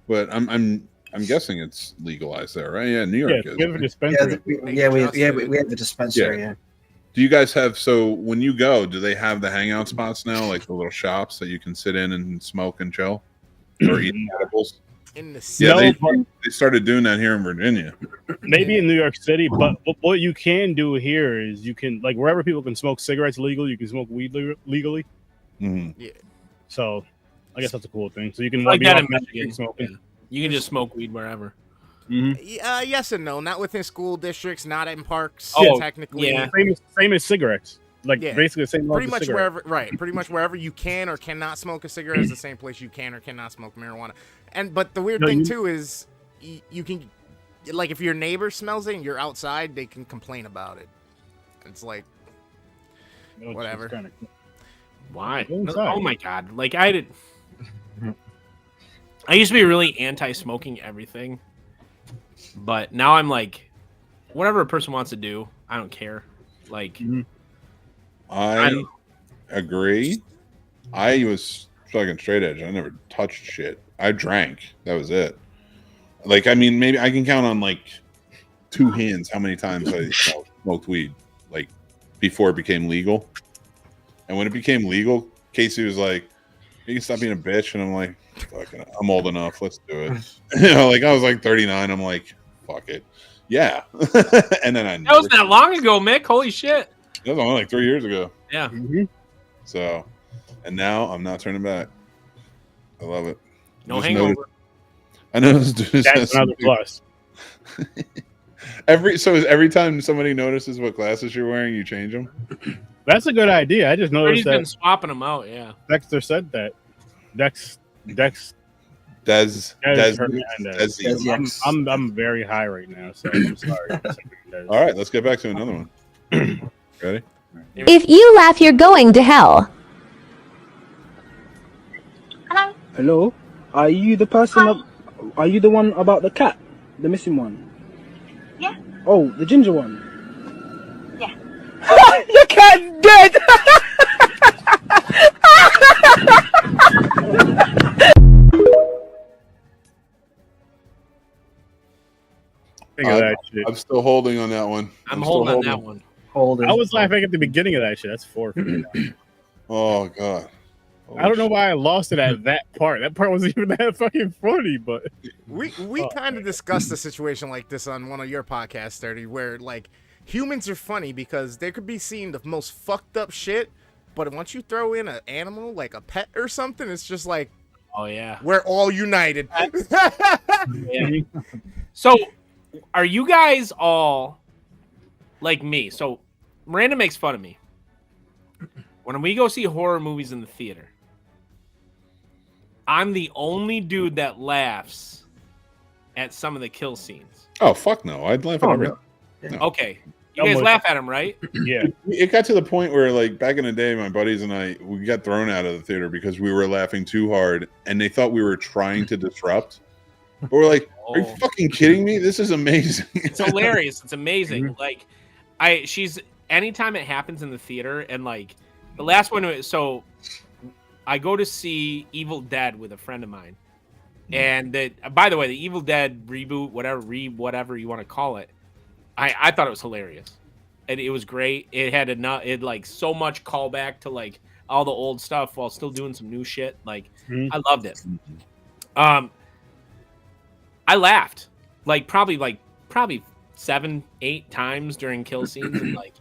but I'm guessing it's legalized there, right? Yeah, New York is.
We have a dispensary.
We have the dispensary. Yeah.
Do you guys have, so when you go, do they have the hangout spots now, like the little shops that you can sit in and smoke and chill or eat edibles?
In the city.
Yeah,
No,
they started doing that here in Virginia.
maybe in New York City, but what you can do here is you can, like, wherever people can smoke cigarettes legally, you can smoke weed legally.
Mm-hmm.
Yeah.
So I guess that's a cool thing. So you can
like
be
that
off
in Michigan.
smoking.
Yeah. You can just smoke weed wherever.
Yes and no. Not within school districts. Not in parks.
Oh,
technically.
yeah.
Same as cigarettes. Like
Yeah.
basically the same.
Pretty
as
much
cigarette.
wherever, right? Pretty much wherever you can or cannot smoke a cigarette is the same place you can or cannot smoke marijuana. But the weird thing too is you can, like, if your neighbor smells it and you're outside, they can complain about it. It's like whatever.
Why?
Go inside.
Oh my god! Like I used to be really anti-smoking everything, but now I'm like, whatever a person wants to do, I don't care. Like,
I agree. I was fucking straight edge. I never touched shit. I drank. That was it. Like, I mean, maybe I can count on like 2 hands how many times I smoked weed, like before it became legal. And when it became legal, Casey was like, "You can stop being a bitch," and I'm like, "Fuck it, I'm old enough. Let's do it." Like I was like 39. I'm like, "Fuck it, yeah." And then
that was not long ago, Mick. Holy shit!
That was only like 3 years ago.
Yeah.
So, and now I'm not turning back. I love it.
No
Just
hangover.
noticed- I know this dude.
That's another plus.
Every time somebody notices what glasses you're wearing, you change them.
That's a good idea. I just
Brady's
noticed
been
that
swapping them out. Yeah.
Dexter said that. Dex.
Des.
Yes.
I'm very high right now, so I'm sorry.
All right, let's get back to another one. Ready?
If you laugh, you're going to hell.
Hello? Are you the person? Are you the one about the cat? The missing one?
Yeah.
Oh, the ginger one?
Yeah.
Your cat's dead!
I'm still holding on that one.
I'm holding on that one.
I was laughing at the beginning of that shit. That's 4 for me.
Oh god.
I don't know why I lost it at that part. That part wasn't even that fucking funny, but
We kind of discussed a situation like this on one of your podcasts, 30, where like humans are funny because they could be seeing the most fucked up shit, but once you throw in an animal like a pet or something, it's just like,
oh yeah,
we're all united.
Yeah. So, are you guys all like me? So, Miranda makes fun of me when we go see horror movies in the theater. I'm the only dude that laughs at some of the kill scenes.
Oh fuck no! I'd laugh at everything.
No. Okay, you guys laugh at him, right?
Yeah.
It got to the point where, like, back in the day, my buddies and I, we got thrown out of the theater because we were laughing too hard, and they thought we were trying to disrupt. But we're like, "Are you fucking kidding me? This is amazing!
It's hilarious. It's amazing." Like, anytime it happens in the theater, and like the last one, so I go to see Evil Dead with a friend of mine, And by the way, the Evil Dead reboot, whatever you want to call it, I thought it was hilarious. And it was great. It had like so much callback to like all the old stuff while still doing some new shit. Like I loved it. I laughed like probably 7-8 times during kill scenes, and like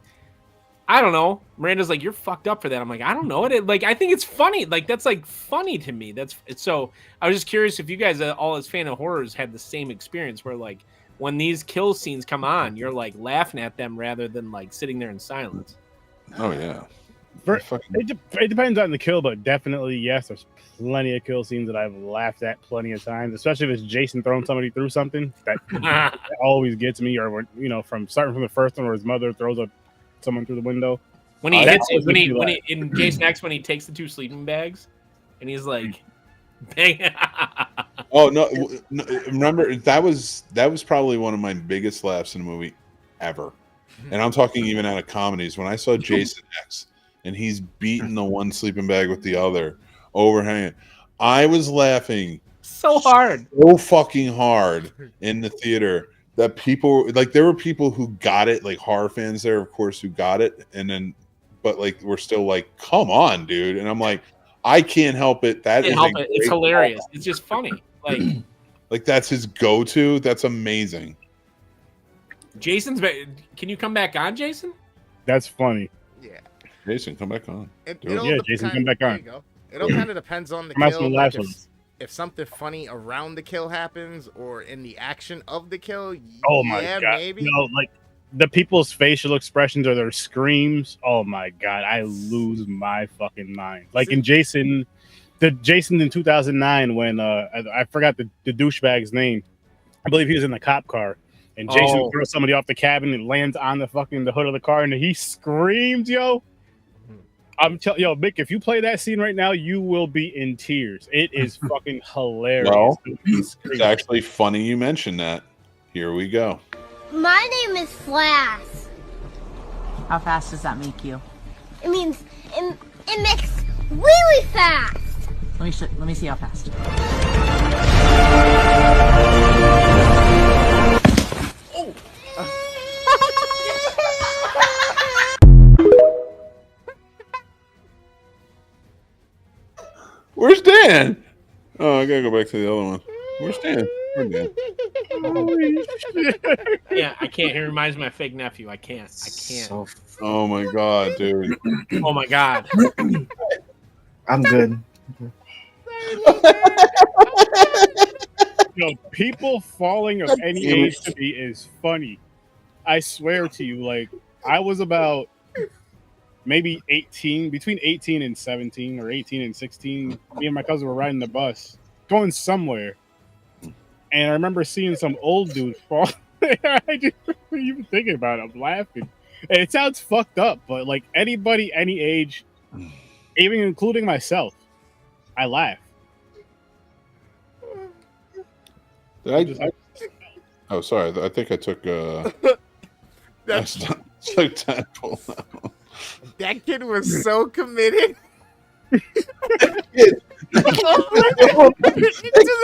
I don't know. Miranda's like, you're fucked up for that. I'm like, I don't know. Like I think it's funny. Like that's like funny to me. So I was just curious if you guys, all as fan of horrors, had the same experience where like when these kill scenes come on, you're like laughing at them rather than like sitting there in silence.
Oh yeah.
It depends on the kill, but definitely yes. There's plenty of kill scenes that I've laughed at plenty of times, especially if it's Jason throwing somebody through something. That always gets me. Or from starting from the first one where his mother throws someone through the window.
When he hits it, when he in Jason X, when he takes the 2 sleeping bags, and he's like, bang.
Oh no! Remember that was probably one of my biggest laughs in a movie ever, and I'm talking even out of comedies. When I saw Jason X and he's beating the one sleeping bag with the other overhanging, I was laughing
so
fucking hard in the theater that people like. There were people who got it, like horror fans there, of course, who got it, but like we're still like, come on, dude, and I'm like, I can't help it. It's
hilarious. It's just funny.
Like that's his go-to. That's amazing.
Jason's. Can you come back on, Jason?
That's funny.
Yeah.
Jason, come back on.
Jason, come back on.
It all kind of depends on the kill. Like if something funny around the kill happens, or in the action of the kill.
Oh my god!
Maybe.
Like the people's facial expressions or their screams. Oh my god, I lose my fucking mind. Like in Jason. The Jason in 2009 when I forgot the douchebag's name. I believe he was in the cop car, and Jason throws somebody off the cabin and lands on the hood of the car, and he screams, yo. I'm telling yo, Mick, if you play that scene right now, you will be in tears. It is fucking hilarious.
Well, it's actually funny you mentioned that. Here we go.
My name is Flash.
How fast does that make you?
It means it makes really fast.
Let me see how fast.
Oh.
Where's Dan? Oh, I gotta go back to the other one. Where's Dan? Where's Dan?
Yeah, I can't. He reminds me of my fake nephew. I can't.
Oh my god, dude.
Oh my god.
I'm good.
People falling of any age to me is funny. I swear to you, like I was about maybe 18, between 18 and 17 or 18 and 16. Me and my cousin were riding the bus going somewhere, and I remember seeing some old dude fall. I just even thinking about it, I'm laughing. And it sounds fucked up, but like anybody, any age, even including myself, I laugh.
Oh, sorry. I think I took
That's
took tadpole.
That kid was so committed.
It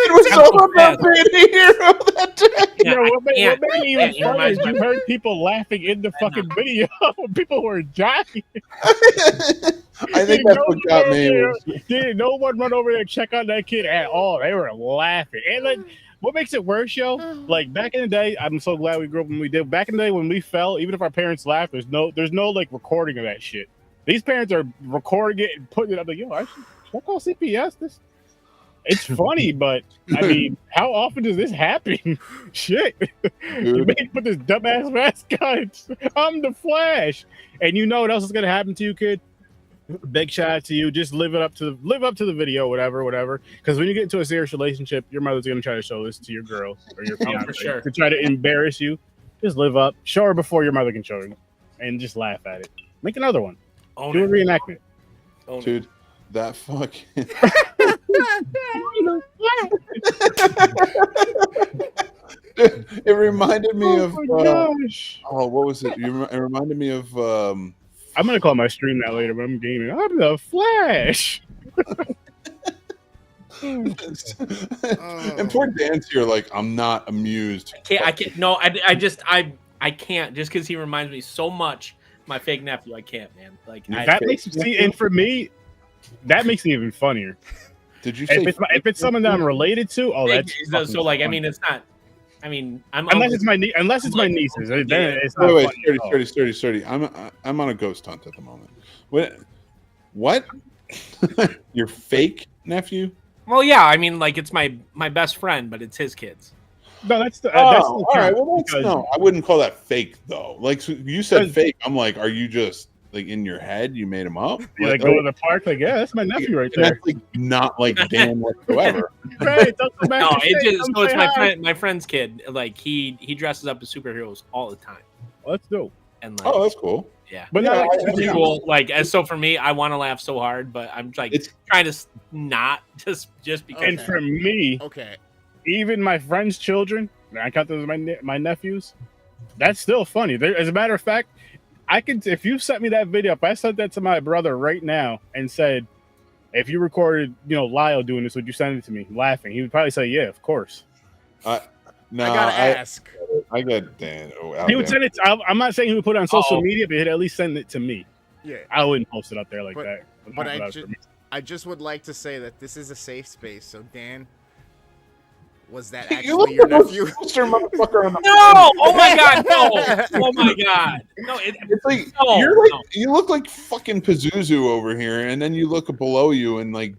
was so about being a hero that day.
What made me even funny is you heard people laughing in the fucking video. People were dying.
I think that's what got me.
Did no one run over there and check on that kid at all? They were laughing. And like, what makes it worse, yo? Like back in the day, I'm so glad we grew up when we did. Back in the day when we fell, even if our parents laughed, there's no like recording of that shit. These parents are recording it and putting it up. Like, yo, should I call CPS? It's funny, but I mean, how often does this happen? Shit. You made me put this dumbass mask on. I'm the Flash. And you know what else is gonna happen to you, kid? Big shout out to you. Just live up to the video, whatever. Because when you get into a serious relationship, your mother's gonna try to show this to your girl or your fiance
for sure.
to try to embarrass you. Just live up. Show her before your mother can show her, and just laugh at it. Make another one. Do a reenactment.
Dude, that fucking. It reminded me of. What was it? It reminded me of.
I'm gonna call my stream that later, but I'm gaming. I'm the Flash.
And poor Dan's here, like, I'm not amused.
I can't. No, I can't. Just because he reminds me so much of my fake nephew, I can't, man. Like
that makes see, and for me, that makes it even funnier.
Did you say
if it's someone that I'm related to? Oh, that's
so like. I mean, it's not. I mean,
unless it's my nieces. Then it's not
wait,
funny.
Sturdy. I'm on a ghost hunt at the moment. What? Your fake nephew?
Well, yeah. I mean, like it's my best friend, but it's his kids.
No, that's
all right. Well, no, I wouldn't call that fake though. Like so you said, fake. I'm like, are you just like in your head? You made him up?
You like go to the park? Like, yeah, that's my nephew right there.
That's like not like Dan whatsoever.
Right,
no, it's my friend's kid. Like he dresses up as superheroes all the time.
Well, let's do.
And like,
oh, that's cool.
Yeah,
but
no, it's cool. Like, so for me, I want to laugh so hard, but I'm like trying to not just because.
And for me, even my friends' children, I count those as my nephews. That's still funny. As a matter of fact, I could, if you sent me that video, if I sent that to my brother right now and said, if you recorded, Lyle doing this, would you send it to me laughing? He would probably say, yeah, of course.
No, I gotta ask.
I got Dan.
He would send it. I'm not saying he would put it on social media, but he'd at least send it to me.
Yeah,
I wouldn't post it up there like that.
But I just would like to say that this is a safe space. So Dan, was that actually your nephew?
Motherfucker on the
no! Oh my god! No! Oh my god! No!
It's like you look like fucking Pazuzu over here, and then you look below you, and like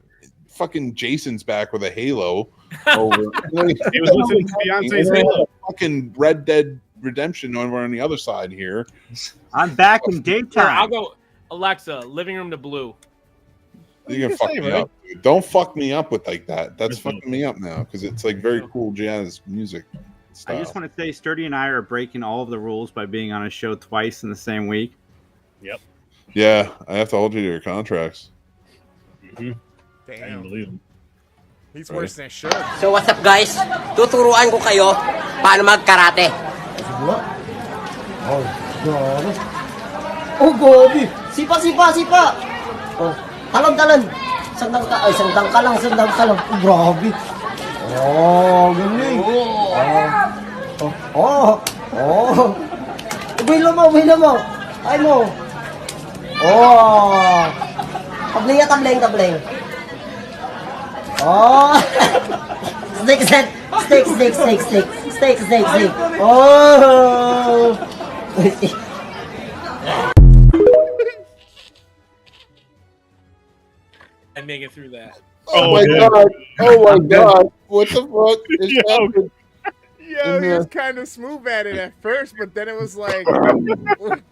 fucking Jason's back with a halo over.
He was listening to Beyonce's Halo.
Fucking Red Dead Redemption over on the other side here.
I'm back in daytime.
I'll go. Alexa, living room to blue.
You're gonna fuck me up, dude. Don't fuck me up with like that. That's fucking me up now because it's like very cool jazz music style.
I just want to say, Sturdy and I are breaking all of the rules by being on a show twice in the same week.
Yep.
Yeah, I have to hold you to your contracts.
Mm-hmm.
Damn. He's worse than should.
So what's up, guys? Tuturuan ko kayo paano mag-karate. Oh, gobi. Sipa. Oh, talon. Sandang ka lang. Oh, grabe. Oh, galing. Oh. Wilo mo. Ay mo. Oh. Tableng. Oh. Steak. Oh.
I make it through that.
Oh my god! What the fuck is happening?
Yo, he was kind of smooth at it at first, but then it was like,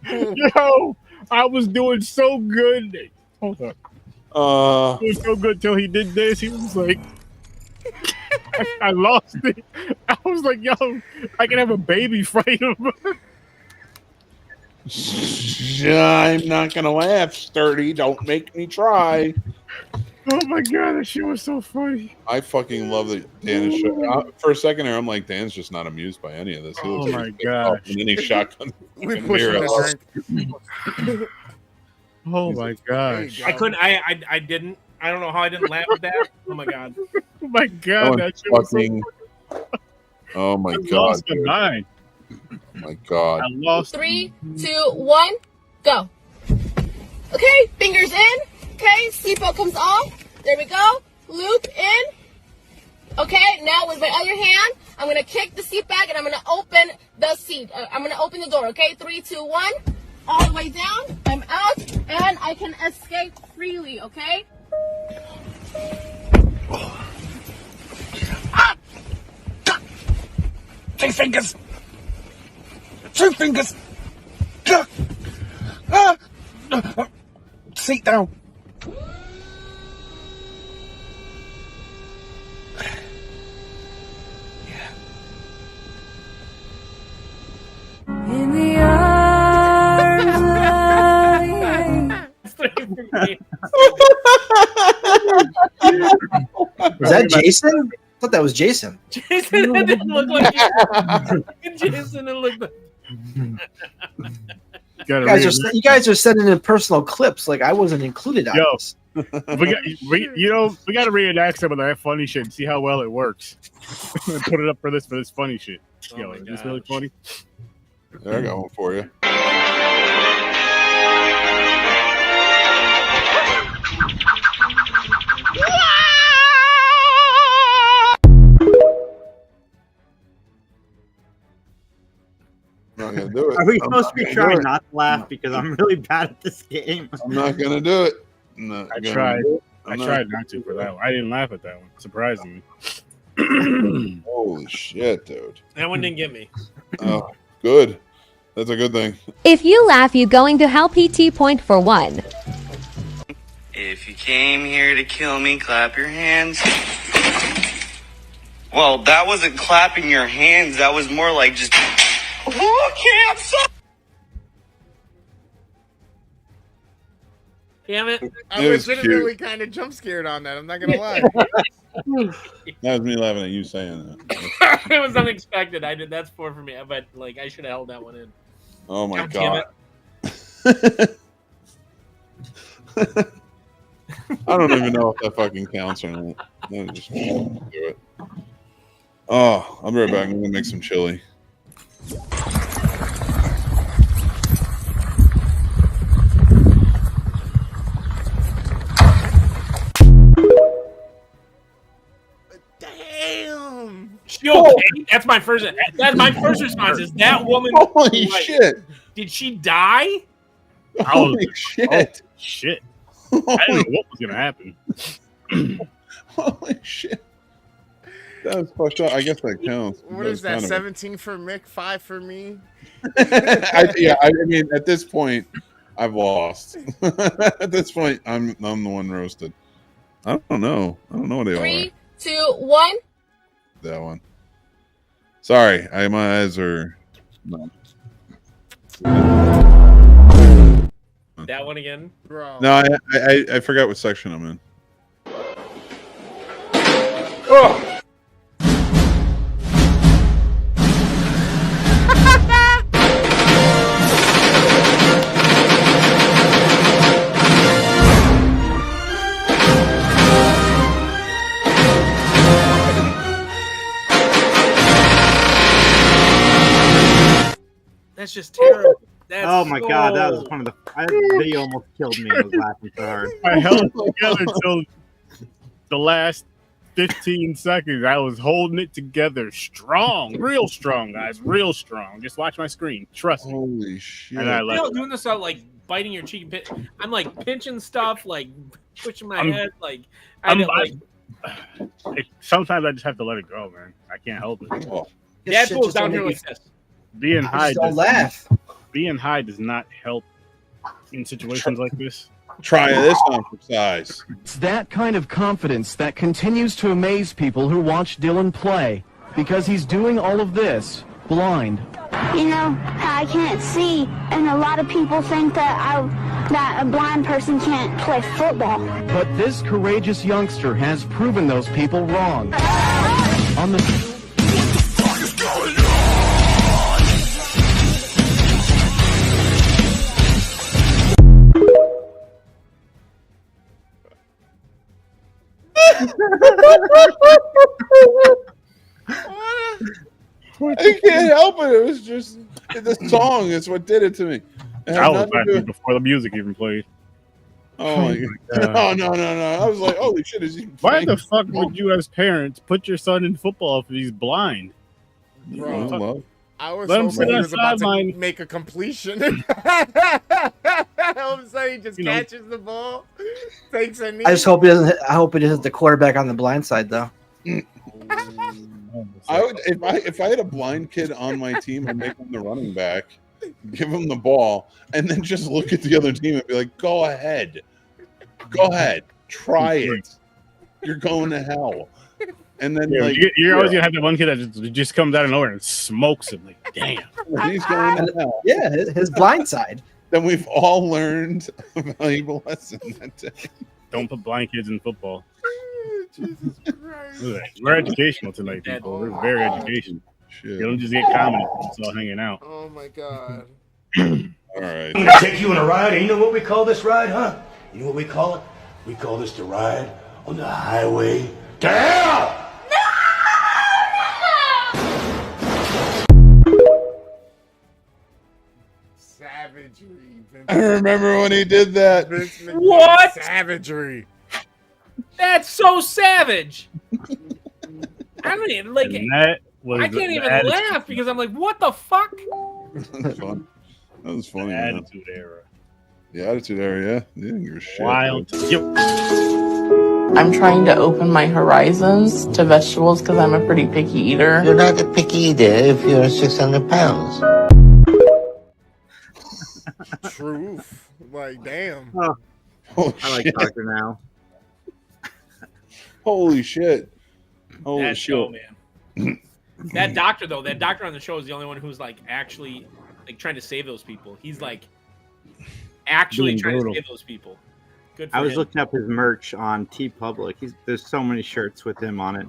yo, I was doing so good. Hold up. It was so good till he did this. He was like, I lost it. I was like, yo, I can have a baby fight him.
I'm not gonna laugh, Sturdy. Don't make me try.
Oh my god, that shit was so funny.
I fucking love that Dan is for a second there. I'm like, Dan's just not amused by any of this.
Oh my god!
And then he shotgun.
We pushed the drink.
Oh my gosh!
I couldn't. I didn't. I don't know how I didn't laugh at that. Oh my god!
Oh my god! That shit was so.
Oh my god!
Lost my mind.
Oh my god!
I lost.
3, 2, 1, go. Okay, fingers in. Okay, seatbelt comes off. There we go. Loop in. Okay, now with my other hand, I'm going to kick the seat back and I'm going to open the seat. I'm going to open the door, okay? 3, 2, 1. All the way down. I'm out and I can escape freely, okay?
Ah! 2 fingers. 2 fingers. Ah! Seat down.
In the arms
Was that Jason? I thought that was Jason.
Jason didn't look like Jason didn't look like.
You guys are sending in personal clips like I wasn't included on this.
We got to reenact some of that funny shit and see how well it works. Put it up for this funny shit. Yo, is this really funny?
There I got one for you. I'm not gonna do it.
Are we supposed to be trying not to laugh because I'm really bad at this game?
I'm not gonna do it.
I tried not to for that one. I didn't laugh at that one, surprisingly.
Holy shit, dude.
That one didn't get me.
Oh, good. That's a good thing.
If you laugh, you going to hell PT point for 1.
If you came here to kill me, clap your hands. Well, that wasn't clapping your hands. That was more like just... cancer!
Damn it.
I legitimately kind of jump scared on that. I'm not going to lie.
That was me laughing at you saying that.
It was unexpected. That's 4 for me, but like I should have held that one in.
Oh my
God.
I don't even know if that fucking counts or not. I just do it. Oh, I'll be right back. I'm gonna make some chili.
Damn.
She okay? That's my first response. Is that woman?
Holy shit!
Did she die?
Holy shit!
Shit! I didn't know what was gonna happen.
Holy shit! That was fucked up. I guess that counts.
What is that? 17 for Mick, 5 for me.
I mean, at this point, I've lost. At this point, I'm the one roasted. I don't know. I don't know what they
3,
are.
2, 1.
That one. Sorry, my eyes are. No.
That one again,
bro.
No, I forgot what section I'm in.
Oh. That's just terrible. That's
oh my god, that was one of the. That video almost killed me. I was laughing so hard.
I held it together until the last 15 seconds. I was holding it together strong, real strong, guys, real strong. Just watch my screen. Trust me.
Holy shit!
And I
You know, doing this out like biting your cheek. I'm like pinching stuff, like pushing my head, like
sometimes I just have to let it go, man. I can't help it.
Oh.
Deadpool's down here like this.
Being high,
don't laugh.
Being high does not help in situations like this.
Try this on for size.
It's that kind of confidence that continues to amaze people who watch Dylan play, because he's doing all of this blind.
You know, I can't see, and a lot of people think that a blind person can't play football.
But this courageous youngster has proven those people wrong. On the
I can't help it. It was just the song. It's what did it to me.
I was laughing before the music even played.
Oh my god! No! I was like, "Holy shit!" Is he?
Why the fuck would you, as parents, put your son in football if he's blind?
Bro, I was
Let him
hoping he was about to
sideline.
make a completion. All of a sudden, he just catches the ball, takes a knee.
I just hope he doesn't. I hope it isn't the quarterback on the blind side, though.
I would if I had a blind kid on my team, I'd make him the running back, give him the ball, and then just look at the other team and be like, "Go ahead, try it. You're going to hell." And then
you're always gonna have that one kid that just comes out of nowhere and smokes him. Like, damn,
he's going to hell.
Yeah, his blind side.
Then we've all learned a valuable lesson that day.
Don't put blind kids in football.
Jesus Christ.
We're educational tonight, people. We're very educational. You don't just get commented. It's all hanging out.
Oh my god.
All right.
I'm gonna take you on a ride, and you know what we call this ride, huh? You know what we call it? We call this the ride on the highway to hell!
Savagery.
I remember when he did that.
What?
Savagery.
That's so savage. I don't even like.
And that was
I can't
the
even
attitude-
laugh because I'm like, what the fuck?
That's fun. That was funny.
the
Man.
attitude era.
The attitude era, yeah. They didn't give a shit.
Wild.
I'm trying to open my horizons to vegetables because I'm a pretty picky eater.
You're not a picky eater if you're 600 pounds.
Truth. Like, damn.
Oh, I like Doctor now.
Holy shit. Holy
That
shit.
show, man. That doctor though, that doctor on the show is the only one who's like actually like trying to save those people. He's like actually
Being
trying
brutal.
to save those people. Good for
I was
him.
looking up his merch on TeePublic. There's so many shirts with him on it.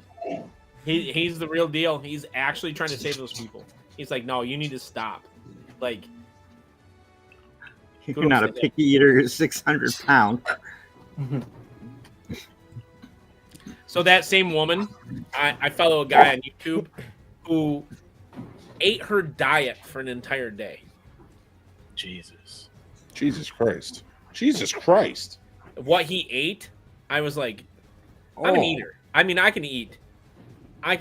He's the real deal. He's actually trying to save those people. He's like, no, you need to stop. Like,
You're not a picky eater. You're 600 pounds.
so that same woman, I follow a guy on YouTube who ate her diet for an entire day.
Jesus.
Jesus Christ. Jesus Christ.
What he ate, I was like, I'm an eater. I mean, I can eat. I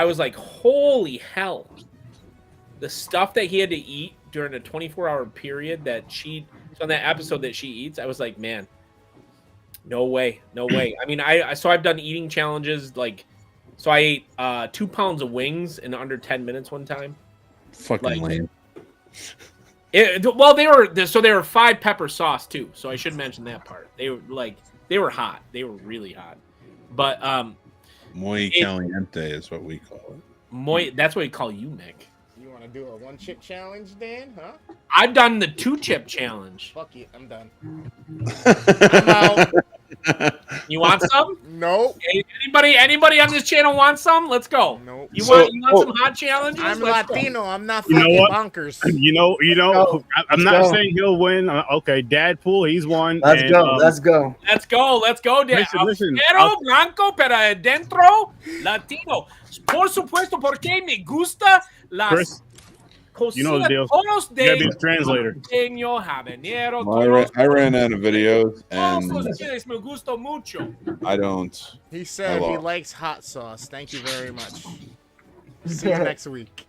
was like, holy hell. The stuff that he had to eat during a 24-hour period so on that episode that she eats, I was like, man, no way. I mean, I've done eating challenges. Like, so I ate 2 pounds of wings in under 10 minutes one time.
Fucking lame.
They were 5 pepper sauce too. So I should mention that part. They were hot. They were really hot. But
Muy caliente is what we call it.
That's what we call you, Mick.
You want to do a 1-chip challenge, Dan? Huh?
I've done the 2-chip challenge.
Fuck you. I'm done. I'm out.
You want some?
No.
Hey, anybody on this channel want some? Let's go.
Nope.
You want some hot challenges?
I'm
Let's
Latino.
go.
I'm not
You know
fucking
what?
bonkers.
You know. I'm
Let's
not
go.
saying he'll win. Okay, Dadpool, he's won.
Let's
and,
go. Let's go.
Let's go.
Listen,
Pero blanco, pero adentro latino. Por supuesto, porque me gusta las
Chris, you know the deal.
todos
You gotta
de
be the translator.
costeño, habanero,
Well, I ran out of videos
todos
and
los chiles me gusta mucho.
I don't.
He said he
lost.
likes hot sauce. Thank you very much. See you next week.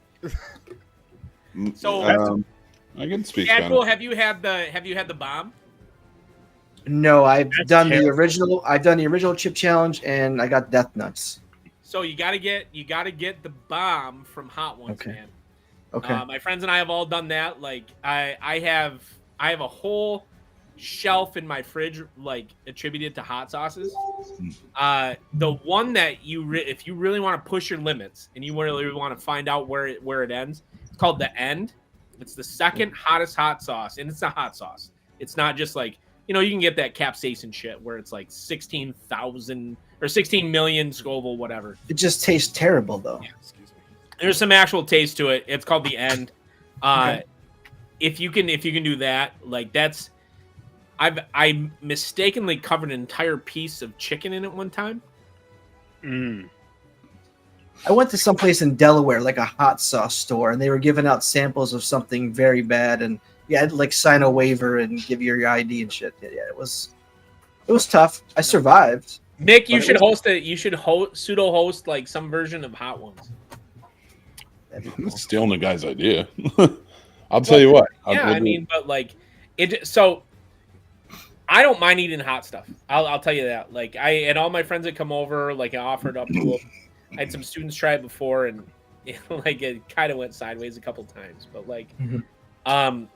So,
I can speak
Admiral,
Spanish.
have you had the bomb?
No, I've
That's
done the
terrible.
original. I've done the original chip challenge, and I got death nuts.
So you gotta get the bomb from Hot Ones,
Okay.
man.
Okay.
My friends and I have all done that. Like I have a whole shelf in my fridge, like attributed to hot sauces. The one that if you really want to push your limits and you really want to find out where it ends, it's called the End. It's the second hottest hot sauce, and it's not hot sauce. It's not just like, you can get that capsaicin shit where it's like 16,000 or 16 million Scoville, whatever.
It just tastes terrible, though.
Yeah, excuse me. There's some actual taste to it. It's called the End.
Okay.
If you can do that, like that's, I mistakenly covered an entire piece of chicken in it one time.
I went to some place in Delaware, like a hot sauce store, and they were giving out samples of something very bad, and you had to like sign a waiver and give your ID and shit. Yeah, it was tough. I survived.
Nick, you should pseudo host like some version of Hot Ones.
I'm stealing the guy's idea. I'll tell you what.
But like it. So I don't mind eating hot stuff. I'll tell you that. Like and all my friends that come over, like I offered up to them. I had some students try it before, and like it kind of went sideways a couple times. But like,
Well,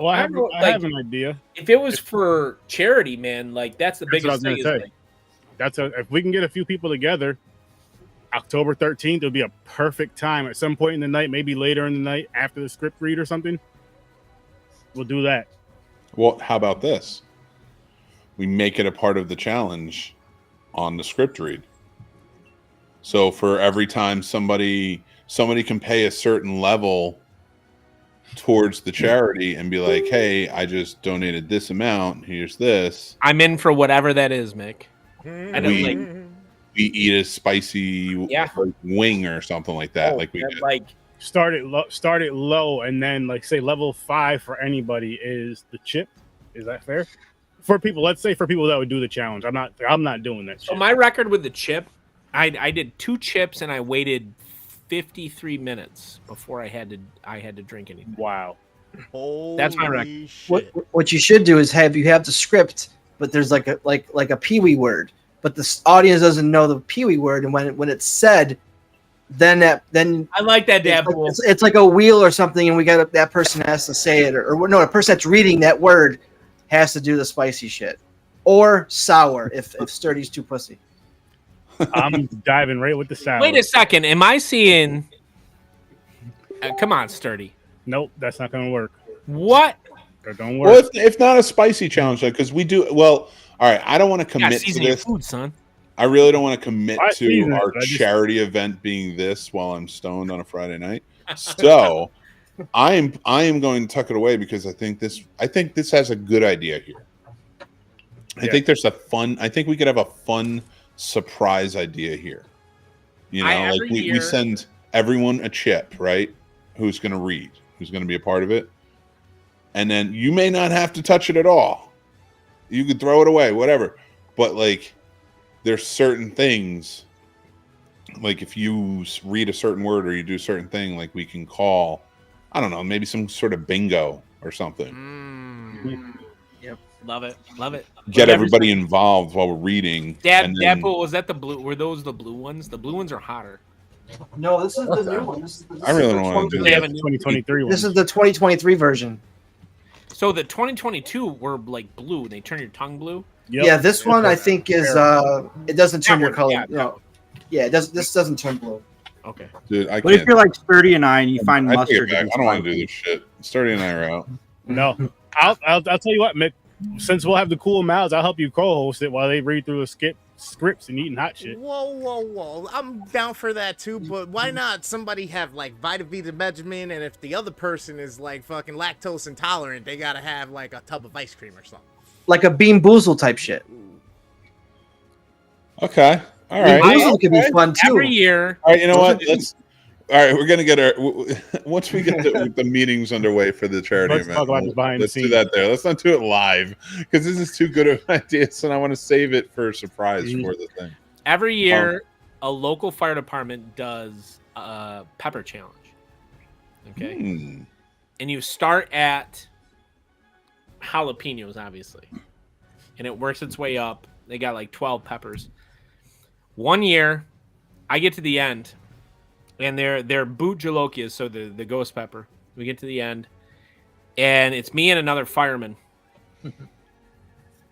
I have an idea.
If it was for charity, man, like that's the
That's what I was
biggest
gonna
thing.
say. If we can get a few people together, October 13th would be a perfect time at some point in the night, maybe later in the night after the script read or something. We'll do that.
Well, how about this? We make it a part of the challenge on the script read. So for every time somebody can pay a certain level towards the charity and be like, hey, I just donated this amount. Here's this.
I'm in for whatever that is, Mick. I don't
We,
like.
we eat a spicy like, wing or something like that. Like we
like
start it low, and then like say level 5 for anybody is the chip. Is that fair? For people, let's say for people that would do the challenge. I'm not doing that.
So my record with the chip, I did 2 chips and I waited 53 minutes before I had to drink anything.
Wow.
That's my record.
What you should do is have the script, but there's like a Pee-wee word, but the audience doesn't know the Pee-wee word, and when it's said, then
I like that, Dad.
It's like a wheel or something, and that person has to say it, or no, a person that's reading that word has to do the spicy shit, or sour if Sturdy's too pussy.
I'm diving right with the sour.
Wait a second, am I seeing? Come on, Sturdy.
Nope, that's not gonna work.
What?
That don't work.
Well, if not a spicy challenge, because we do well. All right, I don't want to commit to
season your
this.
food, son.
I really don't want to commit to
season it,
our
I just-
charity event being this while I'm stoned on a Friday night. So I am going to tuck it away because I think this has a good idea here. I think I think we could have a fun surprise idea here. You know, like we send everyone a chip, right? Who's going to read, who's going to be a part of it. And then you may not have to touch it at all. You could throw it away, whatever. But like, there's certain things, like if you read a certain word or you do a certain thing, like we can call, I don't know, maybe some sort of bingo or something.
Yep, love it.
Get everybody involved while we're reading.
Dadpool, was that the blue? Were those the blue ones? The blue ones are hotter.
No, this is the new one.
I really don't want to do
They
that.
have a new
2023 one.
This is the 2023 version.
So the 2022 were like blue. They turn your tongue blue.
Yep.
Yeah, this one I think is it doesn't turn your color.
Yeah,
No. Yeah, this doesn't turn blue.
Okay.
Dude, I
What if
can't.
you're like Sturdy and I and you find
I take it
mustard?
back.
to be
I don't want to
spicy?
do this shit. Sturdy and I are out.
No, I'll tell you what, Mick. Since we'll have the cool mouths, I'll help you co-host it while they read through the scripts and eating hot shit.
Whoa. I'm down for that too, but why not somebody have like Vita Benjamin, and if the other person is like fucking lactose intolerant, they gotta have like a tub of ice cream or something.
Like a Bean Boozle type shit.
Okay. All
Bean
right.
Boozle could be fun too.
Every year.
All right. You know what? All right. We're gonna get our once we get the meetings underway for the charity
Let's
event.
talk about this behind the
Let's do
scenes.
that there. Let's not do it live because this is too good of an idea, and I want to save it for a surprise
Mm-hmm.
for the thing.
Every year, a local fire department does a pepper challenge. Okay. And you start at jalapenos, obviously. And it works its way up. They got like 12 peppers. One year, I get to the end, and they're boot jalokias, so the ghost pepper. We get to the end, and it's me and another fireman.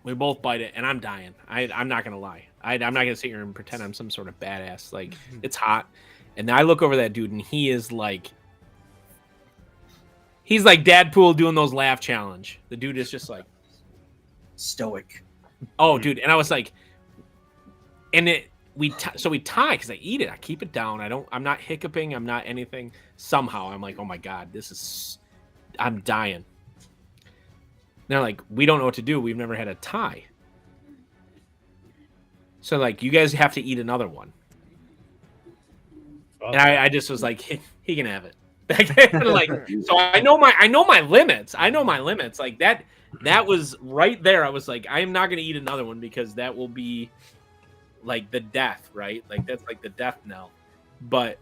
We both bite it, and I'm dying. I'm not going to lie. I'm not going to sit here and pretend I'm some sort of badass. Like, it's hot. And I look over that dude, and he's like Dadpool doing those laugh challenge. The dude is just like
stoic.
Oh, dude. And I was like, and we tie because I eat it. I keep it down. I'm not hiccuping. I'm not anything. Somehow I'm like, oh my God, I'm dying. And they're like, we don't know what to do. We've never had a tie. So like, you guys have to eat another one. And I just was like, he can have it. Like, so I know my limits. Like that was right there. I was like, I am not going to eat another one because that will be like the death, right? Like that's like the death knell. But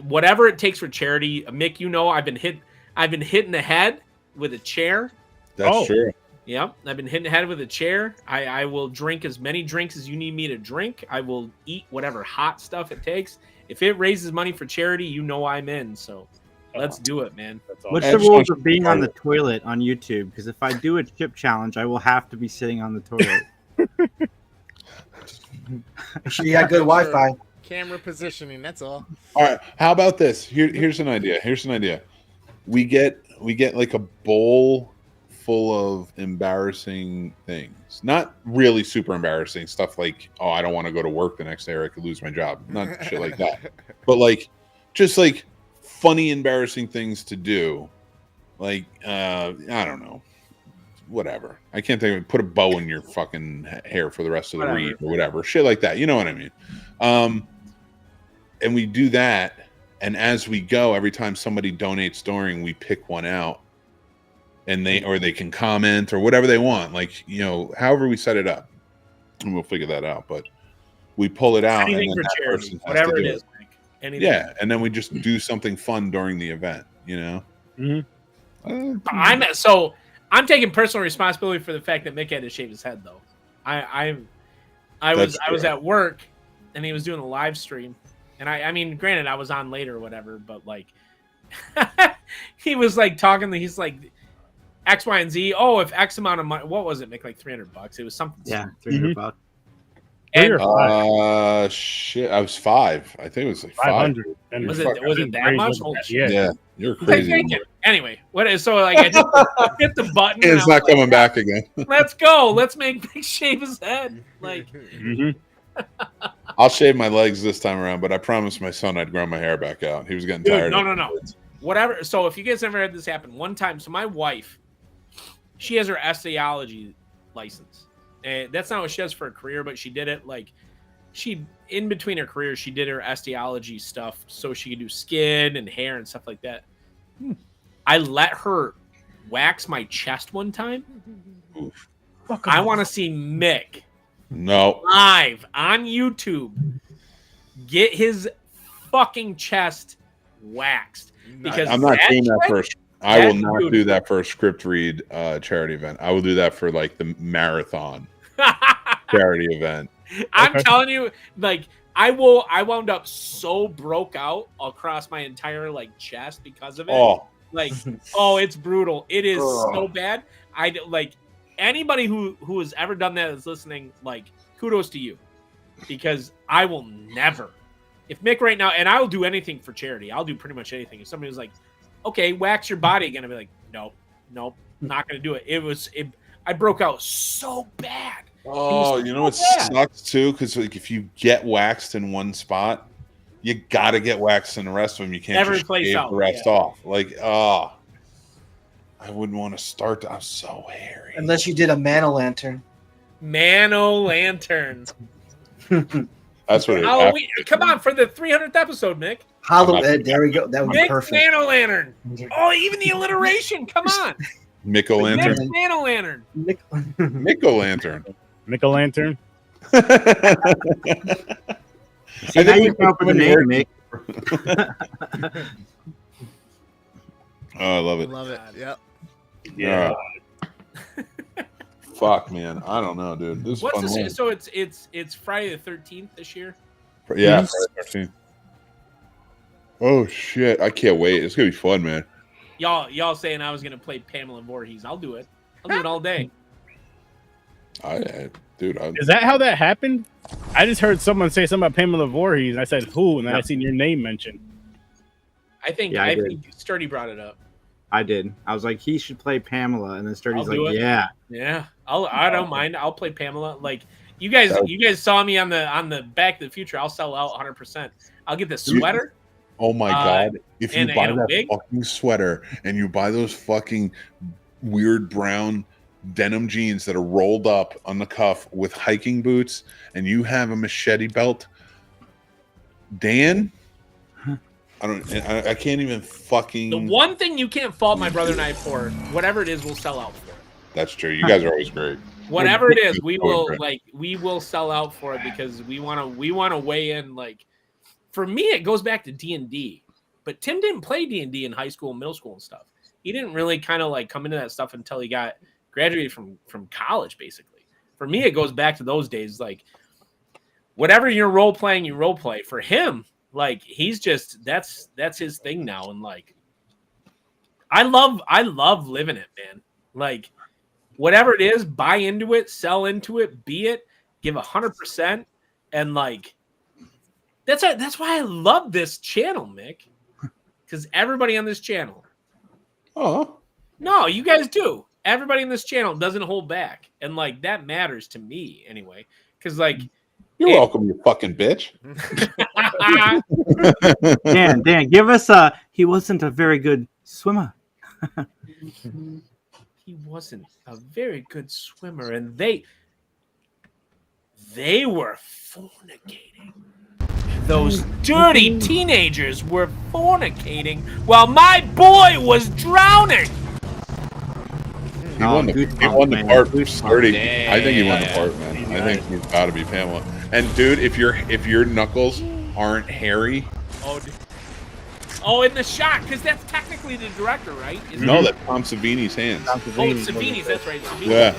whatever it takes for charity, Mick, you know, I've been hit in the head with a chair.
That's true.
Yep, I've been hitting the head with a chair. I will drink as many drinks as you need me to drink. I will eat whatever hot stuff it takes. If it raises money for charity, you know I'm in. So let's do it, man.
What's the rules of being on the toilet on YouTube? Because if I do a chip challenge, I will have to be sitting on the toilet.
She got good Wi-Fi.
Camera positioning. That's all.
All right. How about this? Here's an idea. We get like a bowl full of embarrassing things. Not really super embarrassing stuff like, oh, I don't want to go to work the next day or I could lose my job. Not shit like that. But like just like funny, embarrassing things to do. Like, I don't know. Whatever. I can't think of it. Put a bow in your fucking hair for the rest of the read or whatever. Shit like that. You know what I mean? And we do that. And as we go, every time somebody donates during, we pick one out. And they can comment or whatever they want. Like, you know, however we set it up. And we'll figure that out. But we pull it out.
Anything
and then
for
that
charity.
person has
Whatever
to
it
do
is. Anything.
Yeah. And then we just do something fun during the event, you know?
I'm taking personal responsibility for the fact that Mick had to shave his head, though. I was at work, and he was doing a live stream, and I mean, granted, I was on later or whatever, but like, he was like talking. He's like X, Y, and Z. Oh, if X amount of money, what was it, Mick? Like $300? It was something.
Yeah, $300.
And
shit, I was 5. I think it was like
500.
Was it that much? Holy shit.
Yeah, you're crazy.
Anyway, what is so like? I just hit the button.
It's not coming back again.
Let's go. Let's make Big shave his head. Like,
I'll shave my legs this time around, but I promised my son I'd grow my hair back out. He was getting tired.
No. Whatever. So if you guys never had this happen, one time, so my wife, she has her osteology license. And that's not what she does for a career, but she did it like in between her careers, she did her osteology stuff so she could do skin and hair and stuff like that. I let her wax my chest one time.
Oof.
I want to see Mick live on YouTube get his fucking chest waxed because
I'm not doing that first. I will not do that for a script read charity event. I will do that for like the marathon charity event.
I'm telling you, like I wound up so broke out across my entire like chest because of it.
Oh.
Like, it's brutal. It is so bad. I like anybody who has ever done that is listening. Like, kudos to you, because I will never. If Mick right now, and I will do anything for charity. I'll do pretty much anything. If somebody was like, "Okay, wax your body again," I'd be like, "Nope, not gonna do it." I broke out so bad.
Oh, you know what sucks too? Because like if you get waxed in one spot, you gotta get waxed in the rest of them. You can't just shave the rest off. Like, I wouldn't want to start. I'm so hairy.
Unless you did a Mano-Lantern.
Mano-Lantern.
That's what
Halloween. Come on, for the 300th episode, Mick.
Halloween. There we go. That would be
Mick
perfect.
Mano-Lantern. Oh, even the alliteration. Come on.
Mick-O-Lantern.
Mick Mano-Lantern.
Mick-O-Lantern.
Mick-O-Lantern.
See, now you come up with a name, Mick.
Oh, I love it.
Love it. Yep.
Yeah.
Fuck, man. I don't know, dude. This is
What's
fun.
this? So it's Friday the 13th this year.
Yeah, Friday 13th. Oh shit! I can't wait. It's gonna be fun, man.
Y'all saying I was gonna play Pamela Voorhees? I'll do it. I'll do it all day.
Dude,
is that how that happened? I just heard someone say something about Pamela Voorhees, and I said who, and then I seen your name mentioned.
I think
Yeah, I did.
think Sturdy brought it up.
I did. I was like, he should play Pamela, and then Sturdy's
I'll do
like,
it.
yeah.
I don't mind. I'll play Pamela. Like you guys saw me on the Back to the Future. I'll sell out 100%. I'll get the sweater.
Oh my god! If you buy that
wig?
fucking sweater and you buy those fucking weird brown denim jeans that are rolled up on the cuff with hiking boots, and you have a machete belt, Dan, I can't even fucking.
The one thing you can't fault my brother and I for, whatever it is, we'll sell out for it.
That's true. You guys are always great.
Whatever it is, we will sell out for it because we want to weigh in. Like for me, it goes back to D&D, but Tim didn't play D&D in high school and middle school and stuff. He didn't really kind of like come into that stuff until he graduated from college. Basically, for me, it goes back to those days. Like whatever you're role playing, you role play. For him, like he's just that's his thing now, and like I love living it, man. Like whatever it is, buy into it, sell into it, be it, give 100%, and like that's why I love this channel, Mick, because everybody on this channel.
Oh
no, you guys do. Everybody in this channel doesn't hold back, and like that matters to me anyway. Because like.
You're welcome, you fucking bitch.
Dan, give us he wasn't a very good swimmer.
He wasn't a very good swimmer, and they were fornicating. Those dirty teenagers were fornicating while my boy was drowning.
He won the part for sturdy. I think he won the part, man. I think he's got to be Pamela. And dude, if your knuckles aren't hairy,
in the shot, because that's technically the director, right?
No, that's Tom Savini's hands.
Oh, it's Savini's. That's right. Savini's.
Yeah.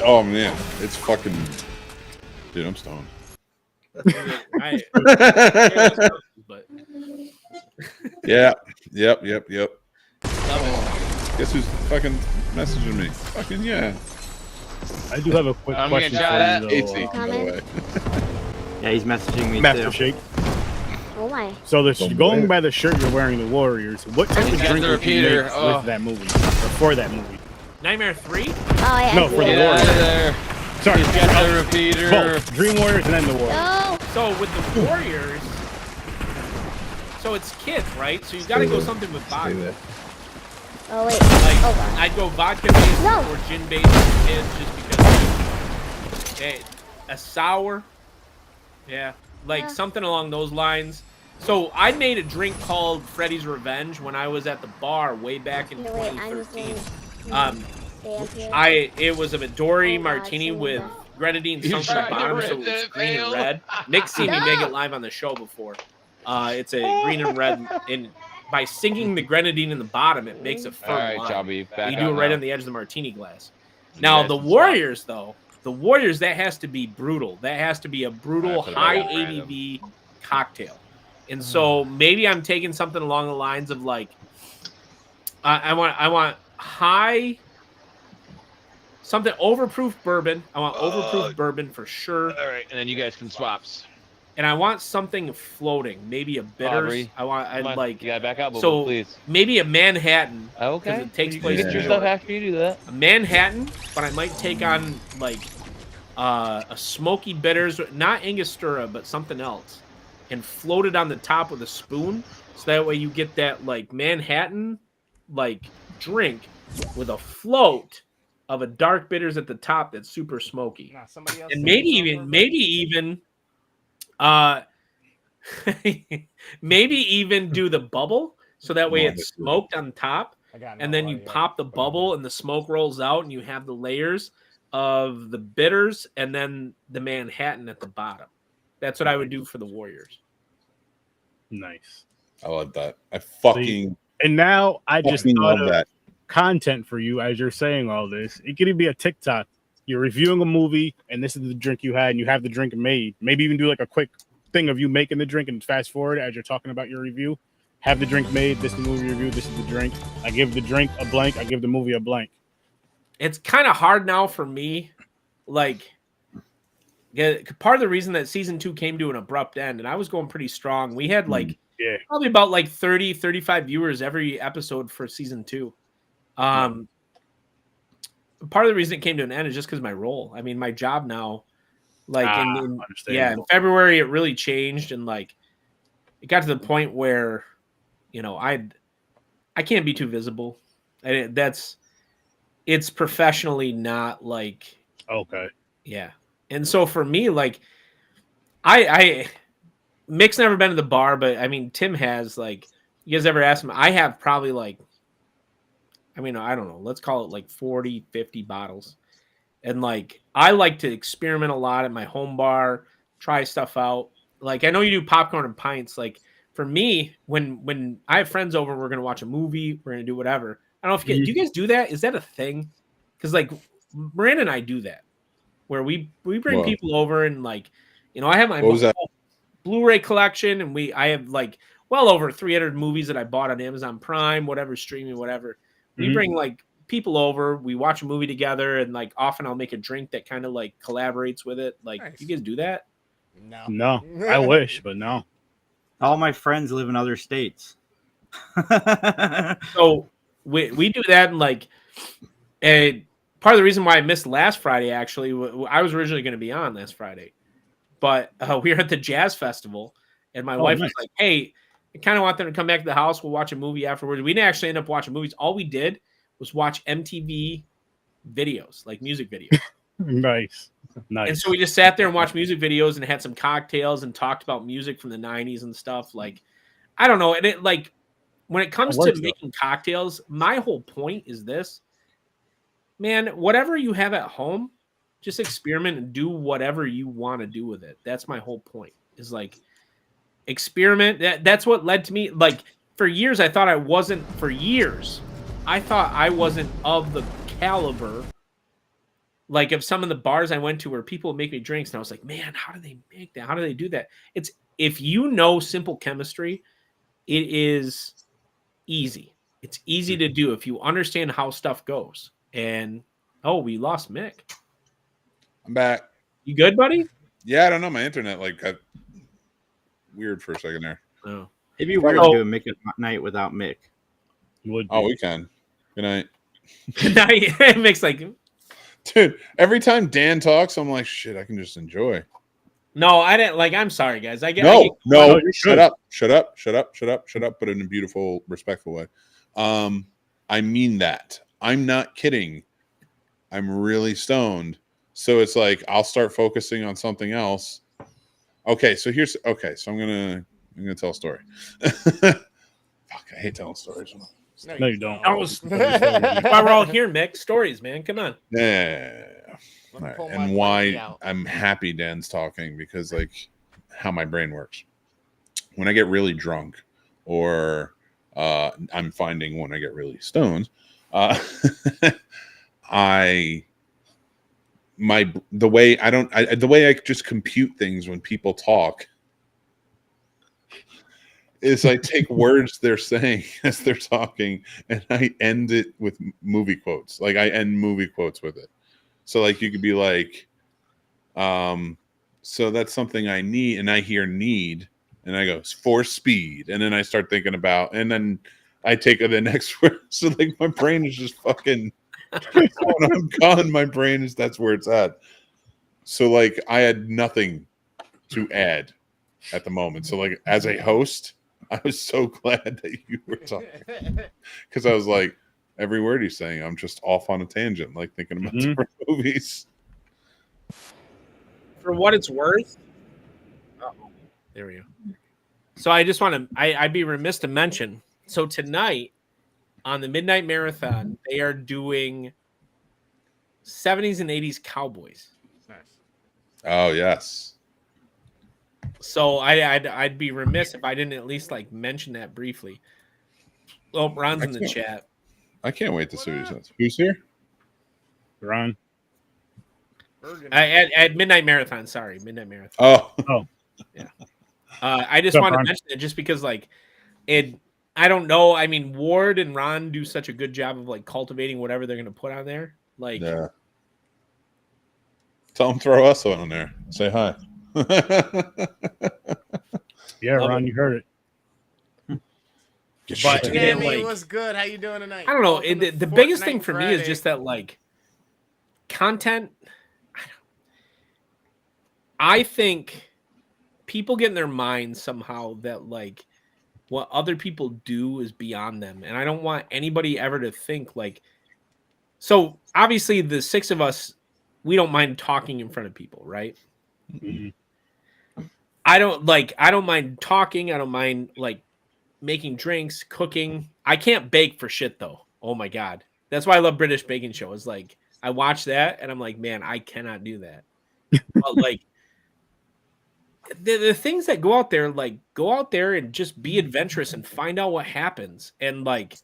Oh man, it's fucking. Dude, I'm stoned.
But
yeah. Yep. Guess who's fucking messaging me? Fucking yeah.
I do have a quick question for you, though.
By the way.
Yeah, he's messaging me
Master
too.
Shake.
Oh my.
So going by the shirt you're wearing, the Warriors. What type of drink would you make
Oh.
with that movie or for that movie?
Nightmare 3?
Oh, yeah.
No, for the Warriors. Sorry,
He's got the repeater.
Both Dream Warriors and then the Warriors.
No.
So with the Warriors, so it's kids, right? So you got to go something with vodka.
Oh wait.
Like
God.
I'd go vodka based or gin based for kids, just because. Hey, a sour. Yeah, like something along those lines. So I made a drink called Freddy's Revenge when I was at the bar way back in 2013. It was a Midori martini with grenadine sunk in the bottom, so it's green and red. Nick's seen me make it live on the show before. It's a green and red, and by sinking the grenadine in the bottom, it makes a firm line.
Jobby,
You do it right on the edge of the martini glass. Now the Warriors, though, that has to be brutal. That has to be a brutal, high ABV cocktail. And so maybe I'm taking something along the lines of like, I want high, something overproof bourbon. I want overproof bourbon for sure.
All right, and then you guys can swaps.
And I want something floating, maybe a bitters.
You gotta back up,
so
please.
Maybe a Manhattan.
Okay.
It takes
You
place
get
in
your
New
stuff
York.
after you do that.
A Manhattan, but I might take on like a smoky bitters, not Angostura, but something else, and float it on the top with a spoon, so that way you get that like Manhattan like drink with a float of a dark bitters at the top that's super smoky. And maybe even maybe even do the bubble so that way it's smoked on top, and then you pop the bubble and the smoke rolls out and you have the layers of the bitters and then the Manhattan at the bottom. That's what I would do for the Warriors.
Nice.
I love that. I fucking.
And now I just
fucking
thought
love
of
that.
content for you as you're saying all this. It could even be a TikTok. You're reviewing a movie, and this is the drink you had, and you have the drink made. Maybe even do like a quick thing of you making the drink and fast forward as you're talking about your review. Have the drink made. This is the movie review. This is the drink. I give the drink a blank. I give the movie a blank.
It's kind of hard now for me. Like, part of the reason that season 2 came to an abrupt end, and I was going pretty strong. We had like probably about like 30, 35 viewers every episode for season 2. Part of the reason it came to an end is just because of my role. I mean, my job now, like in February, it really changed, and like it got to the point where, I can't be too visible. And it's professionally not like
okay.
Yeah. And so for me, like Mick's never been to the bar, but I mean Tim has. Like, you guys ever asked him? I have probably like, I mean, I don't know, let's call it like 40, 50 bottles. And like I like to experiment a lot at my home bar, try stuff out. Like, I know you do popcorn and pints. Like, for me, when I have friends over, we're gonna watch a movie, we're gonna do whatever. I don't know if do you guys do that? Is that a thing? Because like Miranda and I do that, where we bring people over and like, I have my Blu-ray collection, and I have like well over 300 movies that I bought on Amazon Prime, whatever, streaming, whatever. We bring like people over, we watch a movie together, and like often I'll make a drink that kind of like collaborates with it. Like, you guys do that?
No, I wish, but no.
All my friends live in other states.
So we do that, and like, part of the reason why I missed last Friday, actually, I was originally going to be on last Friday, but we were at the jazz festival, and my wife was like, "Hey, I kind of want them to come back to the house. We'll watch a movie afterwards. We didn't actually end up watching movies. All we did was watch MTV videos, like music videos.
Nice.
And so we just sat there and watched music videos and had some cocktails and talked about music from the 90s and stuff. Like, I don't know. And it, like, when it comes to making cocktails, my whole point is this. Man, whatever you have at home, just experiment and do whatever you want to do with it. That's my whole point. Is like experiment. That's what led to me. Like, for years, I thought I wasn't. For years, I thought I wasn't of the caliber. Like, of some of the bars I went to where people would make me drinks, and I was like, man, how do they make that? How do they do that? It's, if you know simple chemistry, it is easy. It's easy to do if you understand how stuff goes. And oh, we lost Mick.
I'm back.
You good, buddy?
Yeah, I don't know. My internet like got weird for a second there.
Oh,
it'd be weird to make it night without Mick.
Oh, we can. Good night.
Good night. Mick's like,
dude. Every time Dan talks, I'm like, shit. I can just enjoy.
No, I didn't. Like, I'm sorry, guys.
No. Shut up. But in a beautiful, respectful way. I mean that. I'm not kidding. I'm really stoned. So it's like I'll start focusing on something else. Okay, so I'm gonna tell a story. Fuck, I hate telling stories.
No, you don't.
That's why we're all here, Mick. Stories, man. Come on.
Yeah. All right. And why I'm happy Dan's talking, because like how my brain works. When I get really drunk, or I'm finding when I get really stoned, the way I just compute things when people talk is I take words they're saying as they're talking and I end it with movie quotes. Like I end movie quotes with it. So like you could be like, so that's something I need, and I hear need, and I go for speed, and then I start thinking about, and then I take the next word. So like my brain is just fucking. When I'm gone, my brain is, that's where it's at. So like I had nothing to add at the moment. So like as a host, I was so glad that you were talking, because I was like, every word he's saying, I'm just off on a tangent, like thinking about different movies.
For what it's worth, there we go. So I just want to, I'd be remiss to mention. So tonight, on the Midnight Marathon, they are doing 70s and 80s cowboys.
Nice.
Oh, yes.
So I'd be remiss if I didn't at least like mention that briefly. Oh, Ron's in the chat.
I can't wait to see what he says. Who's here?
Ron.
At Midnight Marathon. Sorry, Midnight Marathon.
Oh.
Yeah. I just wanted to mention it just because like it. I don't know. I mean, Ward and Ron do such a good job of like cultivating whatever they're going to put on there. Like,
yeah. Tell them throw us on there. Say hi.
Yeah, Ron, you heard it.
But
Danny, what's good? How you doing tonight?
I don't know. The biggest thing for me is just that like content. I think people get in their minds somehow that like what other people do is beyond them. And I don't want anybody ever to think like, so obviously the six of us, we don't mind talking in front of people, right?
Mm-hmm.
I don't mind talking. I don't mind like making drinks, cooking. I can't bake for shit though. Oh my God. That's why I love British Baking Show. It's like, I watch that and I'm like, man, I cannot do that. But like, the things that go out there and just be adventurous and find out what happens. And like,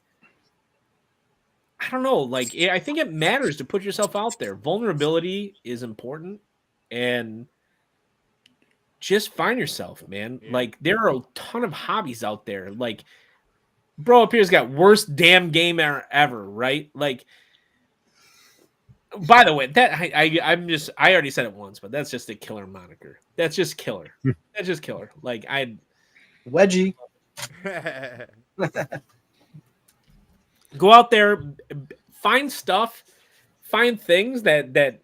I don't know, like I think it matters to put yourself out there. Vulnerability is important, and just find yourself, man. Yeah. Like there are a ton of hobbies out there. Like bro up here's got worst damn game ever, right? Like, by the way, that I already said it once, but that's just a killer moniker. That's just killer. That's just killer. Like
Wedgie.
Go out there, find stuff, find things that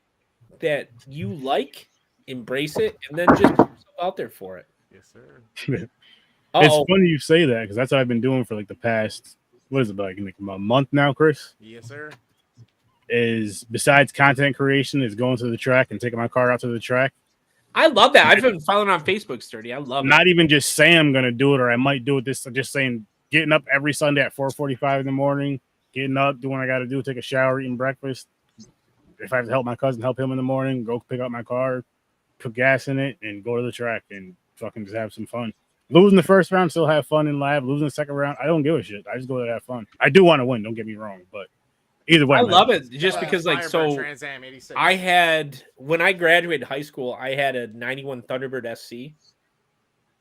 you like, embrace it, and then just put yourself out there for it.
Yes, sir.
It's funny you say that because that's what I've been doing for like the past, what is it, like a month now, Chris?
Yes, sir.
Is besides content creation, is going to the track and taking my car out to the track.
I love that. I've been following on Facebook, Sturdy. I love it.
Not even just saying I'm going to do it or I might do it this, just saying getting up every Sunday at 4:45 in the morning, getting up, doing what I got to do, take a shower, eating breakfast. If I have to help my cousin, help him in the morning, go pick up my car, put gas in it, and go to the track and fucking just have some fun. Losing the first round, still have fun in live. Losing the second round, I don't give a shit. I just go to have fun. I do want to win, don't get me wrong, but either way.
I love it just because, like, so
Trans Am 86.
I had, when I graduated high school, I had a 91 Thunderbird SC.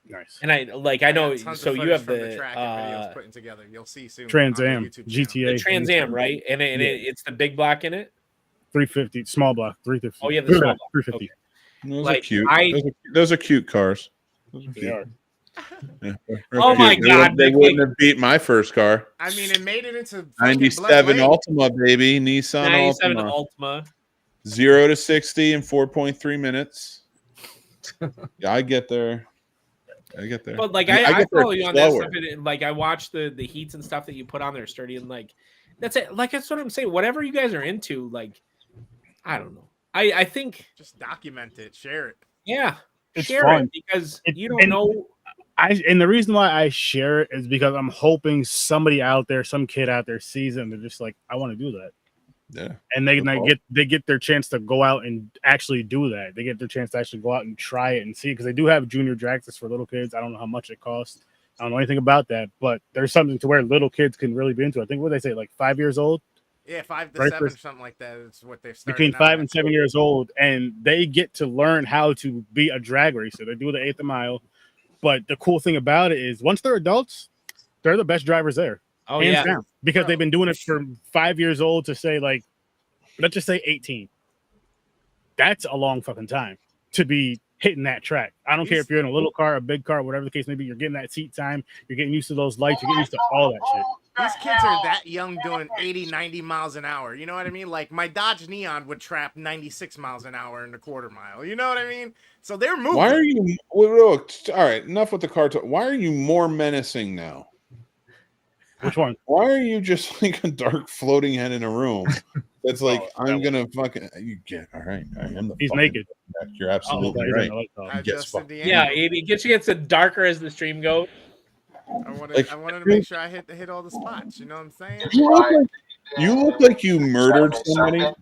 Nice.
And I know,
Tons
so
of
you have
footage from
the
track and videos putting together. You'll see soon.
Trans
on the
Am,
YouTube channel.
GTA.
The Trans Am, right? And it's the big block in it?
350, small block, 350.
Oh, yeah, the small block.
350.
Okay.
Those
Like,
are cute. Those are cute cars. Those are
They
cute.
are.
Yeah,
Oh my God,
They
Nick,
wouldn't have beat my first car.
I mean, it made it into
97 Altima, baby. Nissan
97
Altima.
Altima.
0 to 60 in 4.3 minutes. Yeah, I get there.
But like
I
I
get there
follow you on that
slower.
stuff, and like I watch the heats and stuff that you put on there, Sturdy, and like that's it. Like that's what I'm saying. Whatever you guys are into, like I don't know. I think
just document it, share it.
Yeah,
It's
share
fun.
it because you
and
don't know.
And the reason why I share it is because I'm hoping somebody out there, some kid out there sees it and they're just like, I want to do that.
Yeah.
And they get their chance to go out and actually do that. They get their chance to actually go out and try it and see, because they do have junior dragsters for little kids. I don't know how much it costs. I don't know anything about that, but there's something to where little kids can really be into. I think what they say, like 5 years old.
Yeah, 5 to
Right,
7,
Chris?
something like that. It's what they've started
Between
out
5
at.
and 7 years old, and they get to learn how to be a drag racer. They do the 8th mile. But the cool thing about it is once they're adults, they're the best drivers there.
Oh,
hands
yeah.
down. Because they've been doing it from 5 years old to say, like, let's just say 18. That's a long fucking time to be hitting that track. I don't care if you're in a little car, a big car, whatever the case may be, you're getting that seat time, you're getting used to those lights, you're getting used to all that shit.
These kids are that young doing 80, 90 miles an hour. You know what I mean? Like my Dodge Neon would trap 96 miles an hour in the quarter mile. You know what I mean? So they're moving.
Why are you? All right, enough with the car talk. Why are you more menacing now?
Which one?
Why are you just like a dark floating head in a room? That's like I'm gonna fucking. You get all right. I am the.
He's
fucking
naked.
Jack. You're absolutely right.
I
Gets
just
fucked.
Yeah, it gets darker as the stream goes.
I wanted to make sure I hit all the spots. You know what I'm saying?
You look like you murdered somebody.
Huh?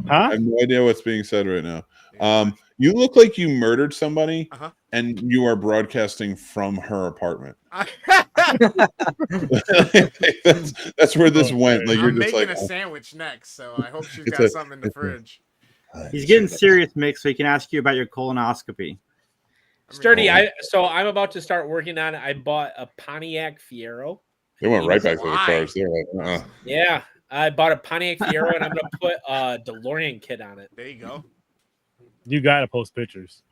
I have no idea what's being said right now. You look like you murdered somebody, and you are broadcasting from her apartment. That's where this went. Like you're
I'm
just
making
like
a sandwich next, so I hope she's
It's
got
a-
something in the fridge.
He's getting serious, Mick, so he can ask you about your colonoscopy.
Sturdy, so I'm about to start working on it. I bought a Pontiac Fiero.
They went right back to the cars. They're like,
Yeah, I bought a Pontiac Fiero, and I'm gonna put a DeLorean kit on it.
There you go.
You gotta post pictures.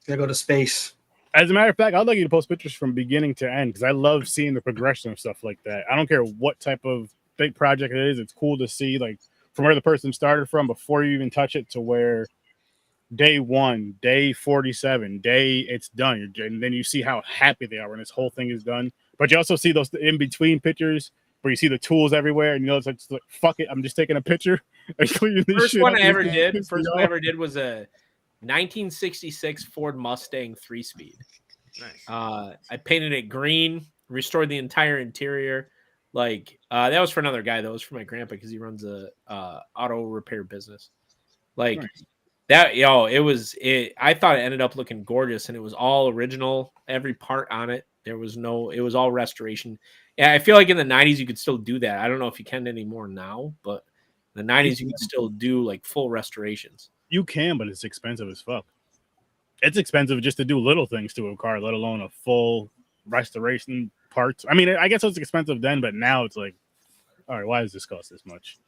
Gotta go to space.
As a matter of fact, I'd like you to post pictures from beginning to end because I love seeing the progression of stuff like that. I don't care what type of big project it is. It's cool to see like from where the person started from before you even touch it to where day 1, day 47, it's done. And then you see how happy they are when this whole thing is done. But you also see those in between pictures where you see the tools everywhere, and you know it's like fuck it, I'm just taking a picture.
First one I ever did was a 1966 Ford Mustang 3-speed.
Nice.
I painted it green, restored the entire interior. Like that was for another guy. That was for my grandpa because he runs a auto repair business. Like that, I thought it ended up looking gorgeous, and it was all original. Every part on it. It was all restoration. Yeah, I feel like in the 90s you could still do that. I don't know if you can anymore now, but in the 90s you could still do like full restorations.
You can, but it's expensive as fuck. It's expensive just to do little things to a car, let alone a full restoration parts. I mean, I guess it was expensive then, but now it's like, all right, why does this cost this much?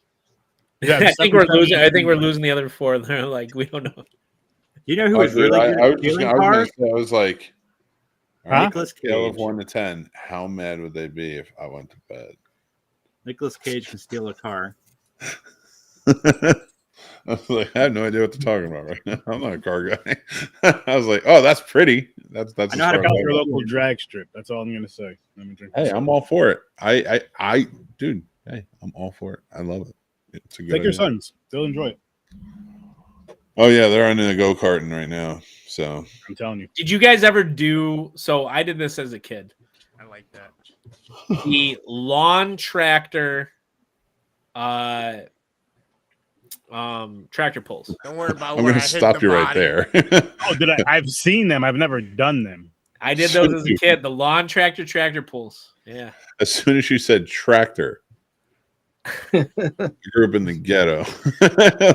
I think we're losing. I think we're losing the other four. They're like, we don't know.
You know who was really good at stealing cars?
I was like,
Nicolas
scale of
Cage.
1 to 10. How mad would they be if I went to bed?
Nicolas Cage can steal a car.
I was like, I have no idea what they're talking about right now. I'm not a car guy. I was like, oh, that's pretty. That's
I
as
know how to
far as
count
I
your
go.
local drag strip. That's all I'm gonna say. Let me drink.
Hey, I'm all for it. I, dude. Hey, I'm all for it. I love it. It's a good
Take your
idea.
sons. They'll enjoy it.
Oh yeah, they're on a go-karting right now. So
I'm telling you.
Did you guys ever do? So I did this as a kid.
I like that.
The lawn tractor, tractor pulls.
Don't worry about
I'm
where
gonna
I hit
stop
the
you right
body.
there.
Oh, did I? I've seen them. I've never done them.
I did those as a kid. The lawn tractor pulls. Yeah.
As soon as you said tractor, I grew up in the ghetto.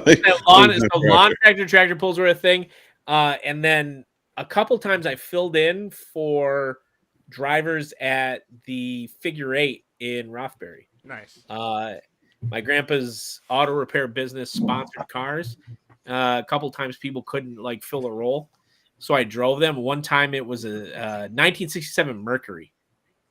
Like,
Lawn tractor pulls were a thing. And then a couple times I filled in for drivers at the Figure 8 in Rothbury.
Nice.
My grandpa's auto repair business sponsored cars. A couple times people couldn't like fill a role, so I drove them. One time it was a 1967 Mercury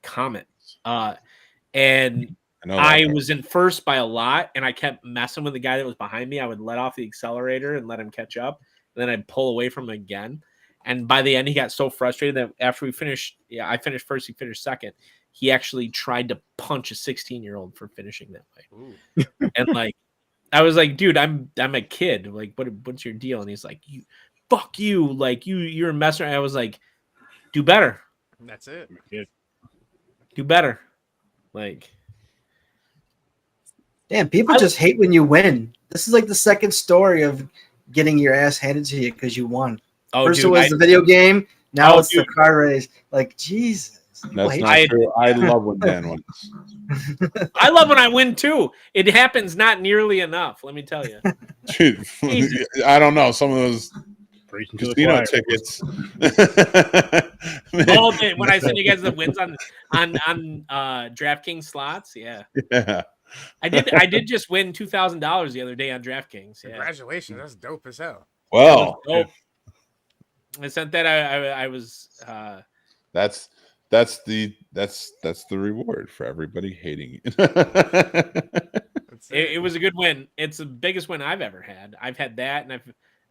Comet, and I was in first by a lot, and I kept messing with the guy that was behind me. I would let off the accelerator and let him catch up, and then I'd pull away from him again. And by the end, he got so frustrated that after we finished, I finished first, he finished second. He actually tried to punch a 16-year-old for finishing that way. And like, I was like, dude, I'm a kid. Like, what's your deal? And he's like, fuck you. Like you're messing around. I was like, do better.
That's it.
Do better. Like,
damn, people just hate when you win. This is like the second story of getting your ass handed to you because you won. First it was the video game. Now it's the car race. Like, Jesus.
That's not true. I love when Dan wins.
I love when I win too. It happens not nearly enough. Let me tell you.
Dude, I don't know. Some of those casino tickets.
When I send you guys the wins on DraftKings slots, yeah. I did just win $2,000 the other day on DraftKings. Yeah.
Congratulations, that's dope as hell.
Well,
I sent that. I was.
That's the reward for everybody hating you.
It was a good win. It's the biggest win I've ever had. I've had that, and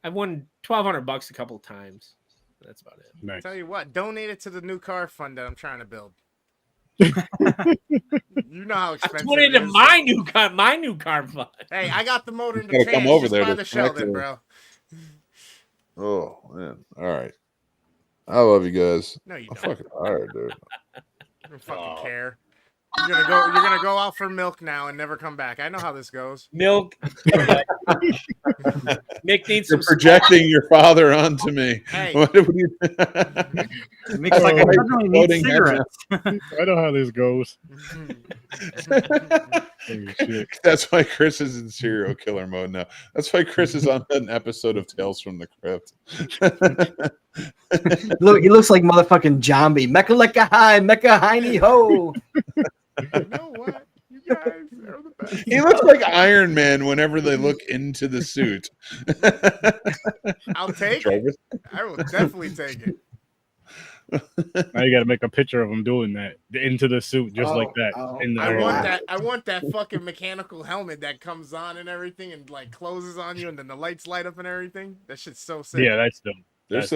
I've won $1,200 a couple of times. That's about it.
Nice.
Tell you what, donate it to the new car fund that I'm trying to build. You know how expensive
I donated my new car fund.
Hey, I got the motor in the
Gotta come
trans.
over
Just
there
buy
to
the Sheldon,
connect it.
bro.
Oh man! All right, I love you guys.
No, you
I'm
don't.
fucking tired, dude.
I don't fucking care. You're gonna go out for milk now and never come back. I know how this goes.
Milk. Nick needs
You're projecting your father onto me.
Hey.
What do you...
Makes like I definitely need cigarettes.
I know how this goes.
That's why Chris is in serial killer mode now. That's why Chris is on an episode of Tales from the Crypt.
Look, he looks like motherfucking zombie. Mecca lecca high, Mecca hiney ho.
You know what? You guys are the best.
He looks like Iron Man whenever they look into the suit.
I'll take it. I will definitely take it.
Now you got to make a picture of him doing that into the suit, just like that.
I want that fucking mechanical helmet that comes on and everything, and like closes on you, and then the lights light up and everything. That shit's so sick.
Yeah, that's dope.
There's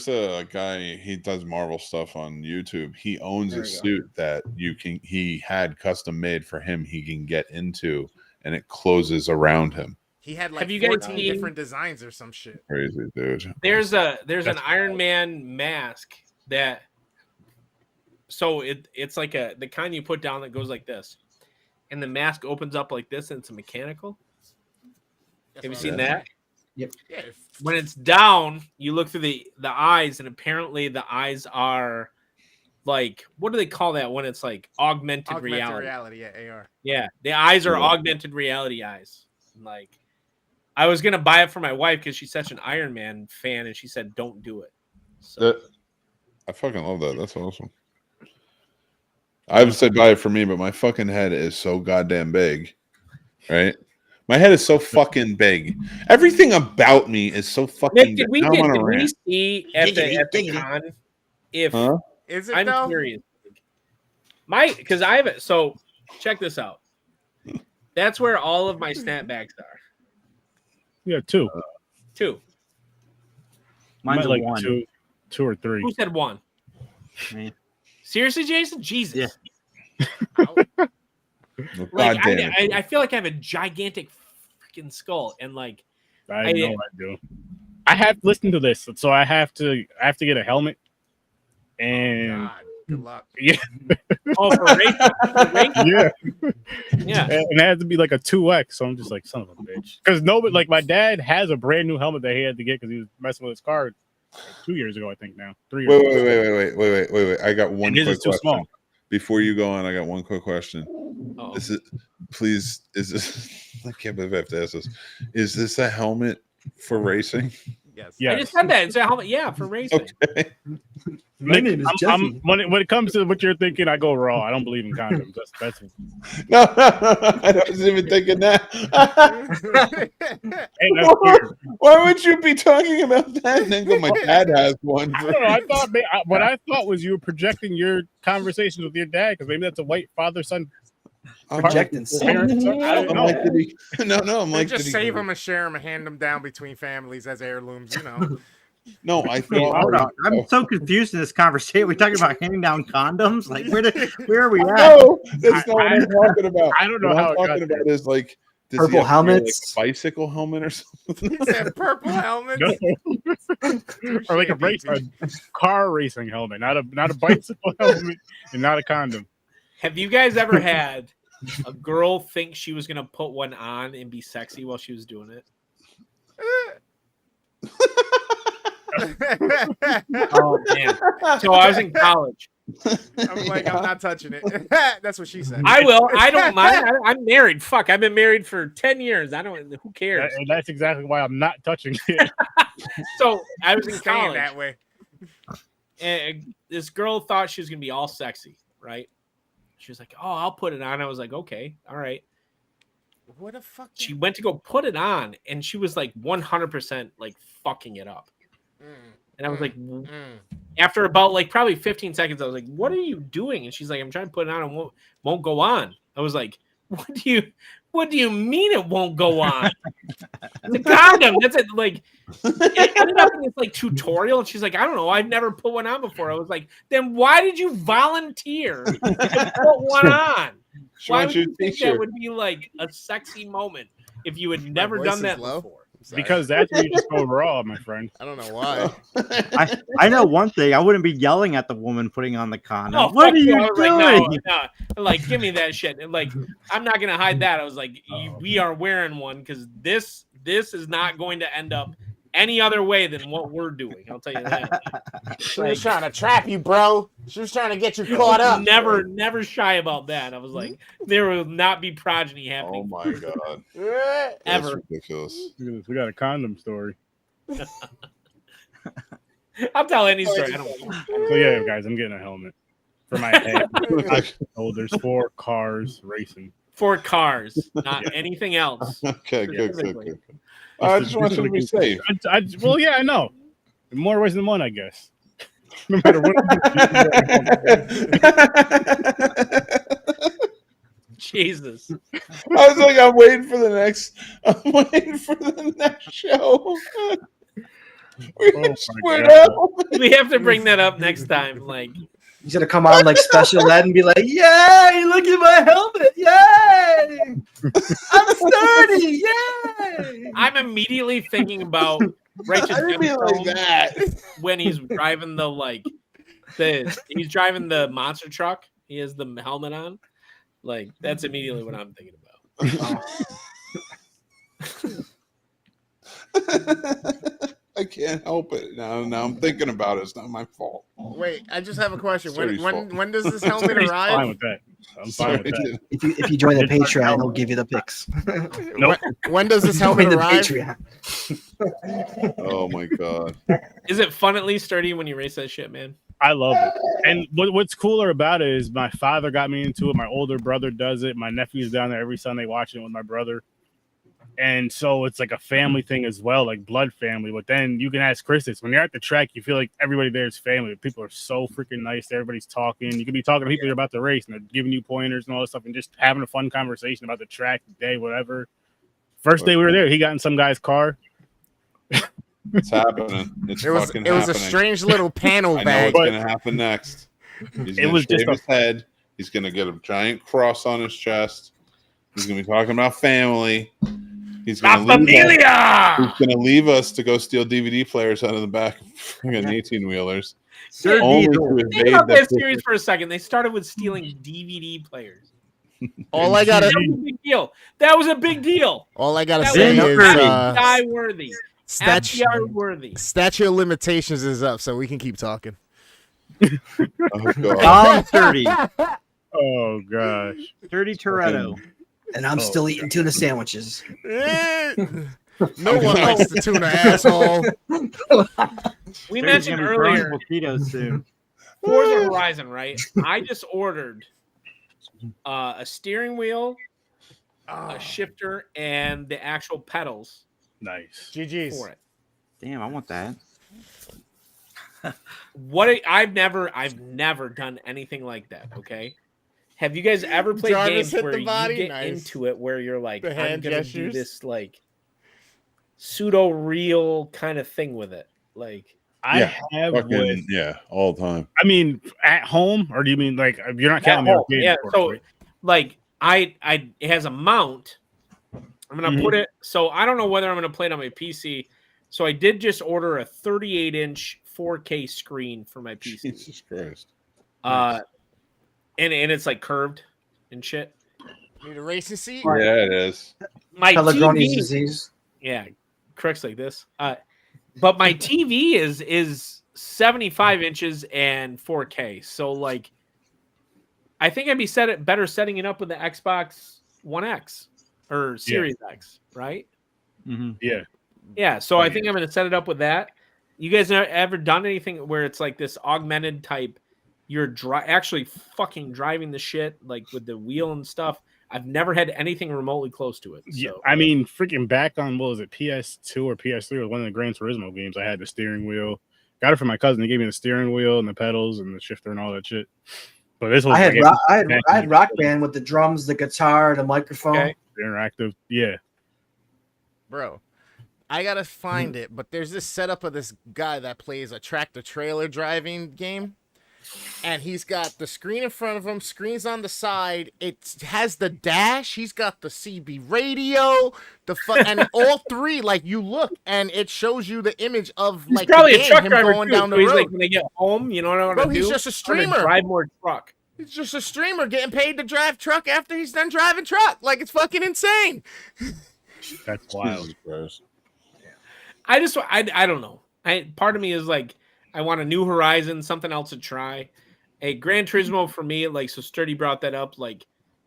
a guy, he does Marvel stuff on YouTube. He owns a suit that he had custom made for him. He can get into, and it closes around him.
He had like
Have you guys
14
seen-
different designs or some shit.
Crazy dude.
There's an Iron Man mask that. So it's like the kind you put down that goes like this, and the mask opens up like this, and it's a mechanical. Have you seen that?
Yep.
Yeah.
When it's down, you look through the eyes, and apparently the eyes are like, what do they call that when it's like augmented reality?
Yeah, AR.
Yeah, the eyes are augmented reality eyes. Like, I was gonna buy it for my wife because she's such an Iron Man fan, and she said, "Don't do it." So.
I fucking love that. That's awesome. I would say buy it for me, but my fucking head is so goddamn big, right? My head is so fucking big. Everything about me is so fucking
Nick,
big.
did we see at the con if
Is it
I'm
though?
curious? Because I have it. So check this out. That's where all of my snapbacks are.
Yeah, 2.
2.
Mine's a
like
1.
2 or 3.
Who said 1?
Me.
Seriously, Jason? Jesus.
Yeah.
Like,
God damn it.
I feel like I have a gigantic freaking skull, and like
I know I do. I have listened to this, so I have to get a helmet. And
good luck.
Yeah.
Oh, for racing?
Yeah.
Yeah.
And it had to be like a 2X. So I'm just like, son of a bitch. Because nobody, like, my dad has a brand new helmet that he had to get because he was messing with his car 2 years ago, I think now. 3 years ago.
Wait. I got one
And his
quick
is too
question.
small.
Before you go on, I got one quick question.
Uh-oh.
Is this I can't believe I have to ask this. Is this a helmet for racing?
Yes.
I just said that. It's a helmet, yeah, for racing.
Okay.
My name is Jesse.
When it comes to what you're thinking, I go raw. I don't believe in condoms. That's
No, I wasn't even thinking that.
Hey, that's weird.
Why would you be talking about that? And then go, my dad has one.
I don't know. I thought what I thought was you were projecting your conversations with your dad because maybe that's a white father-son.
Projecting.
I don't know.
I'm like,
just save them and share them and hand them down between families as heirlooms, you know.
No, I
Hold
thought.
on. I'm so confused in this conversation. We're talking about handing down condoms. Like, where are we at?
No, that's not what I'm talking about.
I don't know
what
how
I'm talking about is like does
Purple
he have to wear,
helmets?
like, a bicycle helmet or something.
He said purple helmet.
Or like a car racing helmet, not a bicycle helmet, and not a condom.
Have you guys ever had a girl think she was gonna put one on and be sexy while she was doing it? Oh man! So I was in college.
I'm like, I'm not touching it. That's what she said.
I will. I don't mind. I'm married. Fuck, I've been married for 10 years. I don't. Who cares?
And that's exactly why I'm not touching it.
So I was in
Staying
college.
that way.
And this girl thought she was gonna be all sexy, right? She was like, "Oh, I'll put it on." I was like, "Okay, all right."
What the fuck?
She went to go put it on, and she was like 100% like fucking it up. And I was like, after about like probably 15 seconds, I was like, "What are you doing?" And she's like, "I'm trying to put it on and won't go on." I was like, "What do you mean it won't go on?" It's a condom. That's it. Like, it ended up in this like tutorial, and she's like, "I don't know. I've never put one on before." I was like, "Then why did you volunteer to put one on? Why would you think that would be like a sexy moment if you had never done that before?"
Because that's when you just go raw, my friend.
I don't know why.
I know one thing. I wouldn't be yelling at the woman putting on the condom.
Oh,
What
fuck
are you
I was
doing?
like, no. Like, give me that shit. And like, I'm not gonna hide that. I was like, we are wearing one because this is not going to end up any other way than what we're doing. I'll tell you that.
She was trying to trap you, bro. She was trying to get you caught up.
Never shy about that. I was like, there will not be progeny happening.
Oh my god.
Ever.
That's ridiculous.
We got a condom story.
I'll tell any story. I don't care.
So yeah, guys, I'm getting a helmet for my head. Shoulders, 4 cars racing.
4 cars, not anything else.
Okay, good. I just want you to be safe.
Well, yeah, I know. In more ways than one, I guess. No matter what.
Jesus.
I was like, I'm waiting for the next show.
We have to bring that up next time. Like,
he's gonna come on like special ed and be like, "Yay! Look at my helmet! Yay! I'm sturdy! Yay!"
I'm immediately thinking about Righteous when he's driving he's driving the monster truck. He has the helmet on. Like, that's immediately what I'm thinking
about. I can't help it. Now I'm thinking about it. It's not my fault.
Wait, I just have a question.
Sturdy's
When does this helmet arrive?
Fine with that. I'm fine with that.
If you join the Patreon, he'll give you the pics.
Nope.
When does this helmet
Join the
arrive?
Patreon.
Oh my god.
Is it fun at least, Sturdy, when you race that shit, man?
I love it. And what's cooler about it is my father got me into it. My older brother does it. My nephew's down there every Sunday watching it with my brother. And so it's like a family thing as well, like blood family. But then you can ask Chris this. When you're at the track, you feel like everybody there is family. People are so freaking nice. Everybody's talking. You can be talking to people you're about to race, and they're giving you pointers and all this stuff and just having a fun conversation about the track, the day, whatever. First day we were there, he got in some guy's car.
It's happening. It's
It was
fucking happening.
a strange little panel
I know
bag.
what's gonna happen next. He's gonna
was just
shave his head. He's gonna get a giant cross on his chest. He's gonna be talking about family. He's gonna leave us to go steal DVD players out of the back of freaking 18-wheelers.
Think about that series for a second. They started with stealing DVD players.
All I gotta
That was a big deal. That was a big deal.
All I gotta
That
say
was
is
FBI worthy. FBI worthy.
statute of limitations is up, so we can keep talking.
Oh, God.
I'm 30.
Oh gosh.
30 Toretto.
And I'm still eating tuna sandwiches.
No one likes the tuna, asshole.
We mentioned earlier
soon.
Forza Horizon, right? I just ordered a steering wheel, a shifter, and the actual pedals.
Nice.
GG's.
For it.
Damn, I want that.
I've never done anything like that. Okay. Have you guys ever played
Jarvis
games
hit
where
the
you
body?
get
Nice.
into it where you're like,
The
I'm
hand
gonna do
gestures?
this like pseudo real kind of thing with it? Like
I have with,
all the time.
I mean, at home, or do you mean like you're not counting the arcade?
yeah.
ports,
So
right?
like it has a mount. I'm gonna put it. So I don't know whether I'm gonna play it on my PC. So I did just order a 38-inch 4K screen for my PC.
Jesus Christ.
And it's like curved and shit.
Need a racing seat?
Yeah, it is.
My
Pellegrini's
TV,
disease.
yeah, crooks like this. But my TV is 75 inches and 4K. So like, I think I'd be better setting it up with the Xbox One X or Series X, right?
Mm-hmm.
Yeah.
Yeah. So I think I'm gonna set it up with that. You guys ever done anything where it's like this augmented type? You're actually fucking driving the shit like with the wheel and stuff. I've never had anything remotely close to it. So.
Yeah, I mean, freaking back on what was it, PS2 or PS3 or one of the Gran Turismo games. I had the steering wheel. Got it from my cousin. He gave me the steering wheel and the pedals and the shifter and all that shit. But this was
I had
like
I had Rock Band with the drums, the guitar, the microphone.
Okay.
Interactive. Yeah.
Bro, I gotta find it, but there's this setup of this guy that plays a tractor trailer driving game. And he's got the screen in front of him, screens on the side. It has the dash. He's got the CB radio, and all three. Like you look, and it shows you the image of
He's
like
probably
the
a
game,
truck
him
driver
going
too.
down the
So he's
road.
like, when they get home, you know what I want to
Bro,
do?
he's just a
I'm gonna
streamer.
drive more truck.
He's just a streamer getting paid to drive truck after he's done driving truck. Like it's fucking insane.
That's wild.
I don't know. Part of me is like, I want a new horizon, something else to try. A Gran Turismo for me, like, so Sturdy brought that up, like,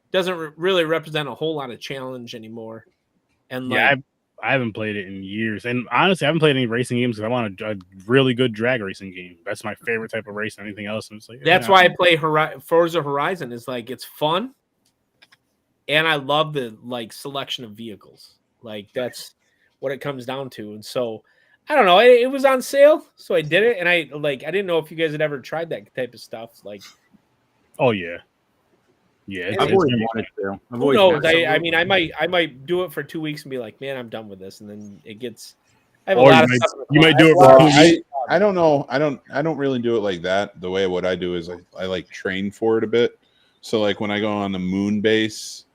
doesn't really represent a whole lot of challenge anymore. And like,
Yeah, I haven't played it in years. And honestly, I haven't played any racing games because I want a really good drag racing game. That's my favorite type of race. Anything else, and it's like
that's why I play Forza Horizon. Is like, it's fun, and I love the like selection of vehicles. Like that's what it comes down to. And so I don't know. It was on sale, so I did it. And I didn't know if you guys had ever tried that type of stuff. Like,
oh yeah, yeah.
I've always wanted to.
Who knows? I mean, I might do it for 2 weeks and be like, man, I'm done with this, and then it gets. I have a lot of stuff.
You might do it for 2 weeks.
I don't know. I don't really do it like that. The way what I do is I like train for it a bit. So like when I go on the moon base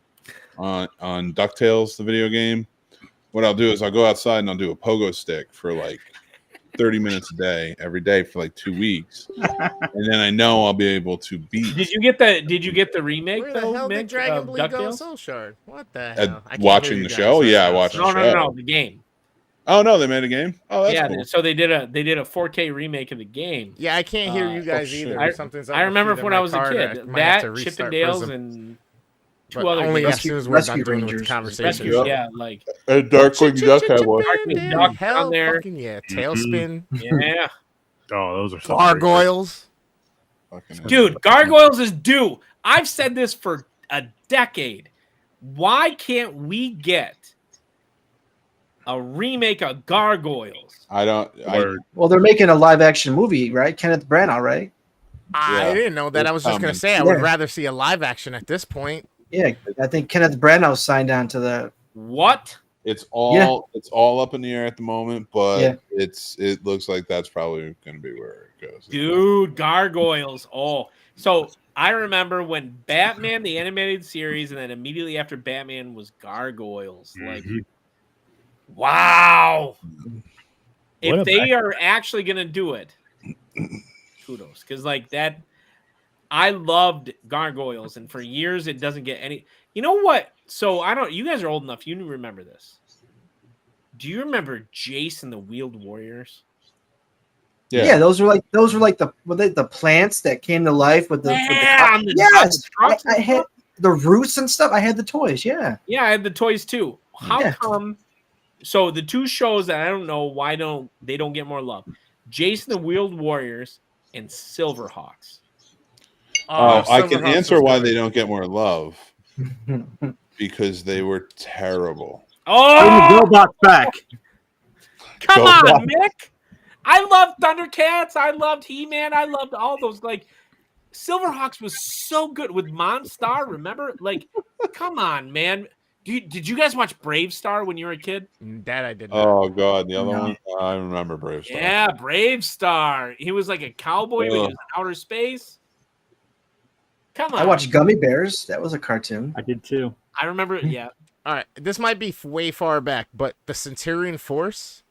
on DuckTales, the video game, what I'll do is I'll go outside and I'll do a pogo stick for like 30 minutes a day, every day for like 2 weeks, and then I know I'll be able to beat.
Did you get the remake?
Where the
though,
hell did
Mick,
Dragon
of
Ball go
DuckTales?
Soul Shard? What the hell? I can't
Watching
hear
the
you
show?
guys
Yeah, I
right
watched
now.
the show.
No, the game.
Oh no, they made a game. Oh, that's
yeah.
cool.
So they did a 4K remake of the game.
Yeah, I can't hear you guys
shit.
either. Something's up
I remember
with
when
my
I was a
card.
kid.
I might have to
That Chip
restart
and Dale's
Prism.
and
But
two other
only
games.
as soon as we're done
Rescue
doing with the
Rangers.
conversation.
Yep.
Yeah, like
And Darkwing Duck had one.
Darkwing Duck
Hell,
on there.
fucking yeah, Tailspin,
Yeah,
Oh, those are so
Gargoyles.
dude, Gargoyles is due. I've said this for a decade. Why can't we get a remake of Gargoyles?
Well, they're making a live action movie, right? Kenneth Branagh, right?
I didn't know that. I was just gonna say I would rather see a live action at this point.
Yeah, I think Kenneth Branagh signed on to the.
What?
It's all up in the air at the moment, but
Yeah.
it looks like that's probably going to be where it goes.
Dude, gargoyles. Oh, so I remember when Batman the animated series, and then immediately after Batman was gargoyles. Like, wow.
What
If
a
they are actually gonna do it, kudos, because like that, I loved gargoyles, and for years it doesn't get any. You know what? So I don't. You guys are old enough. You remember this? Do you remember Jason the Wheeled Warriors?
Yeah, those were like the plants that came to life with the
on the
yes.
trucks
I had the roots and stuff. I had the toys. Yeah.
Yeah, I had the toys too. How
Yeah.
come? So the two shows that I don't know why they don't get more love: Jason the Wheeled Warriors and Silverhawks.
I can answer why they don't get more love because they were terrible.
Oh,
Bring the GoBots back.
Come
Go
on,
back.
Mick. I loved Thundercats. I loved He-Man. I loved all those. Like, Silverhawks was so good with Monstar. Remember? Like, come on, man. Did you guys watch Brave Star when you were a kid?
That I did not.
Oh God, the other one I remember Brave Star.
Yeah, Brave Star. He was like a cowboy, but he was in outer space. Come on.
I watched Gummy Bears. That was a cartoon.
I did too.
I remember it. Yeah.
All right, this might be way far back, but the Centurion Force,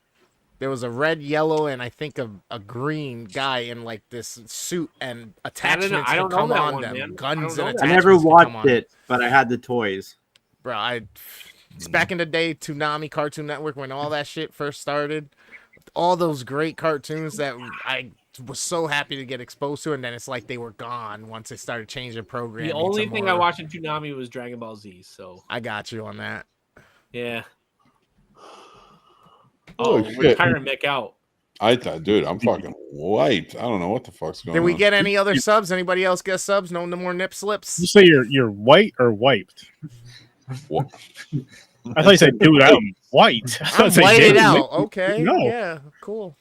there was a red, yellow, and I think a green guy in like this suit, and attachments
I
could
don't know
come
that
on
one,
them.
man.
Guns
I
and
don't know
I
that.
attachments.
never
could come
watched
on
it, but I had the toys.
Bro, it's back in the day, Toonami Cartoon Network, when all that shit first started. All those great cartoons that I was so happy to get exposed to, and then it's like they were gone once they started changing programming.
The only thing I watched in Toonami was Dragon Ball Z. So
I got you on that.
yeah.
Oh,
we're
shit.
tiring Mick out.
I thought, dude, I'm fucking wiped. I don't know what the fuck's going on.
Did we get any other subs? Anybody else get subs? No more nip slips?
You say you're white or wiped?
What?
I thought you said, dude, I'm white.
I'm whited out. Okay.
No.
Yeah, cool.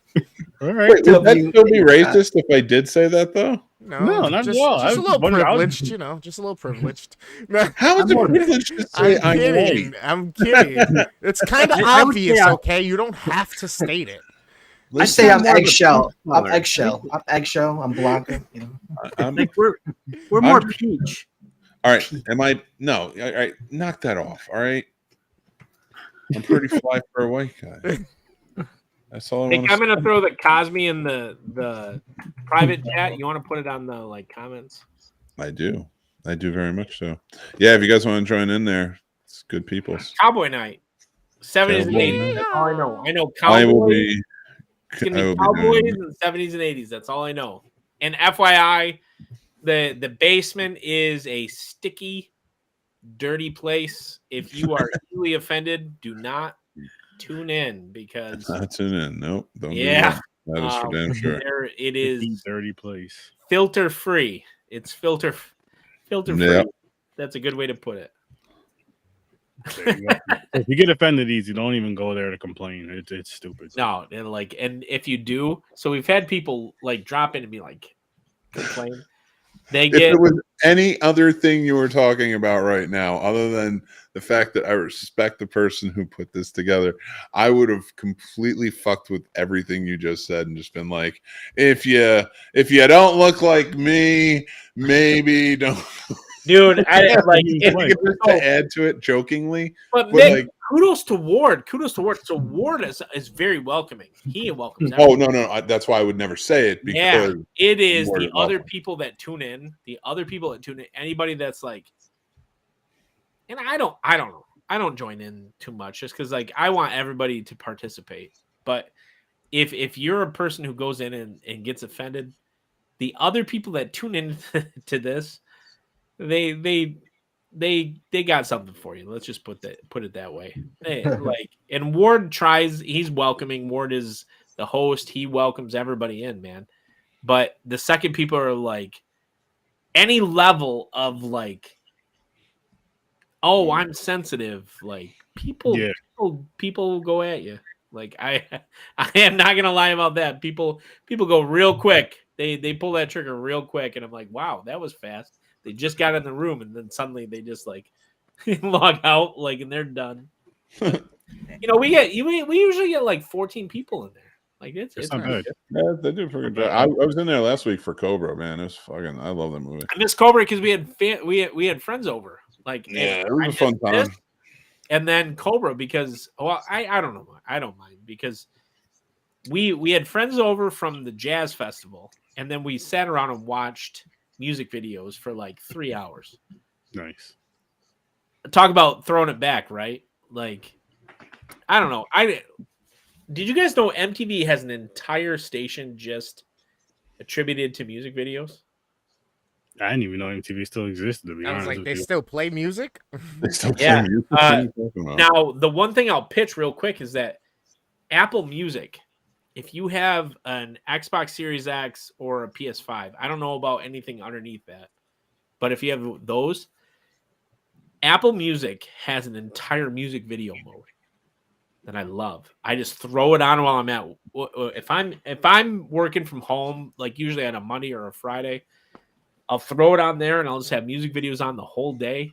All right.
Wait, would that still be racist if I did say that though?
No, not
just,
at all.
Just a little
wondering-
privileged, you know, just a little privileged.
How is it privileged to say I'm
kidding.
white?
I'm kidding. It's kind of
I would
obvious,
say
okay? You don't have to state it.
I say I'm
more of a
eggshell.
pink
I'm
color.
eggshell. I'm eggshell. I'm Blanca. You know.
Like we're more
I'm-
peach.
All right, no? All right, knock that off. All right, I'm pretty fly for a white guy. That's all I
Nick,
want
I'm
to say.
gonna throw the Cosme in the private chat. You want to put it on the like comments?
I do very much so. Yeah, if you guys want to join in there, it's good people.
Cowboy night, 70s and
Cowboy
80s. That's all I know. I know
I will
cowboys.
be.
It's gonna
I
be
will be
cowboys
doing-
in the 70s and 80s. That's all I know. And FYI, the basement is a sticky, dirty place. If you are easily offended, do not tune in because
Not tune in. Nope. Don't do
yeah,
that. That is for damn sure.
there it is.
Dirty place.
Filter free. It's filter free.
Yep.
That's a good way to put it.
There you go. If you get offended easy, don't even go there to complain. It's stupid.
No, and if you do, so we've had people like drop in and be like complain. They
If
get
it was any other thing you were talking about right now, other than the fact that I respect the person who put this together, I would have completely fucked with everything you just said and just been like, if you don't look like me, maybe don't.
dude. I like
Just to add to it jokingly,
but
but
Mick,
like,
kudos to Ward. So Ward is very welcoming. He welcomes.
oh
everyone.
no, that's why I would never say it because
Yeah, it is
Ward
the
is
other
welcome.
people that tune in. The other people that tune in. Anybody that's like, and I don't know. I don't join in too much just because like I want everybody to participate. But if you're a person who goes in and gets offended, the other people that tune in to this, they got something for you. Let's just put it that way. Like, and Ward tries. He's welcoming. Ward is the host. He welcomes everybody in, man. But the second people are like any level of oh, I'm sensitive. Like people go at you. Like I am not gonna lie about that. People go real quick. They pull that trigger real quick, and I'm like, wow, that was fast. They just got in the room, and then suddenly they just log out, and they're done.
Hey,
You know, we usually get like 14 people in there. Like it's
not
pretty
bad.
good.
Yeah, they do a pretty good job. I was in there last week for Cobra, man. It was fucking. I love that movie.
I miss Cobra because we had friends over. Like,
Yeah,
and
it was
I
a fun
missed
time.
this, and then Cobra because I don't know, I don't mind because we had friends over from the jazz festival, and then we sat around and watched music videos for like 3 hours.
Nice.
Talk about throwing it back, right? Like, I don't know. Did you guys know MTV has an entire station just attributed to music videos?
I didn't even know MTV still existed, to be
I was
honest
like,
with
they
you.
still play music?
They still play
Yeah.
music. What are you talking about?
Now, the one thing I'll pitch real quick is that Apple Music, if you have an Xbox Series X or a PS5, I don't know about anything underneath that, but if you have those, Apple Music has an entire music video mode that I love. I just throw it on while I'm at. If I'm working from home, like usually on a Monday or a Friday, I'll throw it on there and I'll just have music videos on the whole day.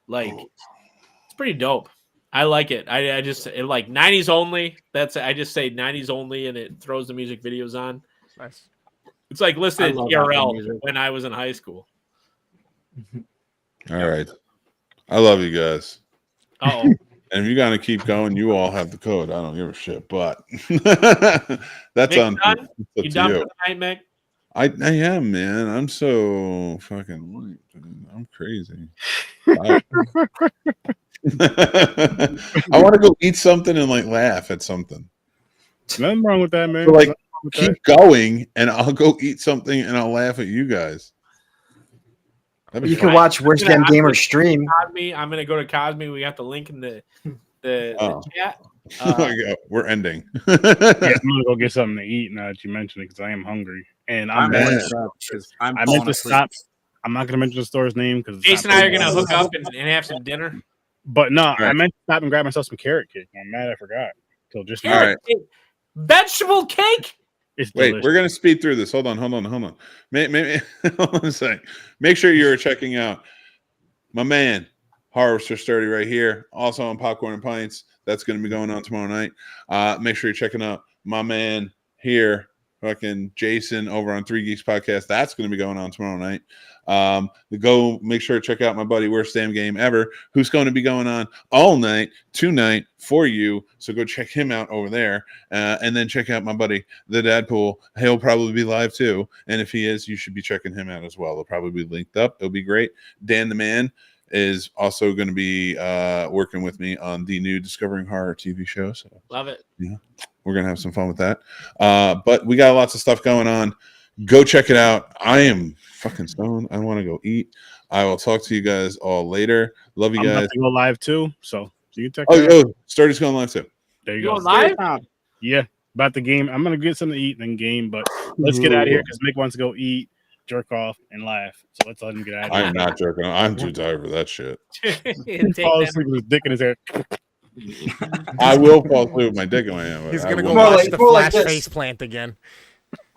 Like, it's pretty dope. I like it. I just like 90s only. I just say 90s only, and it throws the music videos on.
Nice.
It's like
I
listening to
love Apple
TRL
Music.
when I was in high school.
All right, I love you guys.
Oh,
And if you're gonna keep going, you all have the code. I don't give a shit, but that's
Mick,
on
done?
up
You
to
done
you.
for the night, Mick?
I am, man. I'm so fucking white. I'm crazy. I want to go eat something and like laugh at something.
Nothing wrong with that, man.
So, like,
Nothing wrong with
keep
that.
going, and I'll go eat something and I'll laugh at you guys. That'd be
You
fun.
can watch Worst Damn Gamer stream.
Cosme, I'm gonna go to Cosme. We got the link in the
Oh.
chat.
We're ending.
Yeah, I'm gonna go get something to eat now that you mentioned it because I am hungry and
I'm
I
wake up because I'm
meant
falling
to
asleep.
stop. I'm not gonna mention the store's name because
Jason and I are gonna hook up and have some dinner.
But no, I
right.
meant to stop and grab myself some carrot cake. I'm mad I forgot. Till just now.
Carrot cake. Vegetable cake.
It's
Wait,
delicious.
we're gonna speed through this. Hold on. Maybe hold on a second. Make sure you're checking out my man Harvester Sturdy right here. Also on Popcorn and Pints. That's gonna be going on tomorrow night. Make sure you're checking out my man here, fucking Jason over on 3 Geeks Podcast. That's gonna be going on tomorrow night. Go make sure to check out my buddy Worst Damn Game Ever, who's going to be going on all night tonight for you. So go check him out over there, and then check out my buddy the Dadpool. He'll probably be live too, and if he is, you should be checking him out as well. They'll probably be linked up. It'll be great. Dan the Man is also going to be working with me on the new Discovering Horror TV show. So
Love it.
yeah, we're gonna have some fun with that. But we got lots of stuff going on. Go check it out. I am fucking stoned. I want to go eat. I will talk to you guys all later. Love you
I'm
guys.
about to go live too, so you can check.
Oh, Sturdy's going live too.
There you
You
go.
going live?
Yeah, about the game. I'm gonna get something to eat and then game, but let's get out of here because Mick wants to go eat, jerk off, and laugh. So let's let him get out of here.
I'm not joking. I'm too tired for that shit.
He falls asleep with his dick in his hair.
I will fall asleep with my dick in my hand.
He's
I
gonna go
will
More
not.
watch
like-
the
more like
Flash
this.
face plant again.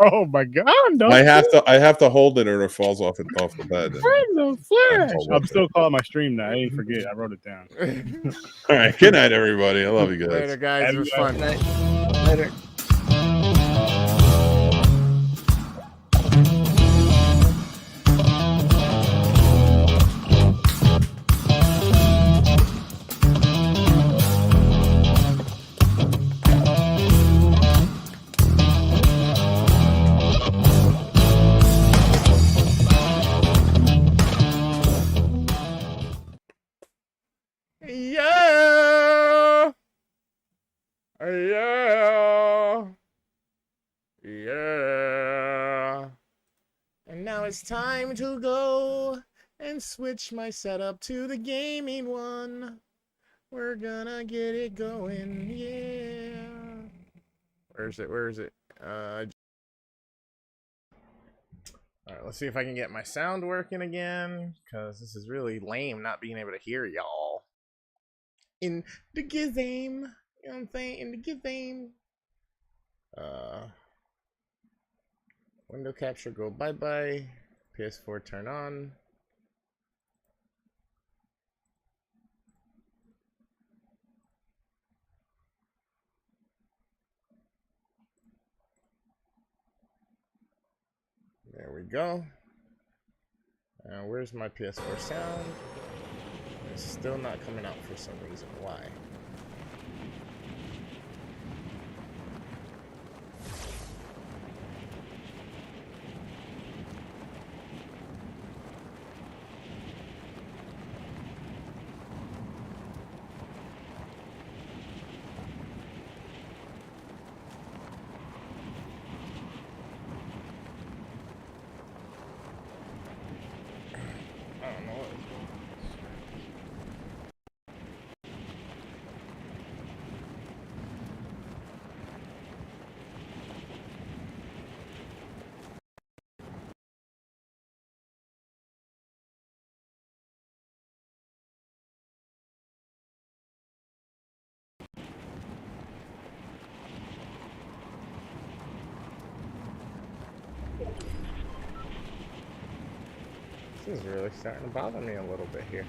Oh my god! No,
I have to hold it or it falls off the bed.
no flash.
That's all
I'm still calling my stream now. I didn't forget. I wrote it down.
All right. Good night, everybody. I love you guys.
Later, guys. It was fun.
Later.
Yeah. Yeah. Yeah. And now it's time to go and switch my setup to the gaming one. We're gonna get it going, yeah. Where is it? All right, let's see if I can get my sound working again, because this is really lame not being able to hear y'all. In the game, you know what I'm saying? In the game. Window capture, go bye-bye. PS4 turn on. go. Where's my PS4 sound? It's still not coming out for some reason. Why? I don't know what is going on. This is really starting to bother me a little bit here.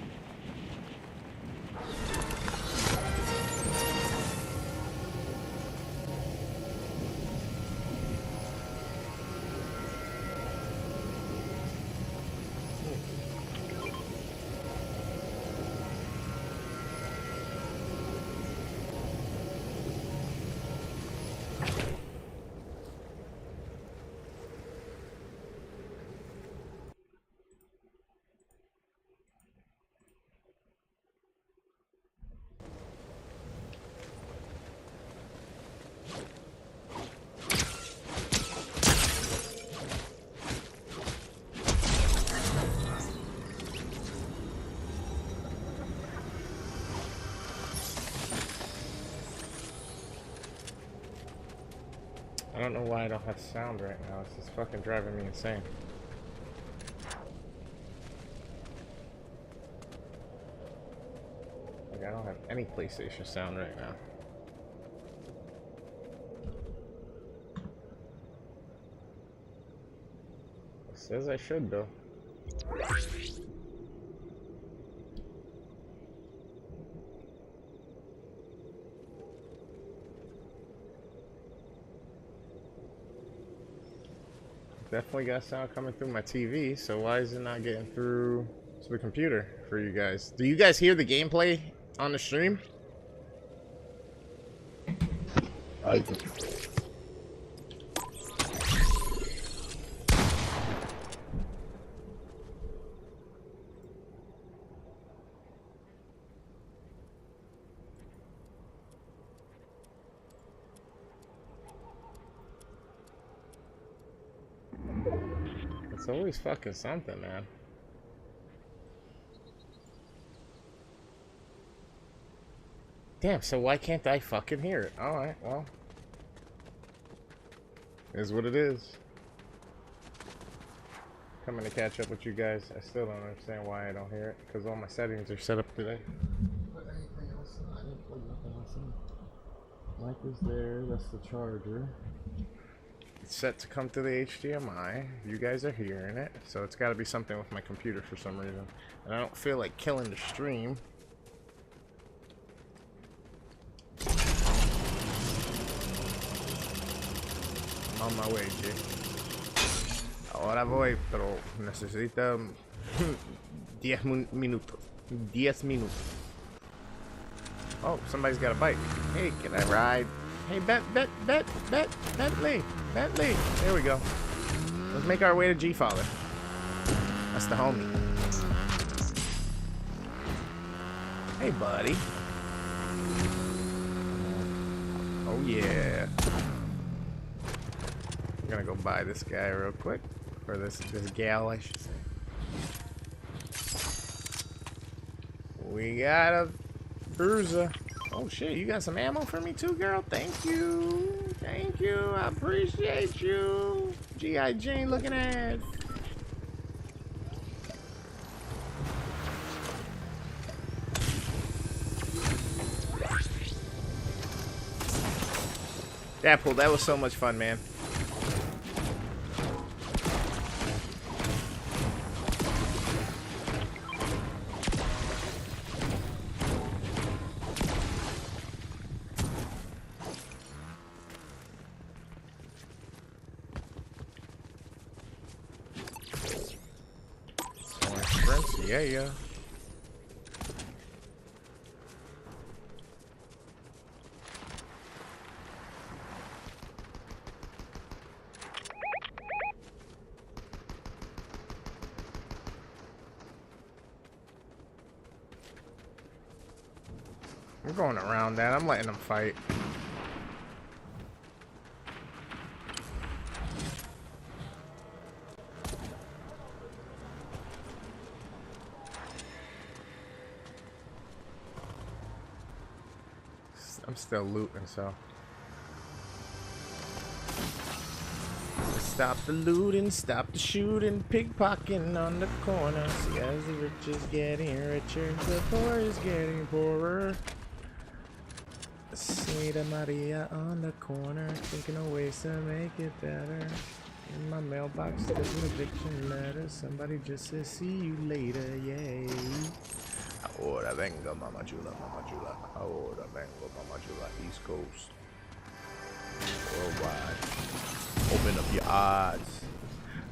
I don't know why I don't have sound right now. It's just fucking driving me insane. Like, I don't have any PlayStation sound right now. It says I should, though. Definitely got sound coming through my TV, so why is it not getting through to the computer for you guys? Do you guys hear the gameplay on the stream?
I do.
It's always fucking something, man. Damn, so why can't I fucking hear it? Alright, well. Is what it is. Coming to catch up with you guys. I still don't understand why I don't hear it, because all my settings are set up today. But anything else, I didn't plug nothing else in. Mic is there, that's the charger. It's set to come to the HDMI. You guys are hearing it, so it's got to be something with my computer for some reason. And I don't feel like killing the stream. I'm on my way, G. Ahora voy, pero necesita 10 minutos. 10 minutos. Oh, somebody's got a bike. Hey, can I ride? Hey, Bentley. There we go. Let's make our way to G-Father. That's the homie. Hey, buddy. Oh, yeah. I'm gonna go buy this guy real quick. Or this gal, I should say. We got a bruiser. Oh shit, you got some ammo for me too, girl? Thank you. Thank you. I appreciate you. G.I. Jane looking ass. Apple, that was so much fun, man. yeah. I'm going around that. I'm letting them fight. I'm still looting, so. Stop the looting, stop the shooting, pickpocketing on the corner. See, as the rich is getting richer, the poor is getting poorer. Santa Maria on the corner, thinking of ways to make it better. In my mailbox, there's an eviction letter. Somebody just says, see you later, yay. Ahora venga, mama chula, mama chula. Ahora venga, mama chula, East Coast. Worldwide. Open up your eyes.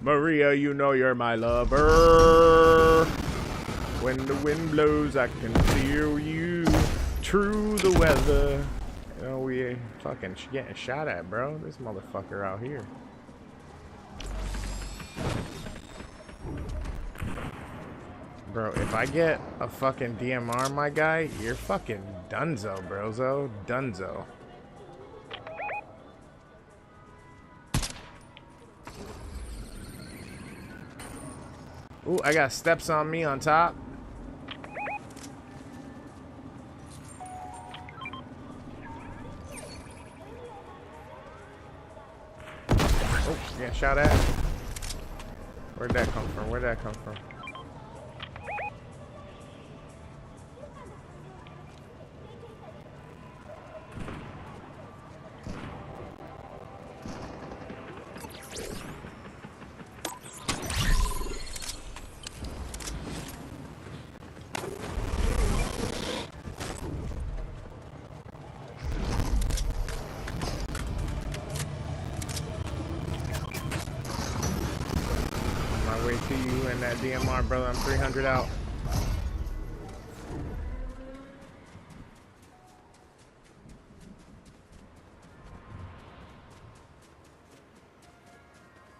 Maria, you know you're my lover. When the wind blows, I can feel you through the weather. You know, we fucking getting shot at, bro. This motherfucker out here. Bro, if I get a fucking DMR, my guy, you're fucking dunzo, brozo. Dunzo. Ooh, I got steps on me on top. Oh, getting shot at. Where'd that come from? Where'd that come from? To you and that DMR, brother. I'm 300 out.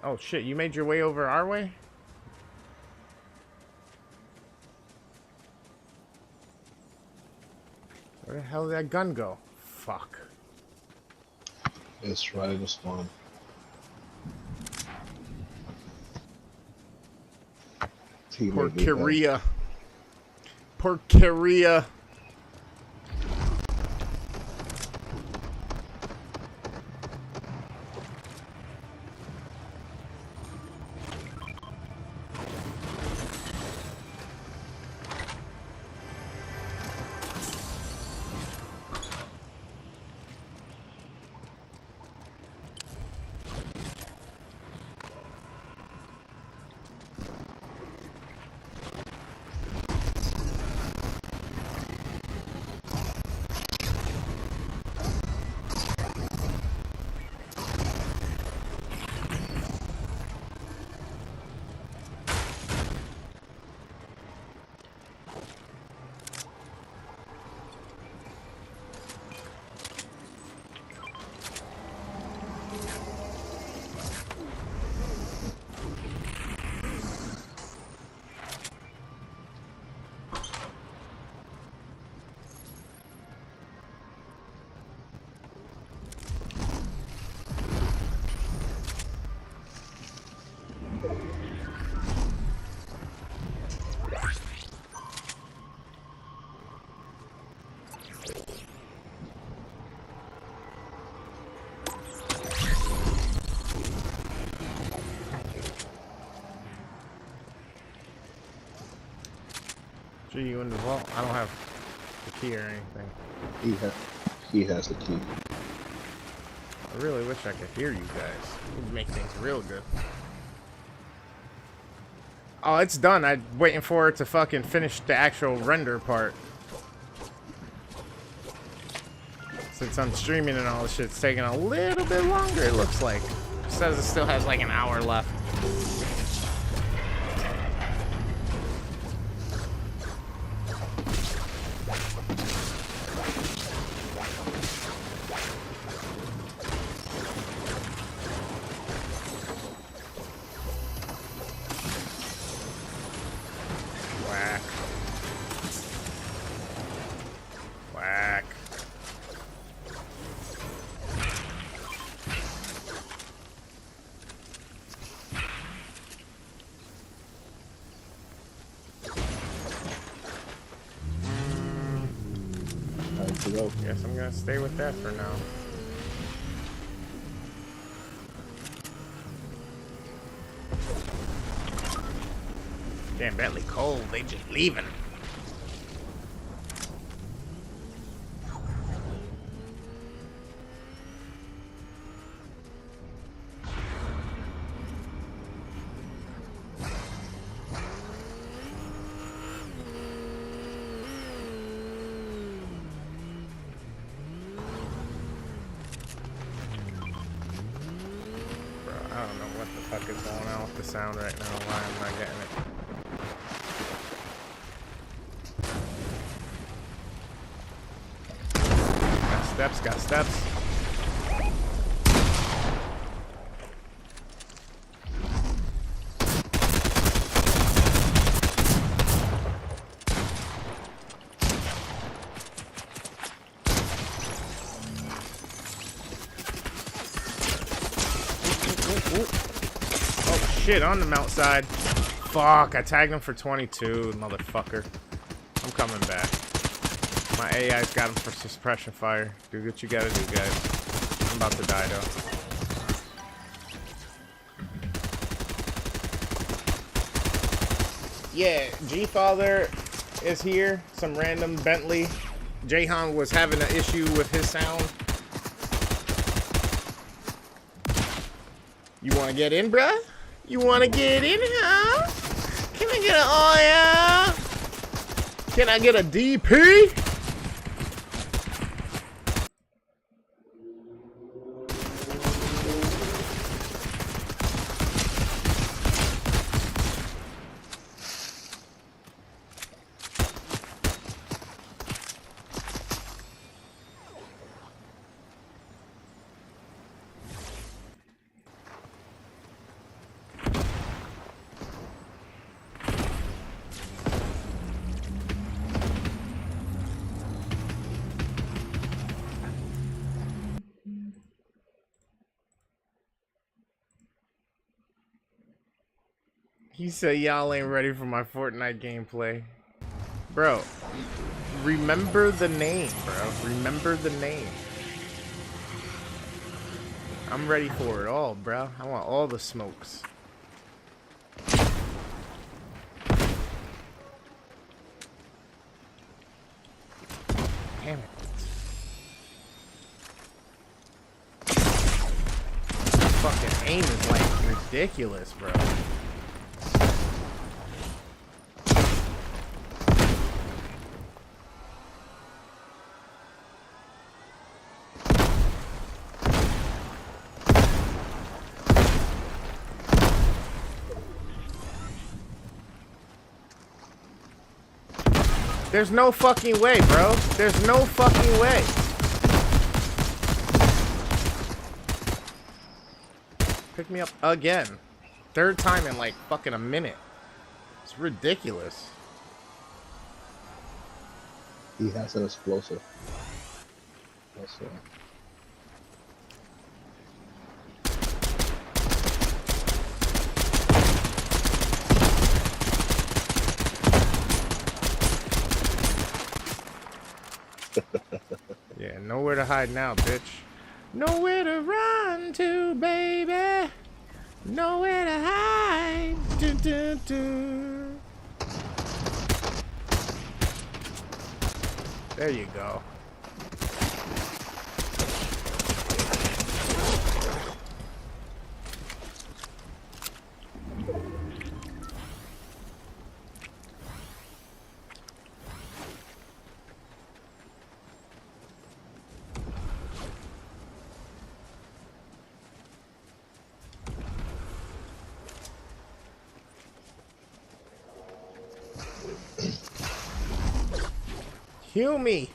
Oh shit, you made your way over our way? Where the hell did that gun go? Fuck.
It's right in the spawn.
Porqueria. Porqueria. Gee, you in the vault? I don't have the key or anything.
He has the key.
I really wish I could hear you guys. It would make things real good. Oh, it's done. I'm waiting for it to fucking finish the actual render part. Since I'm streaming and all this shit, it's taking a little bit longer, it looks like. It says it still has like an hour left.
to go.
Guess I'm gonna stay with that for now. Damn, Bentley cold. They just leaving. I don't know what the fuck is going on with the sound right now. Why am I getting it? Got steps. Ooh. Oh shit, on the mount side. Fuck, I tagged him for 22, motherfucker. I'm coming back. My AI's got him for suppression fire. Do what you gotta do, guys. I'm about to die, though. Yeah, G-Father is here. Some random Bentley. Jahan was having an issue with his sound. You wanna get in, bruh? You wanna get in, huh? Can I get an oh yeah? Can I get a DP? He said y'all ain't ready for my Fortnite gameplay. Bro, remember the name, bro. Remember the name. I'm ready for it all, bro. I want all the smokes. Damn it. Fucking aim is like ridiculous, bro. There's no fucking way, bro. There's no fucking way. Pick me up again. Third time in like fucking a minute. It's ridiculous.
He has an explosive. That's
Yeah, nowhere to hide now, bitch. Nowhere to run to, baby. Nowhere to hide. Do, do, do. There you go. Heal me.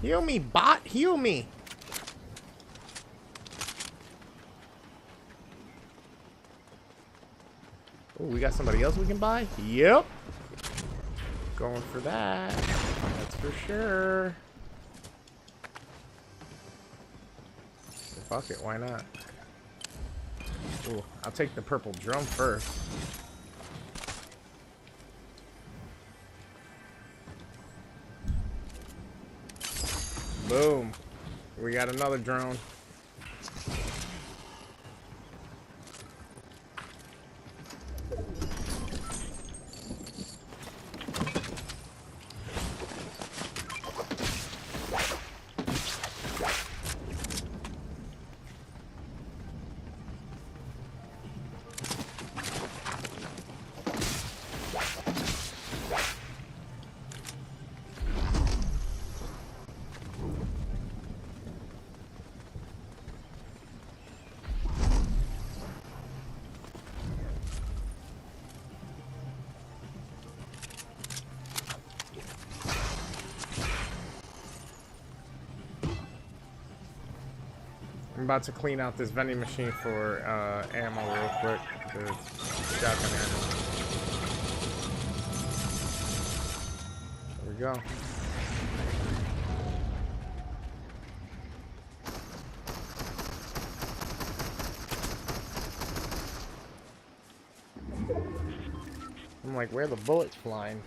Heal me, bot. Heal me. Oh, we got somebody else we can buy? Yep. Going for that. That's for sure. Fuck it, why not? Ooh, I'll take the purple drum first. Boom. We got another drone. I'm about to clean out this vending machine for ammo real quick. The shotgun ammo. There we go. I'm like, where are the bullets flying?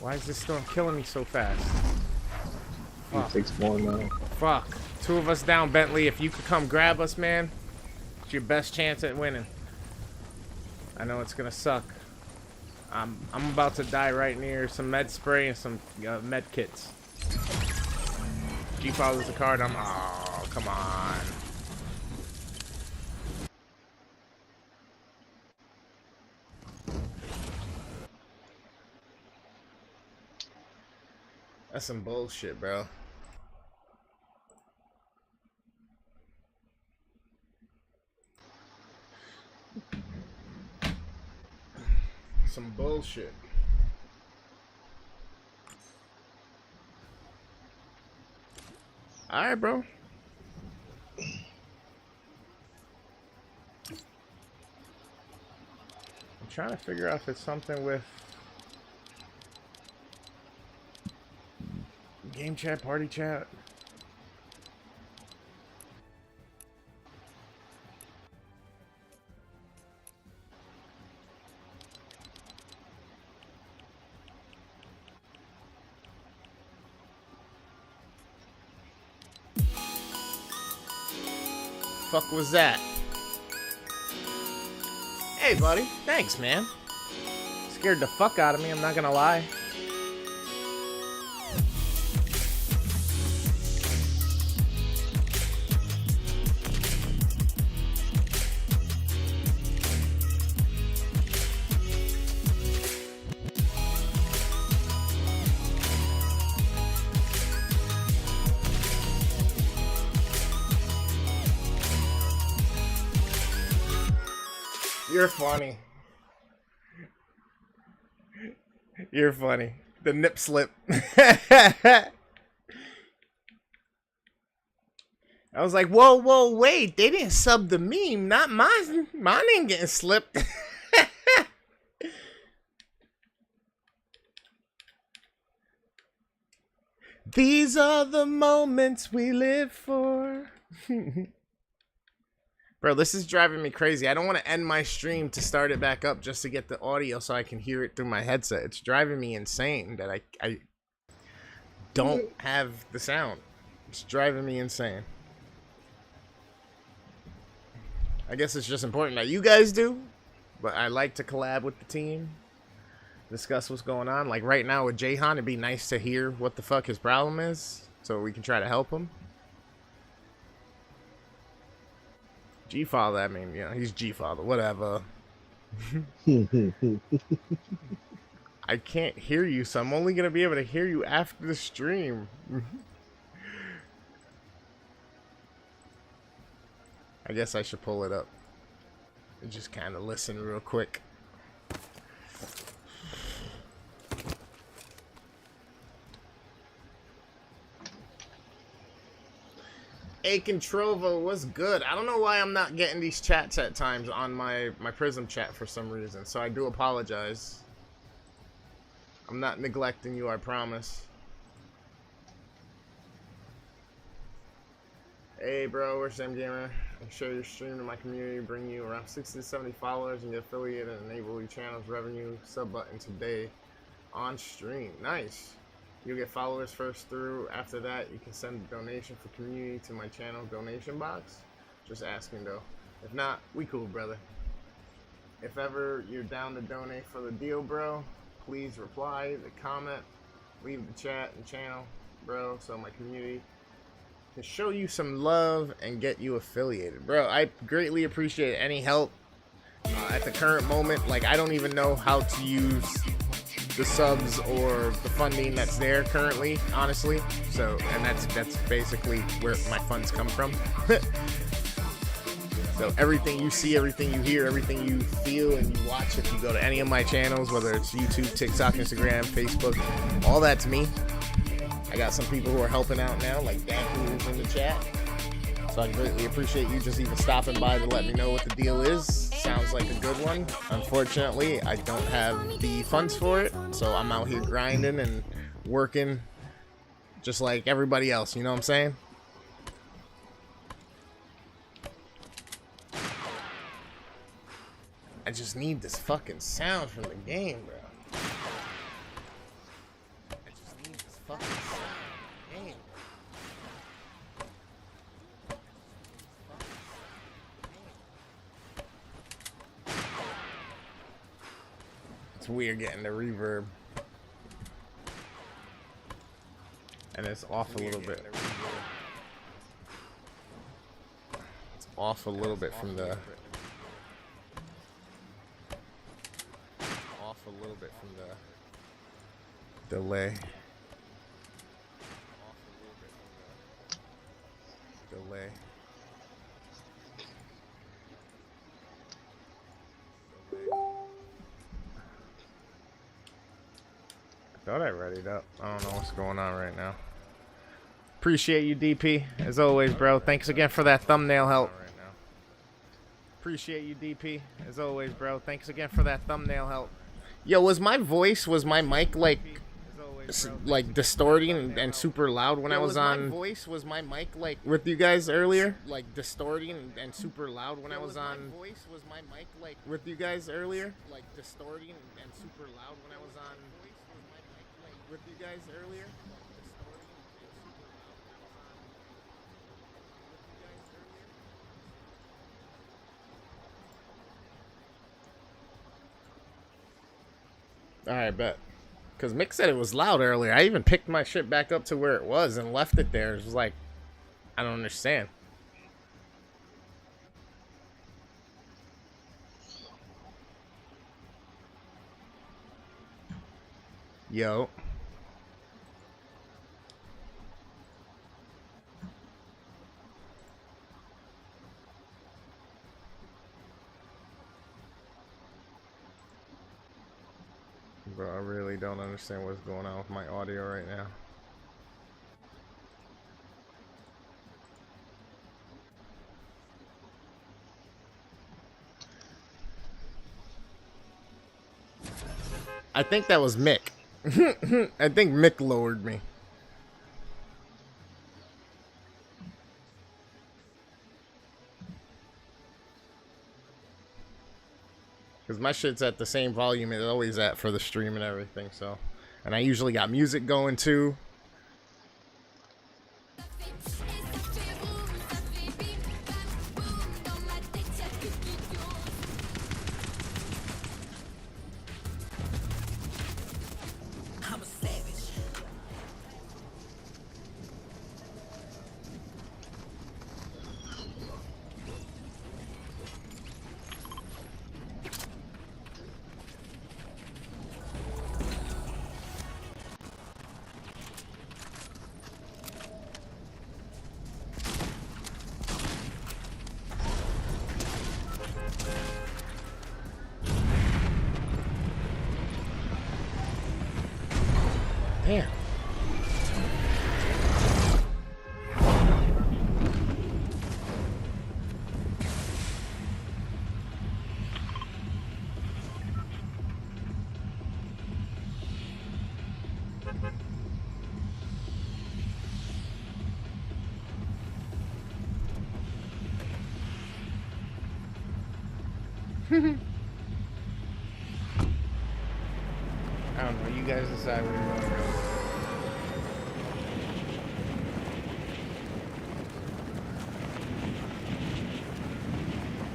Why is this storm killing me so fast? Fuck.
6 more now.
Fuck. 2 of us down, Bentley. If you could come grab us, man, it's your best chance at winning. I know it's gonna suck. I'm about to die right near some med spray and some med kits. G follows the card. Oh, come on. That's some bullshit, bro. Some bullshit. All right, bro. I'm trying to figure out if it's something with game chat, party chat. Fuck was that? Hey, buddy. Thanks, man. Scared the fuck out of me, I'm not gonna lie. You're funny. You're funny. The nip slip. I was like, whoa, whoa, wait. They didn't sub the meme. Not mine. Mine ain't getting slipped. These are the moments we live for. Bro, this is driving me crazy. I don't want to end my stream to start it back up just to get the audio so I can hear it through my headset. It's driving me insane that I don't have the sound. It's driving me insane. I guess it's just important that you guys do. But I like to collab with the team, discuss what's going on. Like right now with Jahan, it'd be nice to hear what the fuck his problem is, so we can try to help him. G-Father, I mean, you know, he's G-Father, whatever. I can't hear you, so I'm only gonna be able to hear you after the stream. I guess I should pull it up and just kind of listen real quick. Aiken Trovo, what's good? I don't know why I'm not getting these chats at times on my Prism chat for some reason, so I do apologize. I'm not neglecting you, I promise. Hey bro, we're Sam Gamer. I share your stream to my community, bring you around 60 to 70 followers and get affiliated and enable your channel's revenue sub button today on stream. Nice. You'll get followers first through. After that, you can send a donation for community to my channel donation box. Just asking though. If not, we cool, brother. If ever you're down to donate for the deal, bro, please reply the comment, leave the chat and channel, bro, so my community can show you some love and get you affiliated, bro. I greatly appreciate any help. At the current moment, like, I don't even know how to use the subs or the funding that's there currently, honestly. So, and that's basically where my funds come from. So everything you see, everything you hear, everything you feel and you watch, if you go to any of my channels, whether it's YouTube, TikTok, Instagram, Facebook, all that's me. I got some people who are helping out now, like Dan, who's in the chat. So I greatly appreciate you just even stopping by to let me know what the deal is. Sounds like a good one. Unfortunately, I don't have the funds for it, so I'm out here grinding and working just like everybody else, you know what I'm saying? I just need this fucking sound from the game, bro. I just need this fucking sound from the game. It's weird getting the reverb. And it's off a little bit. It's off a little bit from the... Off a little bit from the delay. Off a little bit from the delay. I thought I read it up. I don't know what's going on right now. Appreciate you, DP, as always, bro. Thanks again for that thumbnail help. Appreciate you, DP, as always, bro. Thanks again for that thumbnail help. Yo, was my mic like distorting and super loud when I was on? Was my mic like with you guys earlier? Like distorting and super loud when I was on? Was my mic like with you guys earlier? Like distorting and super loud when I was on? With you guys earlier? Alright, bet. Because Mick said it was loud earlier. I even picked my shit back up to where it was and left it there. It was like, I don't understand. Yo. Bro, I really don't understand what's going on with my audio right now. I think that was Mick. I think Mick lowered me. Because my shit's at the same volume it's always at for the stream and everything, so. And I usually got music going too. Damn. I don't know. You guys decide where you're going to go.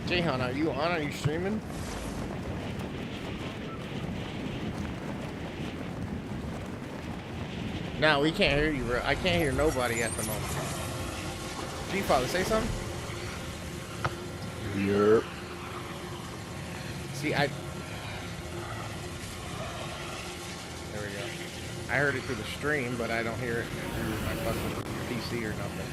Jayhan, are you on? Are you streaming? No, we can't hear you, bro. I can't hear nobody at the moment. G-Father, say something?
Yep.
See, there we go. I heard it through the stream, but I don't hear it through my fucking PC or nothing.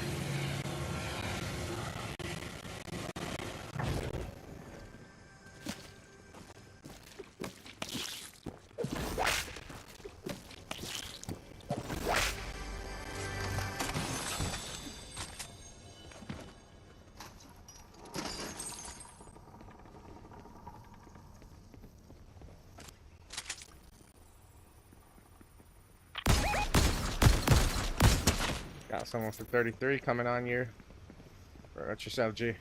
Got someone for 33 coming on you. Watch yourself, G.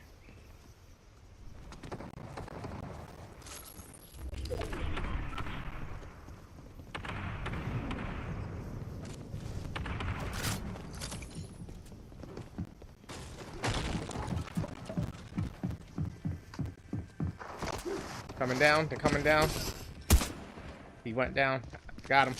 Coming down, they're coming down. He went down. Got him.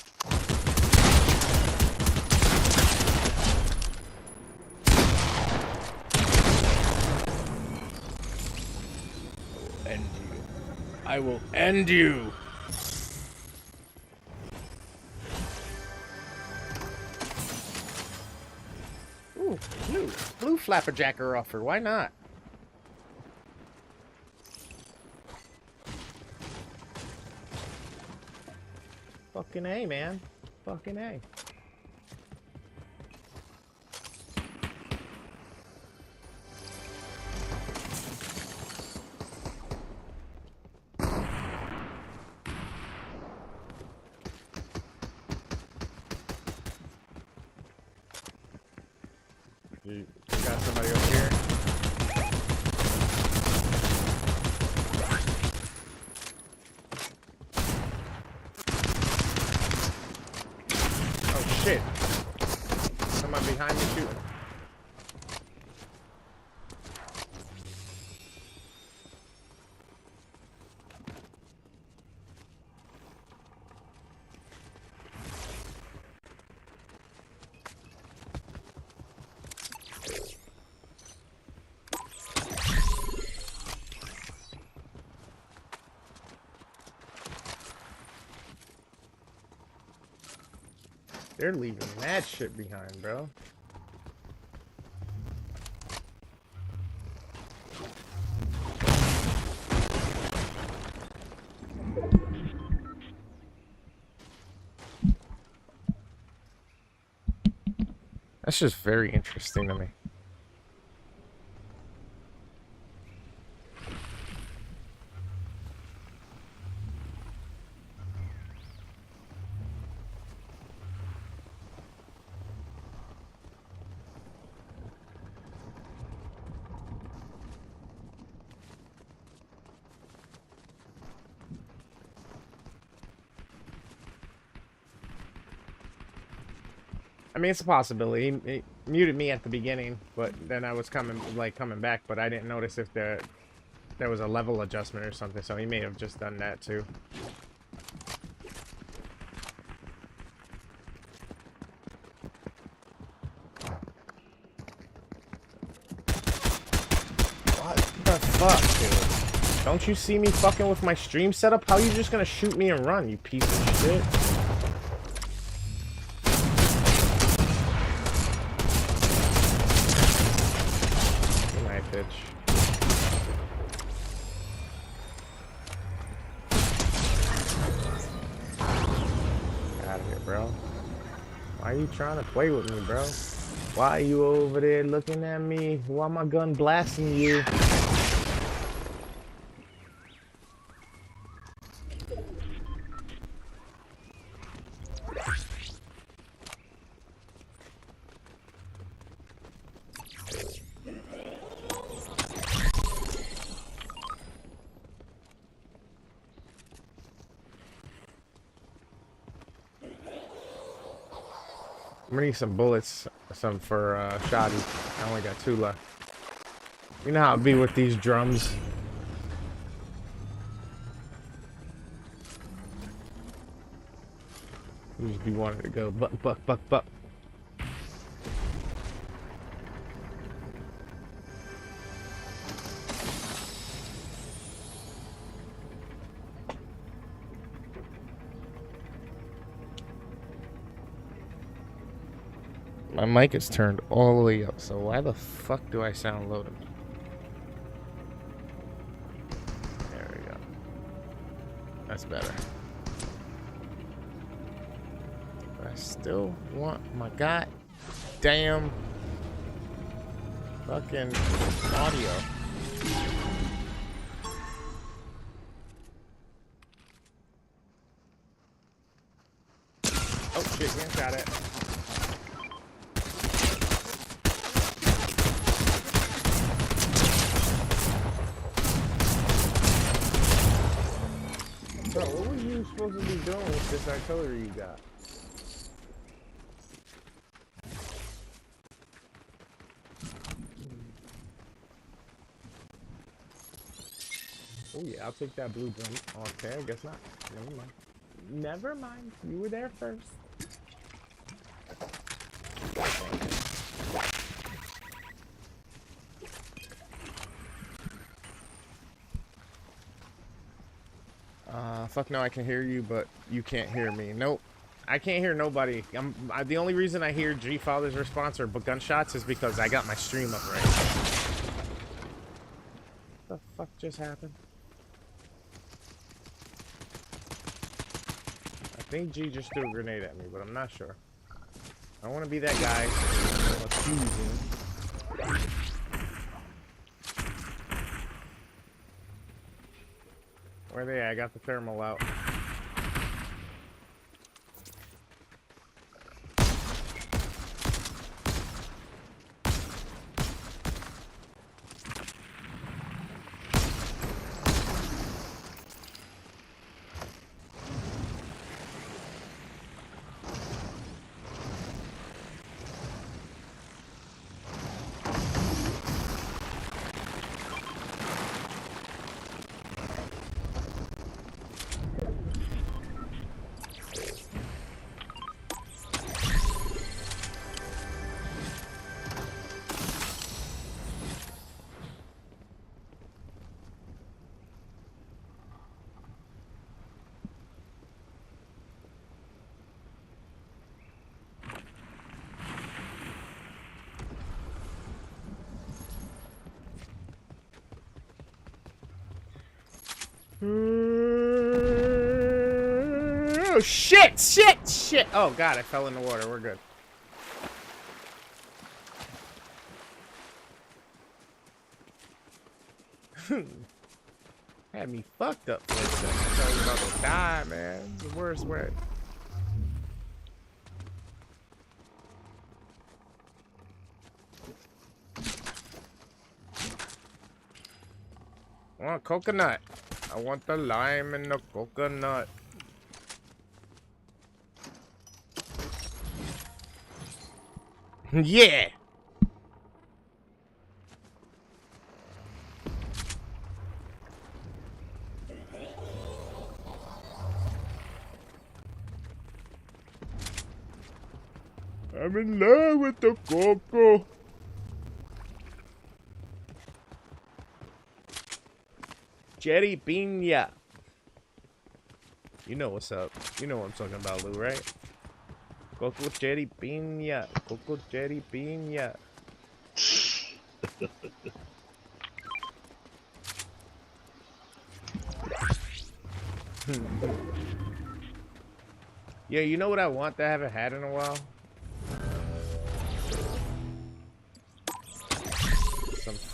I will end you. Ooh, blue flapperjacker offer. Why not? Fucking A, man. Fucking A. You got somebody over here. Oh shit. Someone behind me shooting. They're leaving mad shit behind, bro. That's just very interesting to me. I mean, it's a possibility. He muted me at the beginning, but then I was coming back, but I didn't notice if there was a level adjustment or something, so he may have just done that too. What the fuck, dude? Don't you see me fucking with my stream setup? How are you just gonna shoot me and run, you piece of shit? Bitch. Get out of here, bro. you trying to play with me, bro? Why are you over there looking at me? Why my gun blasting you? I'm gonna need some bullets, some for shoddy. I only got 2 left. You know how it be with these drums. You just be wanting to go buck, buck, buck, buck. My mic is turned all the way up, so why the fuck do I sound loaded? There we go. That's better. But I still want my goddamn fucking audio. Oh shit, getting shot at. Bro, what were you supposed to be doing with this artillery you got? Oh yeah, I'll take that blue drum. Okay, I guess not. Never mind. Never mind. You were there first. Fuck no, I can hear you, but you can't hear me. Nope. I can't hear nobody. The only reason I hear G-Father's response or gunshots is because I got my stream up right. What the fuck just happened? I think G just threw a grenade at me, but I'm not sure. I don't want to be that guy accusing. Where are they at? I got the thermal out. Oh shit! Shit! Shit! Oh god, I fell in the water. We're good. Had me fucked up for a second. I thought I was about to die, man. It's the worst way. I want coconut. I want the lime and the coconut. Yeah. I'm in love with the cocoa. Jerry Pina. You know what's up. You know what I'm talking about, Lou, right? Coco Cherry Pina. Coco Cherry Pina. Yeah, you know what I want that I haven't had in a while?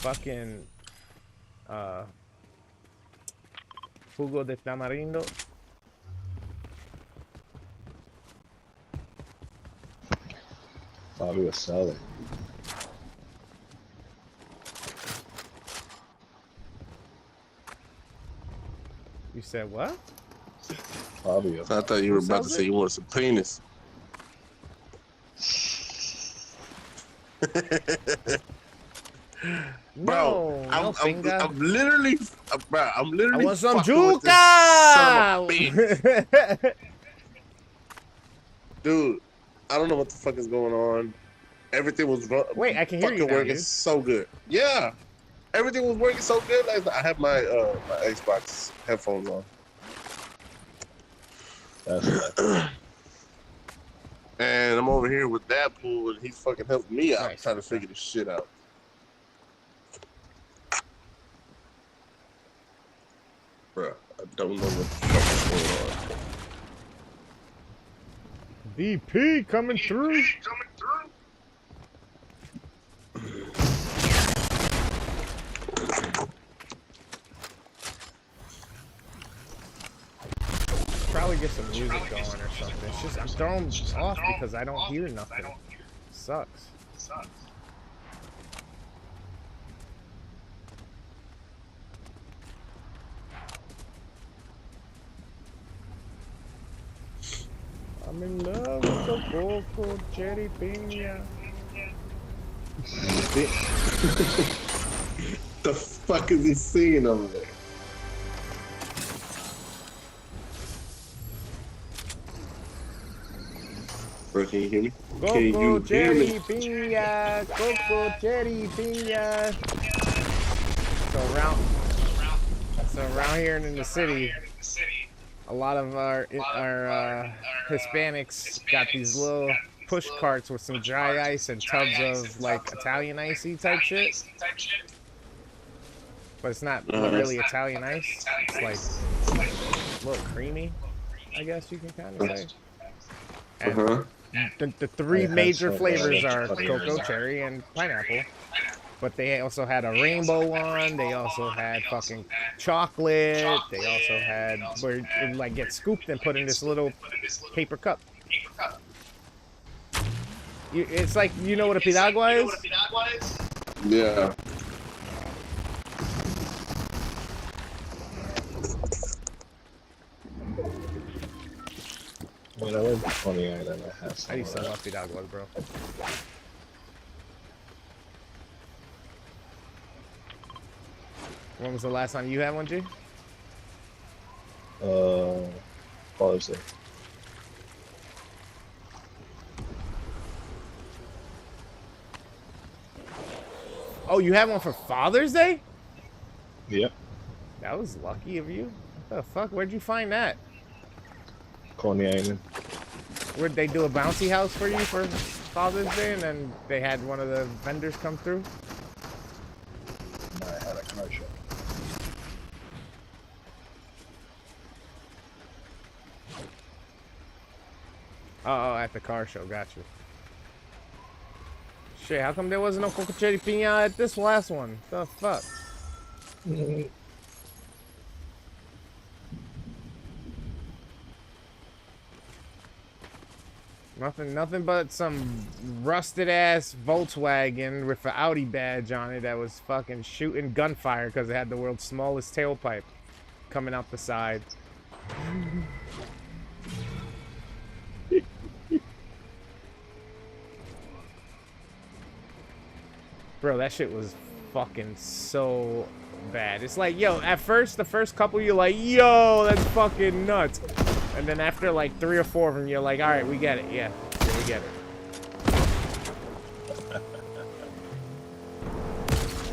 fucking jugo de tamarindo.
Thought we were selling.
You said what?
Fabio.
I thought you were about to say you want some penis. Bro, I'm literally, bro, I'm literally.
I want some
fucking with this son of a
juca!
bitch. Dude, I don't know what the fuck is going on. Everything was
Wait, I can hear you
fucking
now,
working
dude.
so good. Yeah, everything was working so good. Like, I have my my Xbox headphones on. And I'm over here with that pool, and he's fucking helping me out, trying to figure this shit out. Bruh, I don't know what the fuck is going on.
DP coming through. Probably get some music going or something. It's just I'm thrown off because I don't hear nothing. Sucks. I'm in love with the vocal cherry piña.
The fuck is he singing over there? Bro, can you hear me? Can you
Coco
hear
cherry
me?
piña, coco cherry piña. So around here in the city, a lot of our Hispanics got these little push carts with some dry ice and tubs of like Italian icy type shit. But it's not really Italian ice. It's like a little creamy, I guess you can kind of say. And the three major flavors are cocoa, cherry, and pineapple. But they also had a rainbow one. They also had fucking chocolate. They also had where it like gets scooped and put in this little paper cup. It's like, you know what a piragua is?
Yeah.
When I went to Coney Island, I had some.
I used to love piraguas, bro. When was the last time you had one, G?
Father's Day.
Oh, you had one for Father's Day?
Yep.
That was lucky of you. What the fuck? Where'd you find that?
Coney Island.
Where'd they do a bouncy house for you for Father's Day, and then they had one of the vendors come through?
No, I had a car show.
Oh, at the car show, got you. Shit, how come there wasn't no coco cherry piña at this last one? The fuck? Nothing but some rusted ass Volkswagen with an Audi badge on it that was fucking shooting gunfire because it had the world's smallest tailpipe coming out the side. Bro, that shit was fucking so bad. It's like, yo, at first, the first couple, you're like, yo, that's fucking nuts. And then after like 3 or 4 of them, you're like, all right, we get it. Yeah, we get it.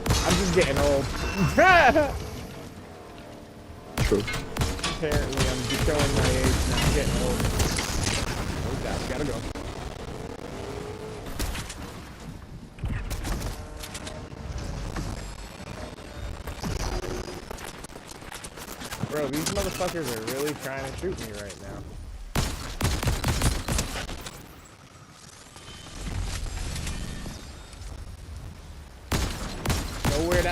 I'm just getting old.
True.
Apparently, I'm just showing my age now. I'm getting old. Oh, God, gotta go. Bro, these motherfuckers are really trying to shoot me right now. Nowhere to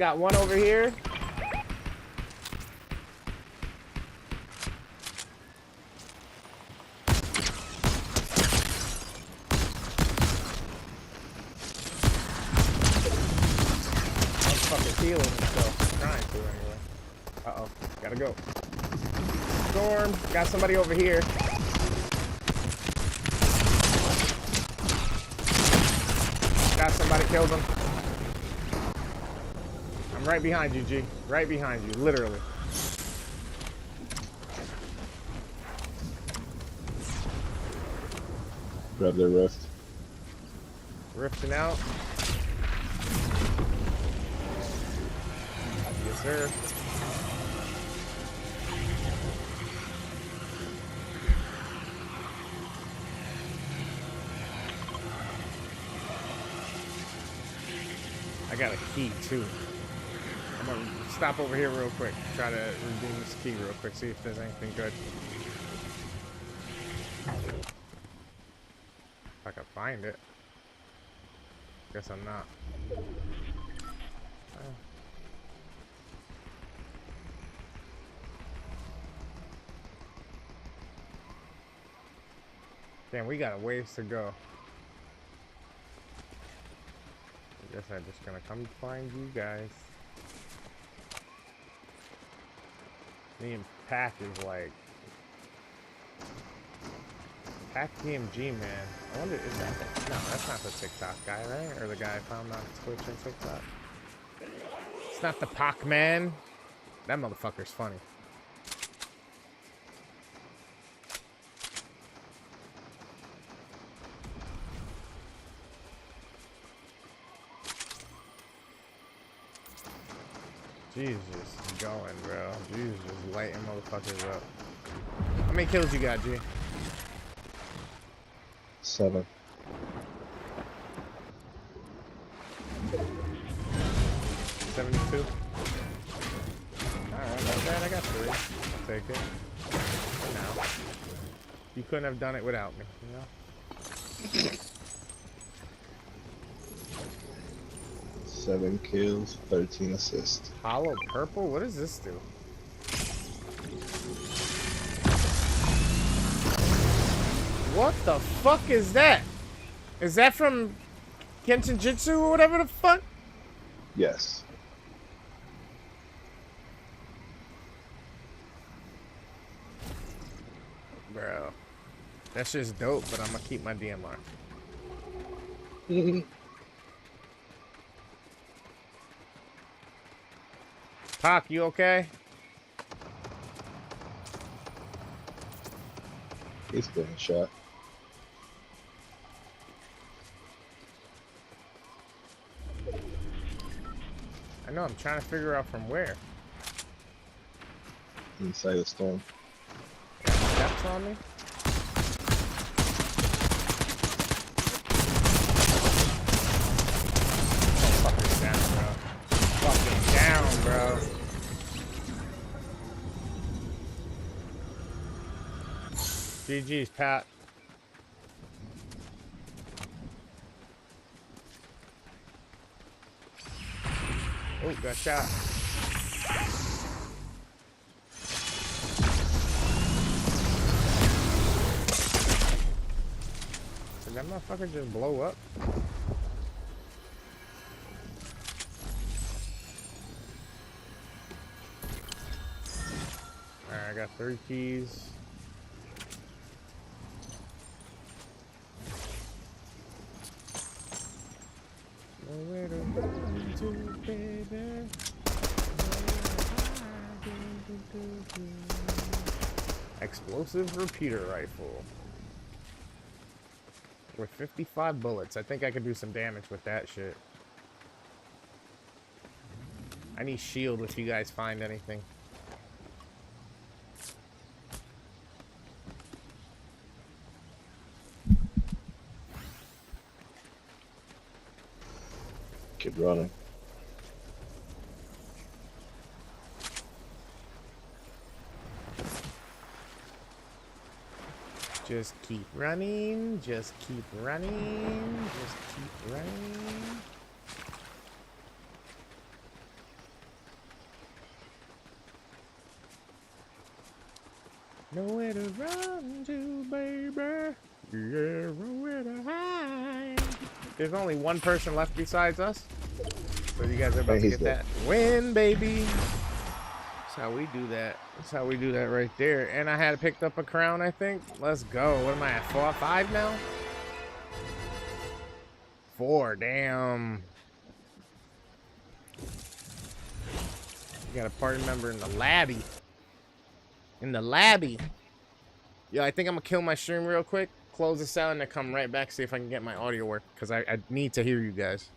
got one over here. Motherfucker's healing himself. Trying to anyway. Uh-oh. Gotta go. Storm. Got somebody over here. Got somebody, killed him. I'm right behind you, G. Right behind you, literally.
Grab their rift.
Rifting out. Yes, sir. I got a key too. I'm gonna stop over here real quick. Try to redeem this key real quick. See if there's anything good. If I can find it. Guess I'm not. Oh. Damn, we got a ways to go. I guess I'm just gonna come find you guys. Me and Pack is like Pack PMG, man. I wonder, is that no, that's not the TikTok guy, right? Or the guy I found on Twitch and TikTok. It's not the Pac man. That motherfucker's funny. Jesus, going, bro. Jesus, just lighting motherfuckers up. How many kills you got, G?
7.
72. Alright, not bad. I got 3. I'll take it. For now. You couldn't have done it without me, you know?
7 kills, 13 assists.
Hollow purple? What does this do? What the fuck is that? Is that from Kenshin Jitsu or whatever the fuck?
Yes.
Bro. That's just dope, but I'm gonna keep my DMR. Pac, you okay?
He's getting shot.
I know, I'm trying to figure out from where.
Inside the storm.
Steps on me? Fucking down, bro. Fucking down, bro. GG's, Pat. Oh, got shot. Did that motherfucker just blow up? Alright, I got 3 keys. Nowhere to run to, baby. Explosive repeater rifle. With 55 bullets. I think I could do some damage with that shit. I need shield if you guys find anything.
Keep running.
Just keep running, just keep running, just keep running. Nowhere to run to, baby. Yeah, nowhere to hide. There's only one person left besides us. So you guys are about to get that win, baby. That's how we do that. That's how we do that right there. And I had picked up a crown, I think. Let's go. What am I at? 4, 5 now? 4, damn. You got a party member in the labby. In the labby. Yo, I think I'm gonna kill my stream real quick. Close this out and then come right back, see if I can get my audio work. Because I need to hear you guys.